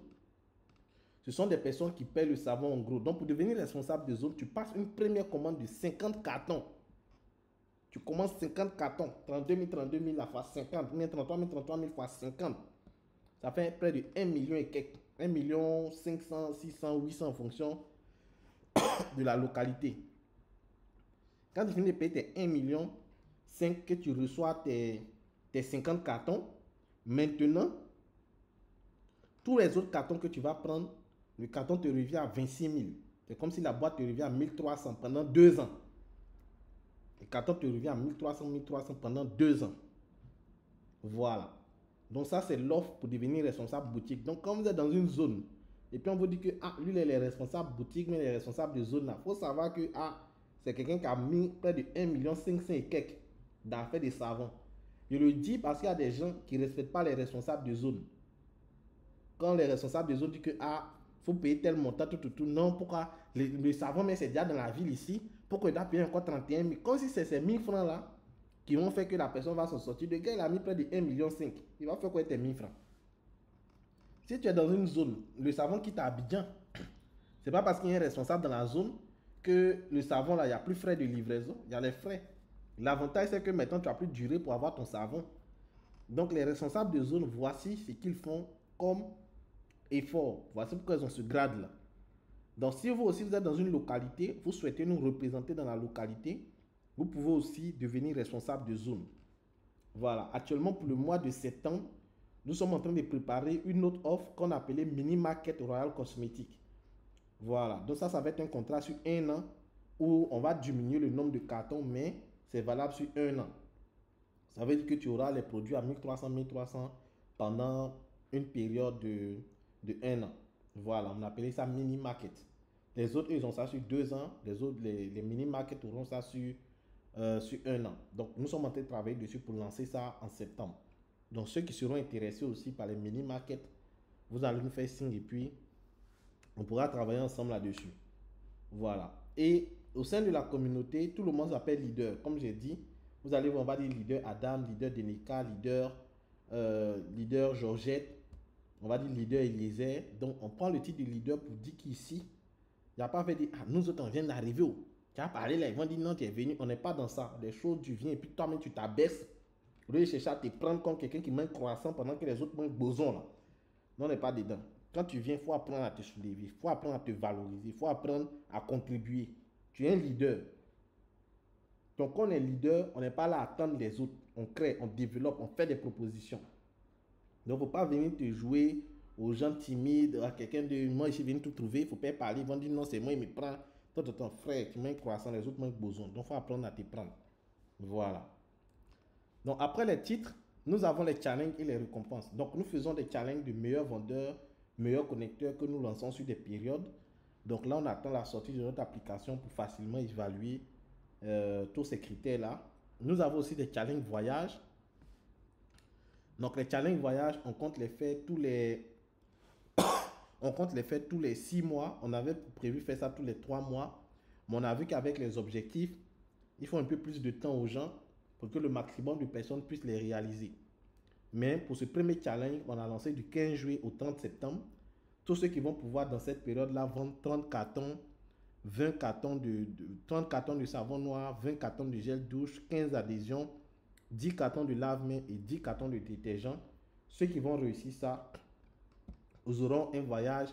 ce sont des personnes qui payent le savon en gros. Donc, pour devenir responsable de zone, tu passes une première commande de 50 cartons. Tu commences 50 cartons, 32 000 la fois 50, 33 000 fois 50. Ça fait près de 1 million et quelques. 1 million 500, 600, 800 en fonction de la localité. Quand tu finis de payer tes 1 million 5 que tu reçois tes 50 cartons, maintenant, tous les autres cartons que tu vas prendre, le carton te revient à 26 000. C'est comme si la boîte te revient à 1300 pendant 2 ans. Le carton te revient à 1300 pendant 2 ans. Voilà. Donc ça, c'est l'offre pour devenir responsable boutique. Donc quand vous êtes dans une zone, et puis on vous dit que lui, il est responsable boutique, mais il est responsable de zone là. Il faut savoir que c'est quelqu'un qui a mis près de 1 500 000 et quelques d'affaires de savon. Je le dis parce qu'il y a des gens qui ne respectent pas les responsables de zone. Quand les responsables de zone disent que faut payer tel montant, tout. Non, pourquoi le savon, mais c'est déjà dans la ville ici. Pourquoi il doit payer encore 31 000? Comme si c'est ces 1000 francs là qui vont faire que la personne va s'en sortir. Le gars, il a mis près de 1,5 million. Il va faire quoi avec tes 1000 francs? Si tu es dans une zone, le savon qui t'a Abidjan, c'est pas parce qu'il y a un responsable dans la zone que le savon là, il n'y a plus frais de livraison, il y a les frais. L'avantage, c'est que maintenant, tu as plus de durée pour avoir ton savon. Donc, les responsables de zone, voici ce qu'ils font comme effort. Voici pourquoi ils ont ce grade-là. Donc, si vous aussi, vous êtes dans une localité, vous souhaitez nous représenter dans la localité, vous pouvez aussi devenir responsable de zone. Voilà. Actuellement, pour le mois de septembre, nous sommes en train de préparer une autre offre qu'on appelait Mini Market Royal Cosmétique. Voilà. Donc, ça va être un contrat sur 1 an où on va diminuer le nombre de cartons, mais c'est valable sur 1 an. Ça veut dire que tu auras les produits à 1300 pendant une période de 1 an. Voilà, on appelait ça mini market. Les autres, ils ont ça sur 2 ans. Les autres, les mini market auront ça sur 1 an. Donc, nous sommes en train de travailler dessus pour lancer ça en septembre. Donc, ceux qui seront intéressés aussi par les mini market, vous allez nous faire signe et puis on pourra travailler ensemble là-dessus. Voilà. Et au sein de la communauté, tout le monde s'appelle leader. Comme j'ai dit, vous allez voir, on va dire leader Adam, leader Denika, leader Georgette, on va dire leader Eliezer. Donc, on prend le titre de leader pour dire qu'ici, il n'y a pas fait dire, ah, nous autres, on vient d'arriver. Tu as parlé là, ils vont dire, non, tu es venu. On n'est pas dans ça. Des choses, tu viens et puis toi-même, tu t'abaisses. Au lieu de chercher à te prendre comme quelqu'un qui mange croissant pendant que les autres mangent boson là. Non, on n'est pas dedans. Quand tu viens, il faut apprendre à te soulever, il faut apprendre à te valoriser, il faut apprendre à contribuer. Tu es un leader. Donc, quand on est leader, on n'est pas là à attendre les autres. On crée, on développe, on fait des propositions. Donc, il ne faut pas venir te jouer aux gens timides, à quelqu'un de moi, je suis venu tout trouver, il ne faut pas parler. Ils vont dire non, c'est moi, il me prend. Toi, ton frère, tu mets un croissant, les autres mangent boson. Donc, il faut apprendre à te prendre. Voilà. Donc, après les titres, nous avons les challenges et les récompenses. Donc, nous faisons des challenges de meilleurs vendeurs, meilleurs connecteurs que nous lançons sur des périodes. Donc, là, on attend la sortie de notre application pour facilement évaluer tous ces critères-là. Nous avons aussi des challenges voyage. Donc, les challenges voyage, on compte les faire tous les... on compte les faire tous les 6 mois. On avait prévu faire ça tous les 3 mois. Mais on a vu qu'avec les objectifs, il faut un peu plus de temps aux gens pour que le maximum de personnes puissent les réaliser. Mais pour ce premier challenge, on a lancé du 15 juillet au 30 septembre. Tous ceux qui vont pouvoir dans cette période-là vendre 30 cartons, 30 cartons de savon noir, 20 cartons de gel douche, 15 adhésions, 10 cartons de lave-mains et 10 cartons de détergent. Ceux qui vont réussir ça, nous aurons un voyage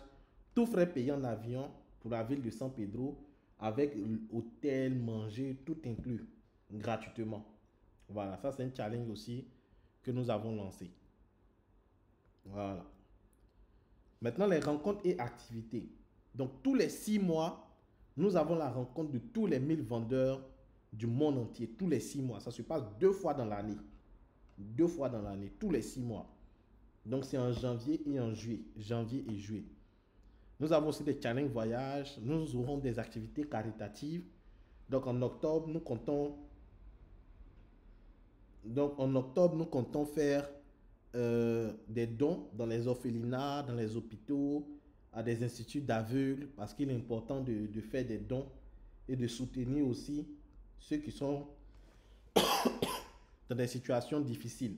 tout frais payé en avion pour la ville de San Pedro avec hôtel, manger, tout inclus gratuitement. Voilà, ça c'est un challenge aussi que nous avons lancé. Voilà. Maintenant, les rencontres et activités. Donc, tous les 6 mois, nous avons la rencontre de tous les 1000 vendeurs du monde entier. Tous les 6 mois. Ça se passe 2 fois dans l'année. 2 fois dans l'année, tous les 6 mois. Donc, c'est en janvier et en juillet. Janvier et juillet. Nous avons aussi des challenges voyages. Nous aurons des activités caritatives. Donc, en octobre, nous comptons faire des dons dans les orphelinats, dans les hôpitaux, à des instituts d'aveugles, parce qu'il est important de faire des dons et de soutenir aussi ceux qui sont dans des situations difficiles.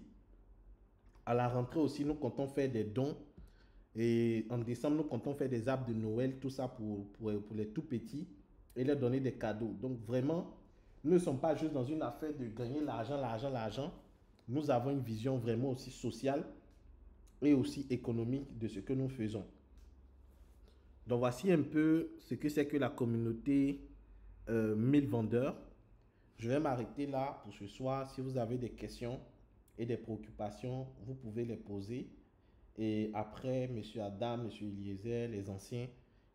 À la rentrée aussi, nous comptons faire des dons. Et en décembre, nous comptons faire des arbres de Noël, tout ça pour les tout petits et leur donner des cadeaux. Donc vraiment, nous ne sommes pas juste dans une affaire de gagner l'argent. Nous avons une vision vraiment aussi sociale et aussi économique de ce que nous faisons. Donc voici un peu ce que c'est que la communauté 1000 vendeurs. Je vais m'arrêter là pour ce soir. Si vous avez des questions et des préoccupations, vous pouvez les poser. Et après, M. Adam, M. Eliezer, les anciens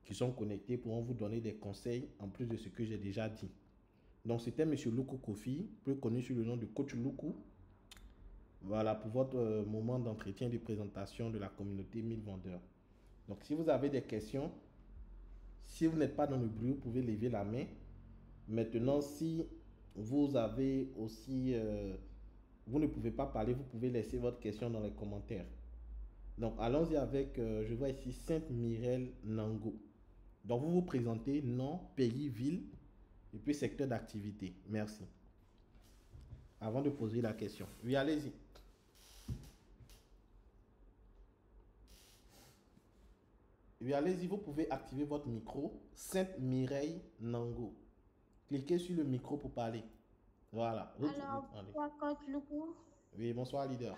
qui sont connectés pourront vous donner des conseils en plus de ce que j'ai déjà dit. Donc, c'était M. Luku Kofi, plus connu sous le nom de Coach Luku. Voilà pour votre moment d'entretien et de présentation de la communauté 1000 vendeurs. Donc, si vous avez des questions, si vous n'êtes pas dans le bruit, vous pouvez lever la main. Maintenant, si vous avez aussi, vous ne pouvez pas parler, vous pouvez laisser votre question dans les commentaires. Donc, allons-y avec, je vois ici, Sainte Mirelle Nango. Donc, vous vous présentez, nom, pays, ville, et puis secteur d'activité. Merci. Avant de poser la question. Oui, allez-y. Oui, allez-y, vous pouvez activer votre micro. Sainte Mireille Nango. Cliquez sur le micro pour parler. Voilà. Alors, bonsoir, coach Luku. Oui, bonsoir, leader.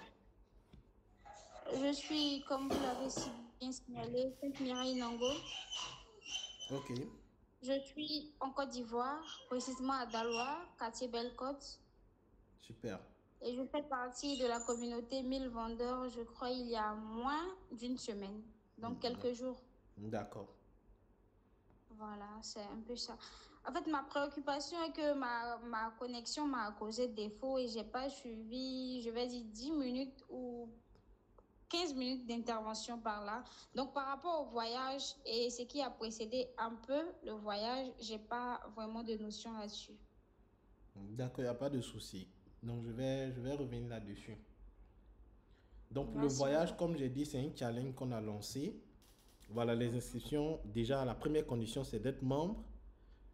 Je suis, comme vous l'avez si bien signalé, Sainte Mireille Nango. Ok. Je suis en Côte d'Ivoire, précisément à Daloa, quartier Belle-Côte. Super. Et je fais partie de la communauté 1000 vendeurs, je crois, il y a moins d'une semaine. Donc, quelques jours. D'accord. Voilà, c'est un peu ça. En fait, ma préoccupation est que ma connexion m'a causé défaut et j'ai pas suivi, je vais dire, 10 minutes ou 15 minutes d'intervention par là. Donc, par rapport au voyage et ce qui a précédé un peu le voyage, j'ai pas vraiment de notion là-dessus. D'accord, il n'y a pas de souci. Donc, je vais revenir là-dessus. Donc, pour le Merci voyage, beaucoup. comme j'ai dit, c'est un challenge qu'on a lancé. Voilà, les inscriptions. Déjà, la première condition, c'est d'être membre.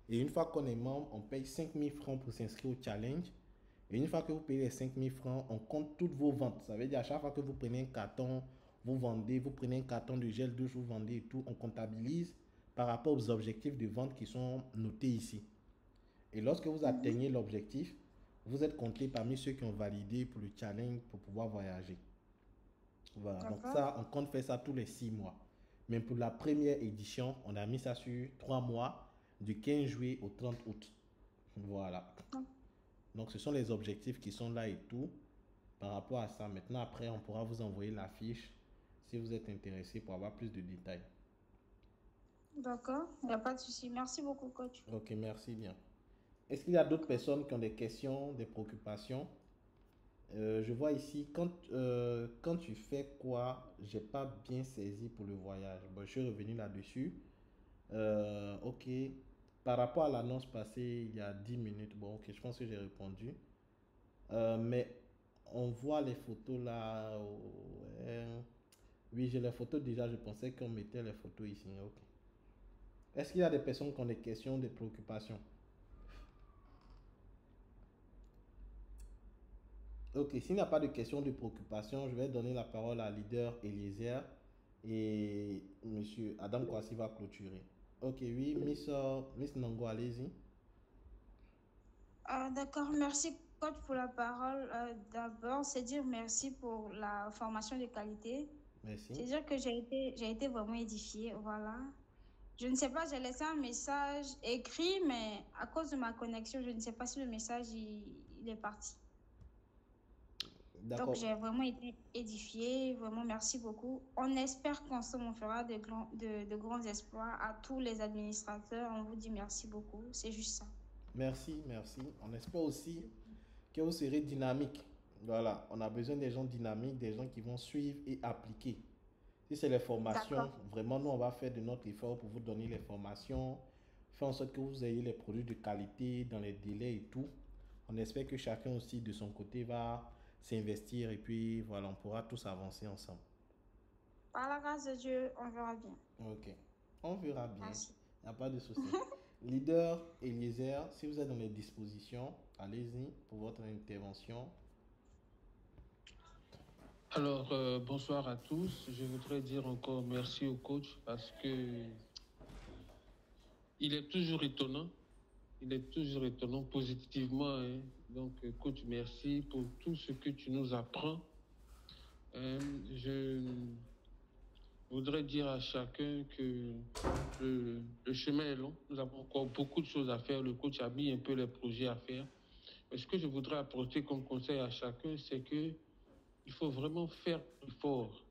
Et une fois qu'on est membre, on paye 5 000 francs pour s'inscrire au challenge. Et une fois que vous payez les 5 000 francs, on compte toutes vos ventes. Ça veut dire à chaque fois que vous prenez un carton, vous vendez, vous prenez un carton de gel douche, vous vendez et tout, on comptabilise par rapport aux objectifs de vente qui sont notés ici. Et lorsque vous atteignez l'objectif, vous êtes compté parmi ceux qui ont validé pour le challenge pour pouvoir voyager. Voilà, donc ça, on compte faire ça tous les 6 mois. Mais pour la première édition, on a mis ça sur 3 mois, du 15 juillet au 30 août. Voilà. Donc, ce sont les objectifs qui sont là et tout par rapport à ça. Maintenant, après, on pourra vous envoyer la fiche si vous êtes intéressé pour avoir plus de détails. D'accord, il n'y a pas de souci. Merci beaucoup, coach. Ok, merci bien. Est-ce qu'il y a d'autres personnes qui ont des questions, des préoccupations? Je vois ici, quand tu fais quoi, j'ai pas bien saisi pour le voyage. Bon, je suis revenu là-dessus. Ok. Par rapport à l'annonce passée il y a 10 minutes, bon, ok, je pense que j'ai répondu. Mais on voit les photos là. Ouais. Oui, j'ai les photos déjà. Je pensais qu'on mettait les photos ici. Ok. Est-ce qu'il y a des personnes qui ont des questions, des préoccupations? Ok, s'il n'y a pas de questions, de préoccupations, je vais donner la parole à leader Eliezer et monsieur Adam Kwasi va clôturer. Ok, oui, Miss Nango, allez-y. D'accord, merci, coach, pour la parole. D'abord, c'est dire merci pour la formation de qualité. Merci. C'est dire que j'ai été vraiment édifiée, voilà. Je ne sais pas, j'ai laissé un message écrit, mais à cause de ma connexion, je ne sais pas si le message il est parti. Donc, D'accord. j'ai vraiment été édifiée, vraiment merci beaucoup. On espère qu'ensemble, on fera de grands exploits à tous les administrateurs. On vous dit merci beaucoup, c'est juste ça. Merci, merci. On espère aussi que vous serez dynamique. Voilà, on a besoin des gens dynamiques, des gens qui vont suivre et appliquer. Si c'est les formations, vraiment, nous, on va faire de notre effort pour vous donner les formations, faire en sorte que vous ayez les produits de qualité dans les délais et tout. On espère que chacun aussi, de son côté, va s'investir et puis, voilà, on pourra tous avancer ensemble. Par la grâce de Dieu, on verra bien. Ok, on verra bien. Merci. Il n'y a pas de souci. Leader Eliezer, si vous êtes dans les dispositions, allez-y pour votre intervention. Alors, bonsoir à tous. Je voudrais dire encore merci au coach parce que il est toujours étonnant. Il est toujours étonnant positivement. Hein. Donc, coach, merci pour tout ce que tu nous apprends. Je voudrais dire à chacun que le chemin est long. Nous avons encore beaucoup de choses à faire. Le coach a mis un peu les projets à faire. Mais ce que je voudrais apporter comme conseil à chacun, c'est que il faut vraiment faire l'effort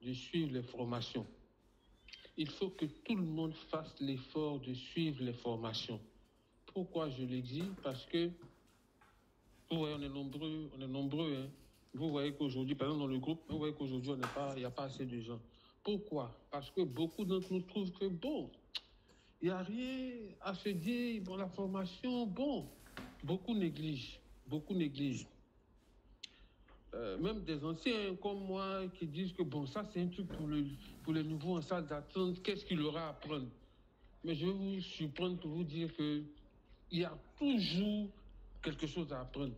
de suivre les formations. Il faut que tout le monde fasse l'effort de suivre les formations. Pourquoi je le dis? Parce que, vous voyez, on est nombreux. Hein. Vous voyez qu'aujourd'hui, par exemple dans le groupe, vous voyez qu'aujourd'hui, il n'y a pas assez de gens. Pourquoi? Parce que beaucoup d'entre nous trouvent que, bon, il n'y a rien à se dire, bon, la formation, bon, beaucoup négligent. Même des anciens comme moi qui disent que bon, ça c'est un truc pour les nouveaux en salle d'attente, qu'est-ce qu'il aura à apprendre? Mais je vais vous surprendre pour vous dire que il y a toujours quelque chose à apprendre.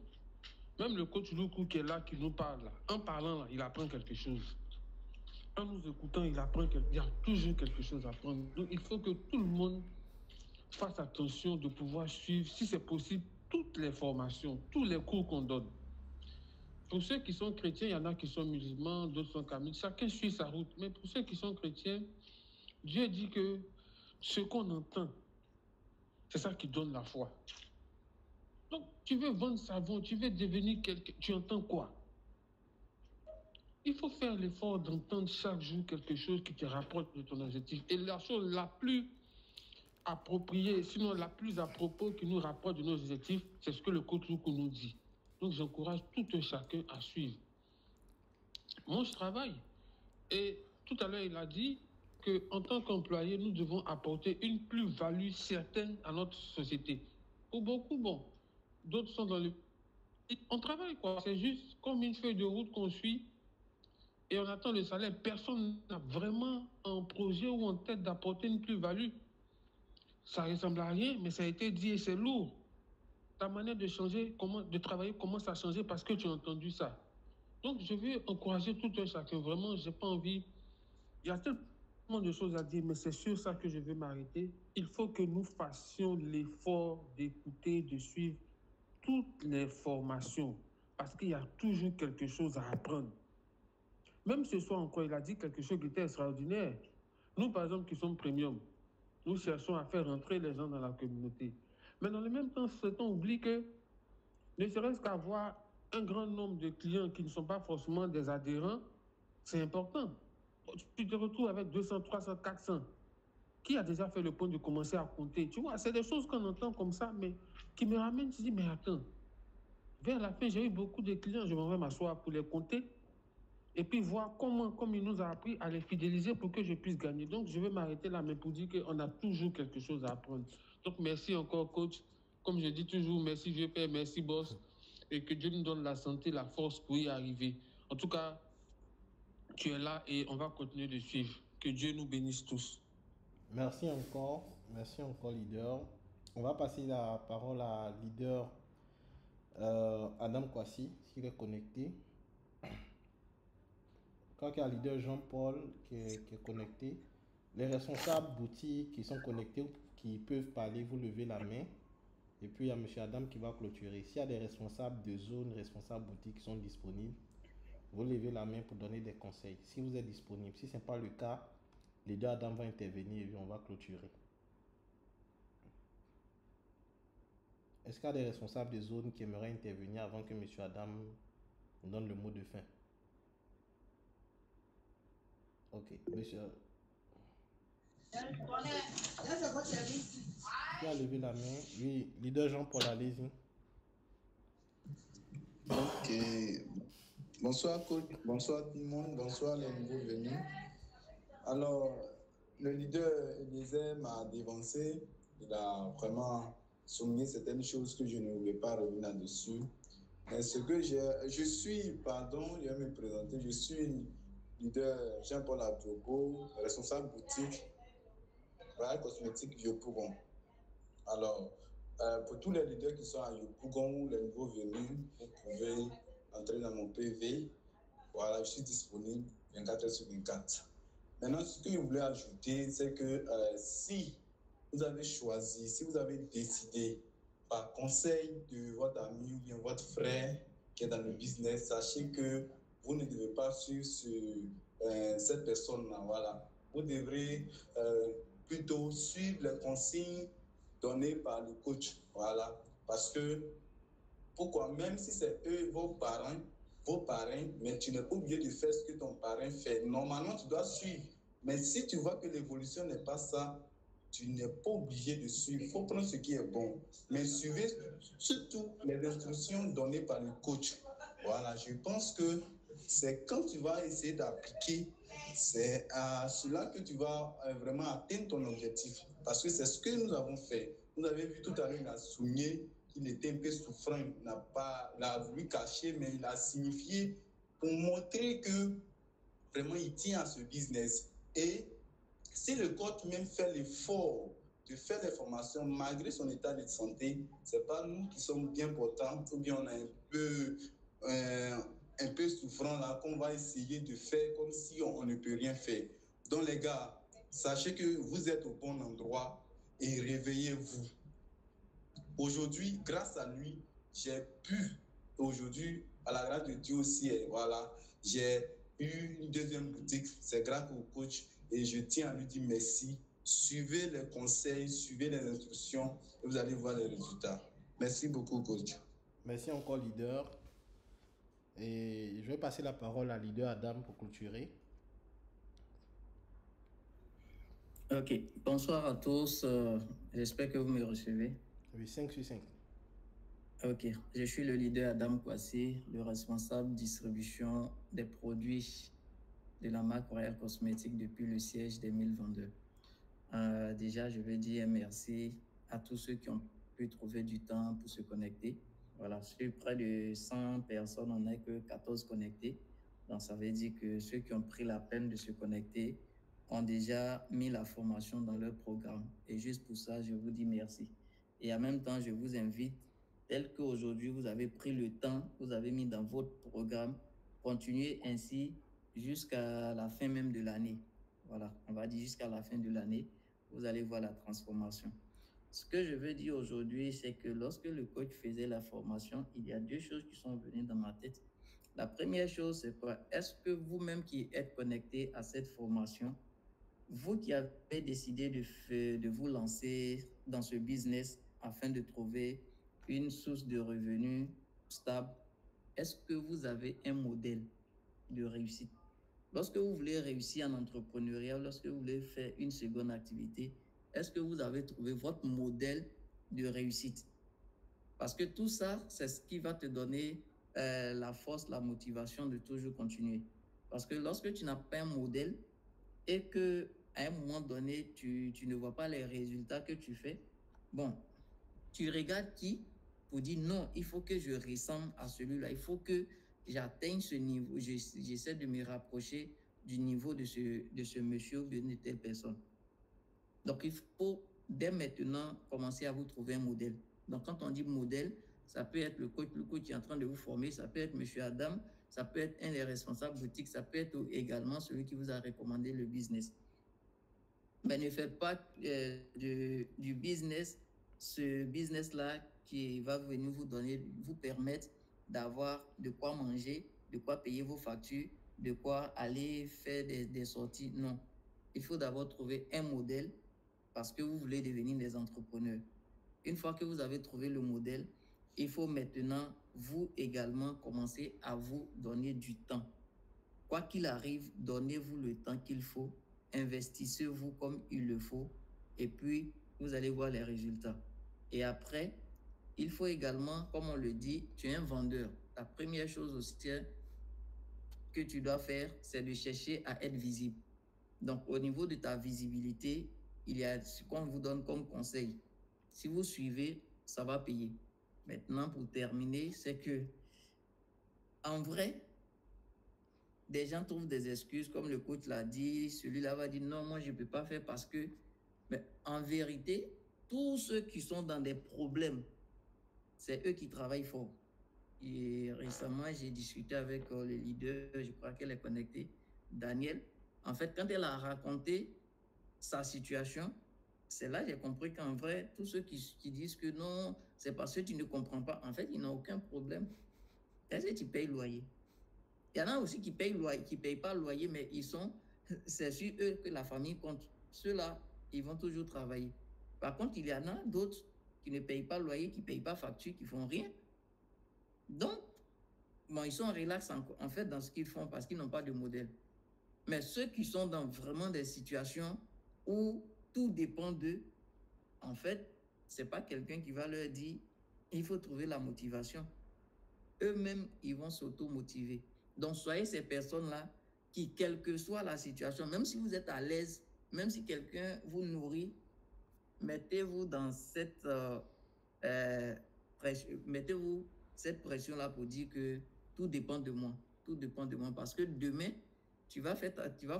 Même le coach Loukou qui est là, qui nous parle, là, en parlant, là, il apprend quelque chose. En nous écoutant, il apprend il y a toujours quelque chose à apprendre. Donc, il faut que tout le monde fasse attention de pouvoir suivre, si c'est possible, toutes les formations, tous les cours qu'on donne. Pour ceux qui sont chrétiens, il y en a qui sont musulmans, d'autres sont catholiques. Chacun suit sa route. Mais pour ceux qui sont chrétiens, Dieu dit que ce qu'on entend, c'est ça qui donne la foi. Donc, tu veux vendre savon, tu veux devenir quelqu'un, tu entends quoi? Il faut faire l'effort d'entendre chaque jour quelque chose qui te rapproche de ton objectif. Et la chose la plus appropriée, sinon la plus à propos qui nous rapproche de nos objectifs, c'est ce que le coach Loukou nous dit. Donc, j'encourage tout un chacun à suivre. Moi, je travaille. Et tout à l'heure, il a dit qu'en tant qu'employé, nous devons apporter une plus-value certaine à notre société. Pour beaucoup, bon, d'autres sont dans le... On travaille, quoi. C'est juste comme une feuille de route qu'on suit et on attend le salaire. Personne n'a vraiment un projet ou en tête d'apporter une plus-value. Ça ressemble à rien, mais ça a été dit et c'est lourd. Ta manière de changer, de travailler commence à changer parce que tu as entendu ça. Donc, je veux encourager tout un chacun. Vraiment, je n'ai pas envie... Il y a tellement de choses à dire, mais c'est sur ça que je veux m'arrêter. Il faut que nous fassions l'effort d'écouter, de suivre toutes les formations, parce qu'il y a toujours quelque chose à apprendre. Même ce soir encore, il a dit quelque chose qui était extraordinaire. Nous, par exemple, qui sommes premium, nous cherchons à faire rentrer les gens dans la communauté. Mais dans le même temps, certains oublient que, ne serait-ce qu'avoir un grand nombre de clients qui ne sont pas forcément des adhérents, c'est important. Tu te retrouves avec 200, 300, 400. Qui a déjà fait le point de commencer à compter? Tu vois, c'est des choses qu'on entend comme ça, mais qui me ramènent, tu dis, mais attends, vers la fin, j'ai eu beaucoup de clients, je m'en vais m'asseoir pour les compter et puis voir comment, comme il nous a appris à les fidéliser pour que je puisse gagner. Donc, je vais m'arrêter là, mais pour dire qu'on a toujours quelque chose à apprendre. Donc, merci encore, coach. Comme je dis toujours, merci vieux père, merci boss, et que Dieu nous donne la santé, la force pour y arriver. En tout cas, tu es là et on va continuer de suivre. Que Dieu nous bénisse tous. Merci encore, leader. On va passer la parole à leader Adam Kwasi, s'il est connecté. Quand il y a leader Jean-Paul qui est connecté, les responsables boutiques qui sont connectés, qui peuvent parler, vous levez la main. Et puis il y a M. Adam qui va clôturer. S'il y a des responsables de zone, responsables boutiques qui sont disponibles, vous levez la main pour donner des conseils. Si vous êtes disponible, si ce n'est pas le cas, leader Adam va intervenir et puis on va clôturer. Est-ce qu'il y a des responsables de zone qui aimeraient intervenir avant que M. Adam donne le mot de fin? Ok, monsieur. Qui a levé la main? Oui, leader Jean-Paul, allez-y. Ok. Bonsoir, coach. Bonsoir tout le monde. Bonsoir les nouveaux venus. Alors, le leader Eliezer m'a dévancé. Il a vraiment souligné certaines choses que je ne voulais pas revenir dessus. Mais ce que je vais me présenter, je suis leader Jean-Paul Abdiogo, responsable boutique Royal Cosmétique Yopougon. Alors, pour tous les leaders qui sont à Yopougon, les nouveaux venus, vous pouvez entrer dans mon PV. Voilà, je suis disponible 24 heures sur 24. Maintenant, ce que je voulais ajouter, c'est que si vous avez choisi, si vous avez décidé, par conseil de votre ami ou bien votre frère qui est dans le business, sachez que vous ne devez pas suivre cette personne-là. Voilà. Vous devrez plutôt suivre les consignes données par le coach. Voilà. Parce que, pourquoi? Même si c'est eux, vos parrains, mais tu n'es pas obligé de faire ce que ton parrain fait. Normalement, tu dois suivre. Mais si tu vois que l'évolution n'est pas ça, tu n'es pas obligé de suivre. Il faut prendre ce qui est bon. Mais suivez surtout les instructions données par le coach. Voilà, je pense que c'est quand tu vas essayer d'appliquer, c'est à cela que tu vas vraiment atteindre ton objectif. Parce que c'est ce que nous avons fait. Vous avez vu tout à l'heure, il a souligné qu'il était un peu souffrant. Il a voulu cacher, mais il a signifié pour montrer que vraiment il tient à ce business. Et si le coach même fait l'effort de faire les formations malgré son état de santé. Ce n'est pas nous qui sommes bien portants ou bien on est un peu souffrant là qu'on va essayer de faire comme si on ne peut rien faire. Donc les gars, sachez que vous êtes au bon endroit et réveillez-vous. Aujourd'hui, grâce à lui, j'ai pu, aujourd'hui, à la grâce de Dieu aussi, voilà, j'ai eu une deuxième boutique. C'est grâce au coach et je tiens à lui dire merci. Suivez les conseils, suivez les instructions et vous allez voir les résultats. Merci beaucoup, coach. Merci encore, leader. Et je vais passer la parole à leader Adam pour clôturer. Ok, bonsoir à tous. J'espère que vous me recevez. Oui, 5 sur 5. Ok, je suis le leader Adam Kwasi, le responsable distribution des produits de la marque Royal Cosmetics depuis le siège 2022. Déjà, je veux dire merci à tous ceux qui ont pu trouver du temps pour se connecter. Voilà, sur près de 100 personnes, on n'est que 14 connectés. Donc, ça veut dire que ceux qui ont pris la peine de se connecter ont déjà mis la formation dans leur programme. Et juste pour ça, je vous dis merci. Et en même temps, je vous invite, tel qu'aujourd'hui, vous avez pris le temps, vous avez mis dans votre programme, continuez ainsi jusqu'à la fin même de l'année. Voilà, on va dire jusqu'à la fin de l'année, vous allez voir la transformation. Ce que je veux dire aujourd'hui, c'est que lorsque le coach faisait la formation, il y a deux choses qui sont venues dans ma tête. La première chose, c'est quoi? Est-ce que vous-même qui êtes connecté à cette formation, vous qui avez décidé de vous lancer dans ce business afin de trouver une source de revenus stable, est-ce que vous avez un modèle de réussite? Lorsque vous voulez réussir en entrepreneuriat, lorsque vous voulez faire une seconde activité, est-ce que vous avez trouvé votre modèle de réussite? Parce que tout ça, c'est ce qui va te donner la force, la motivation de toujours continuer. Parce que lorsque tu n'as pas un modèle et qu'à un moment donné, tu ne vois pas les résultats que tu fais, bon, tu regardes qui pour dire non, il faut que je ressemble à celui-là, il faut que j'atteigne ce niveau, j'essaie de me rapprocher du niveau de ce monsieur ou de telle personne. Donc, il faut dès maintenant commencer à vous trouver un modèle. Donc, quand on dit modèle, ça peut être le coach qui est en train de vous former, ça peut être monsieur Adam, ça peut être un des responsables boutiques, ça peut être également celui qui vous a recommandé le business. Mais ne faites pas du business, ce business-là qui va venir vous permettre d'avoir de quoi manger, de quoi payer vos factures, de quoi aller faire des sorties. Non. Il faut d'abord trouver un modèle parce que vous voulez devenir des entrepreneurs. Une fois que vous avez trouvé le modèle, il faut maintenant, vous également, commencer à vous donner du temps. Quoi qu'il arrive, donnez-vous le temps qu'il faut, investissez-vous comme il le faut, et puis vous allez voir les résultats. Et après, il faut également, comme on le dit, tu es un vendeur. La première chose aussi que tu dois faire, c'est de chercher à être visible. Donc, au niveau de ta visibilité, il y a ce qu'on vous donne comme conseil. Si vous suivez, ça va payer. Maintenant, pour terminer, c'est que, en vrai, des gens trouvent des excuses, comme le coach l'a dit, celui-là va dire non, moi je ne peux pas faire parce que, mais en vérité, tous ceux qui sont dans des problèmes, c'est eux qui travaillent fort. Et récemment, j'ai discuté avec le leader, je crois qu'elle est connectée, Daniel. En fait, quand elle a raconté sa situation, c'est là que j'ai compris qu'en vrai, tous ceux qui disent que non, c'est parce que tu ne comprends pas, en fait, ils n'ont aucun problème. Est-ce que tu payes le loyer? Il y en a aussi qui payent pas le loyer, mais c'est sur eux que la famille compte. Ceux-là, ils vont toujours travailler. Par contre, il y en a d'autres qui ne payent pas le loyer, qui ne payent pas facture, qui ne font rien. Donc, bon, ils sont relax en fait dans ce qu'ils font parce qu'ils n'ont pas de modèle. Mais ceux qui sont dans vraiment des situations où tout dépend d'eux, en fait, ce n'est pas quelqu'un qui va leur dire il faut trouver la motivation. Eux-mêmes, ils vont s'auto-motiver. Donc, soyez ces personnes-là qui, quelle que soit la situation, même si vous êtes à l'aise, même si quelqu'un vous nourrit, mettez-vous dans cette mettez-vous cette pression-là pour dire que tout dépend de moi. Tout dépend de moi. Parce que demain, tu vas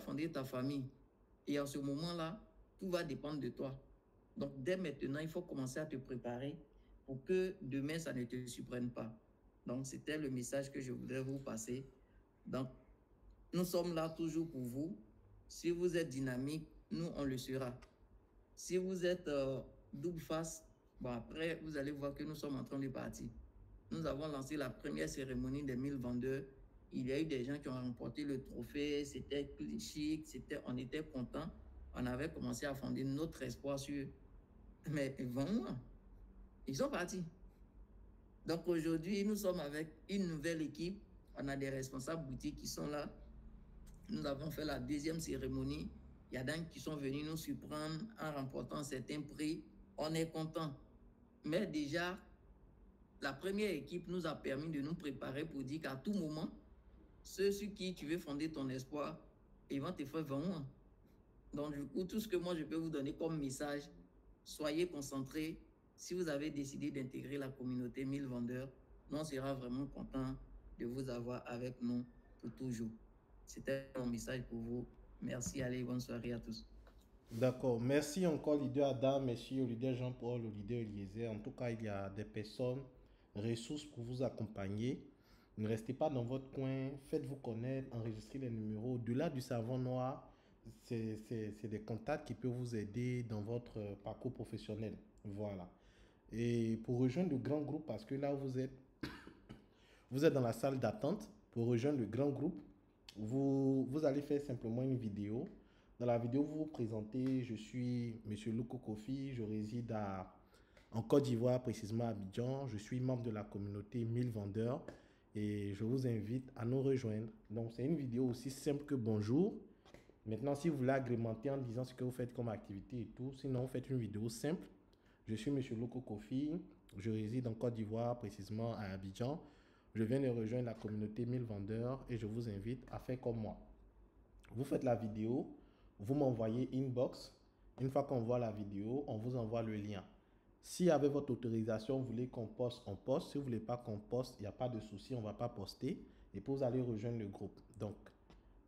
fonder ta famille. Et en ce moment-là, tout va dépendre de toi. Donc, dès maintenant, il faut commencer à te préparer pour que demain, ça ne te surprenne pas. Donc, c'était le message que je voudrais vous passer. Donc, nous sommes là toujours pour vous. Si vous êtes dynamique, nous, on le sera. Si vous êtes double face, bon, après, vous allez voir que nous sommes en train de partir. Nous avons lancé la première cérémonie de 2022. Il y a eu des gens qui ont remporté le trophée. C'était chic, on était contents. On avait commencé à fonder notre espoir sur... Mais 20 mois, ils sont partis. Donc aujourd'hui, nous sommes avec une nouvelle équipe. On a des responsables boutiques qui sont là. Nous avons fait la deuxième cérémonie. Il y a des gens qui sont venus nous surprendre en remportant certains prix. On est content. Mais déjà, la première équipe nous a permis de nous préparer pour dire qu'à tout moment, ceux sur qui tu veux fonder ton espoir, ils vont te faire 20 mois. Donc du coup, tout ce que moi je peux vous donner comme message, soyez concentrés. Si vous avez décidé d'intégrer la communauté 1000 vendeurs, nous on sera vraiment content de vous avoir avec nous pour toujours. C'était mon message pour vous. Merci, allez, bonne soirée à tous. D'accord. Merci encore, leader Adam. Merci au leader Jean-Paul, au leader Eliezer. En tout cas, il y a des personnes, ressources pour vous accompagner. Ne restez pas dans votre coin. Faites-vous connaître, enregistrez les numéros. Au-delà du savon noir, c'est des contacts qui peuvent vous aider dans votre parcours professionnel. Voilà. Et pour rejoindre le grand groupe, parce que là vous êtes dans la salle d'attente, pour rejoindre le grand groupe, vous allez faire simplement une vidéo. Dans la vidéo, vous vous présentez, je suis Monsieur Loko Kofi, je réside en Côte d'Ivoire, précisément à Abidjan. Je suis membre de la communauté 1000 vendeurs et je vous invite à nous rejoindre. Donc, c'est une vidéo aussi simple que bonjour. Maintenant, si vous voulez agrémenter en disant ce que vous faites comme activité et tout, sinon, vous faites une vidéo simple. Je suis Monsieur Loko Kofi, je réside en Côte d'Ivoire, précisément à Abidjan. Je viens de rejoindre la communauté 1000 vendeurs et je vous invite à faire comme moi. Vous faites la vidéo, vous m'envoyez inbox. Une fois qu'on voit la vidéo, on vous envoie le lien. Si avec votre autorisation, vous voulez qu'on poste, on poste. Si vous ne voulez pas qu'on poste, il n'y a pas de souci, on ne va pas poster. Et puis vous allez rejoindre le groupe. Donc,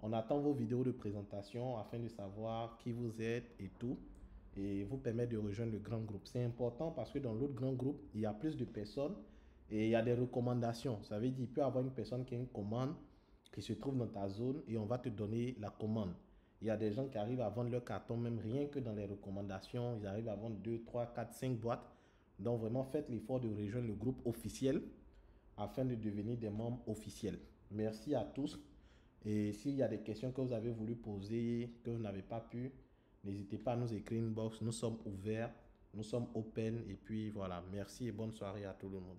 on attend vos vidéos de présentation afin de savoir qui vous êtes et tout. Et vous permet de rejoindre le grand groupe. C'est important parce que dans l'autre grand groupe, il y a plus de personnes et il y a des recommandations. Ça veut dire qu'il peut y avoir une personne qui a une commande qui se trouve dans ta zone et on va te donner la commande. Il y a des gens qui arrivent à vendre leur carton, même rien que dans les recommandations, ils arrivent à vendre 2, 3, 4, 5 boîtes. Donc vraiment, faites l'effort de rejoindre le groupe officiel afin de devenir des membres officiels. Merci à tous. Et s'il y a des questions que vous avez voulu poser, que vous n'avez pas pu, n'hésitez pas à nous écrire une box. Nous sommes ouverts, nous sommes open. Et puis voilà, merci et bonne soirée à tout le monde.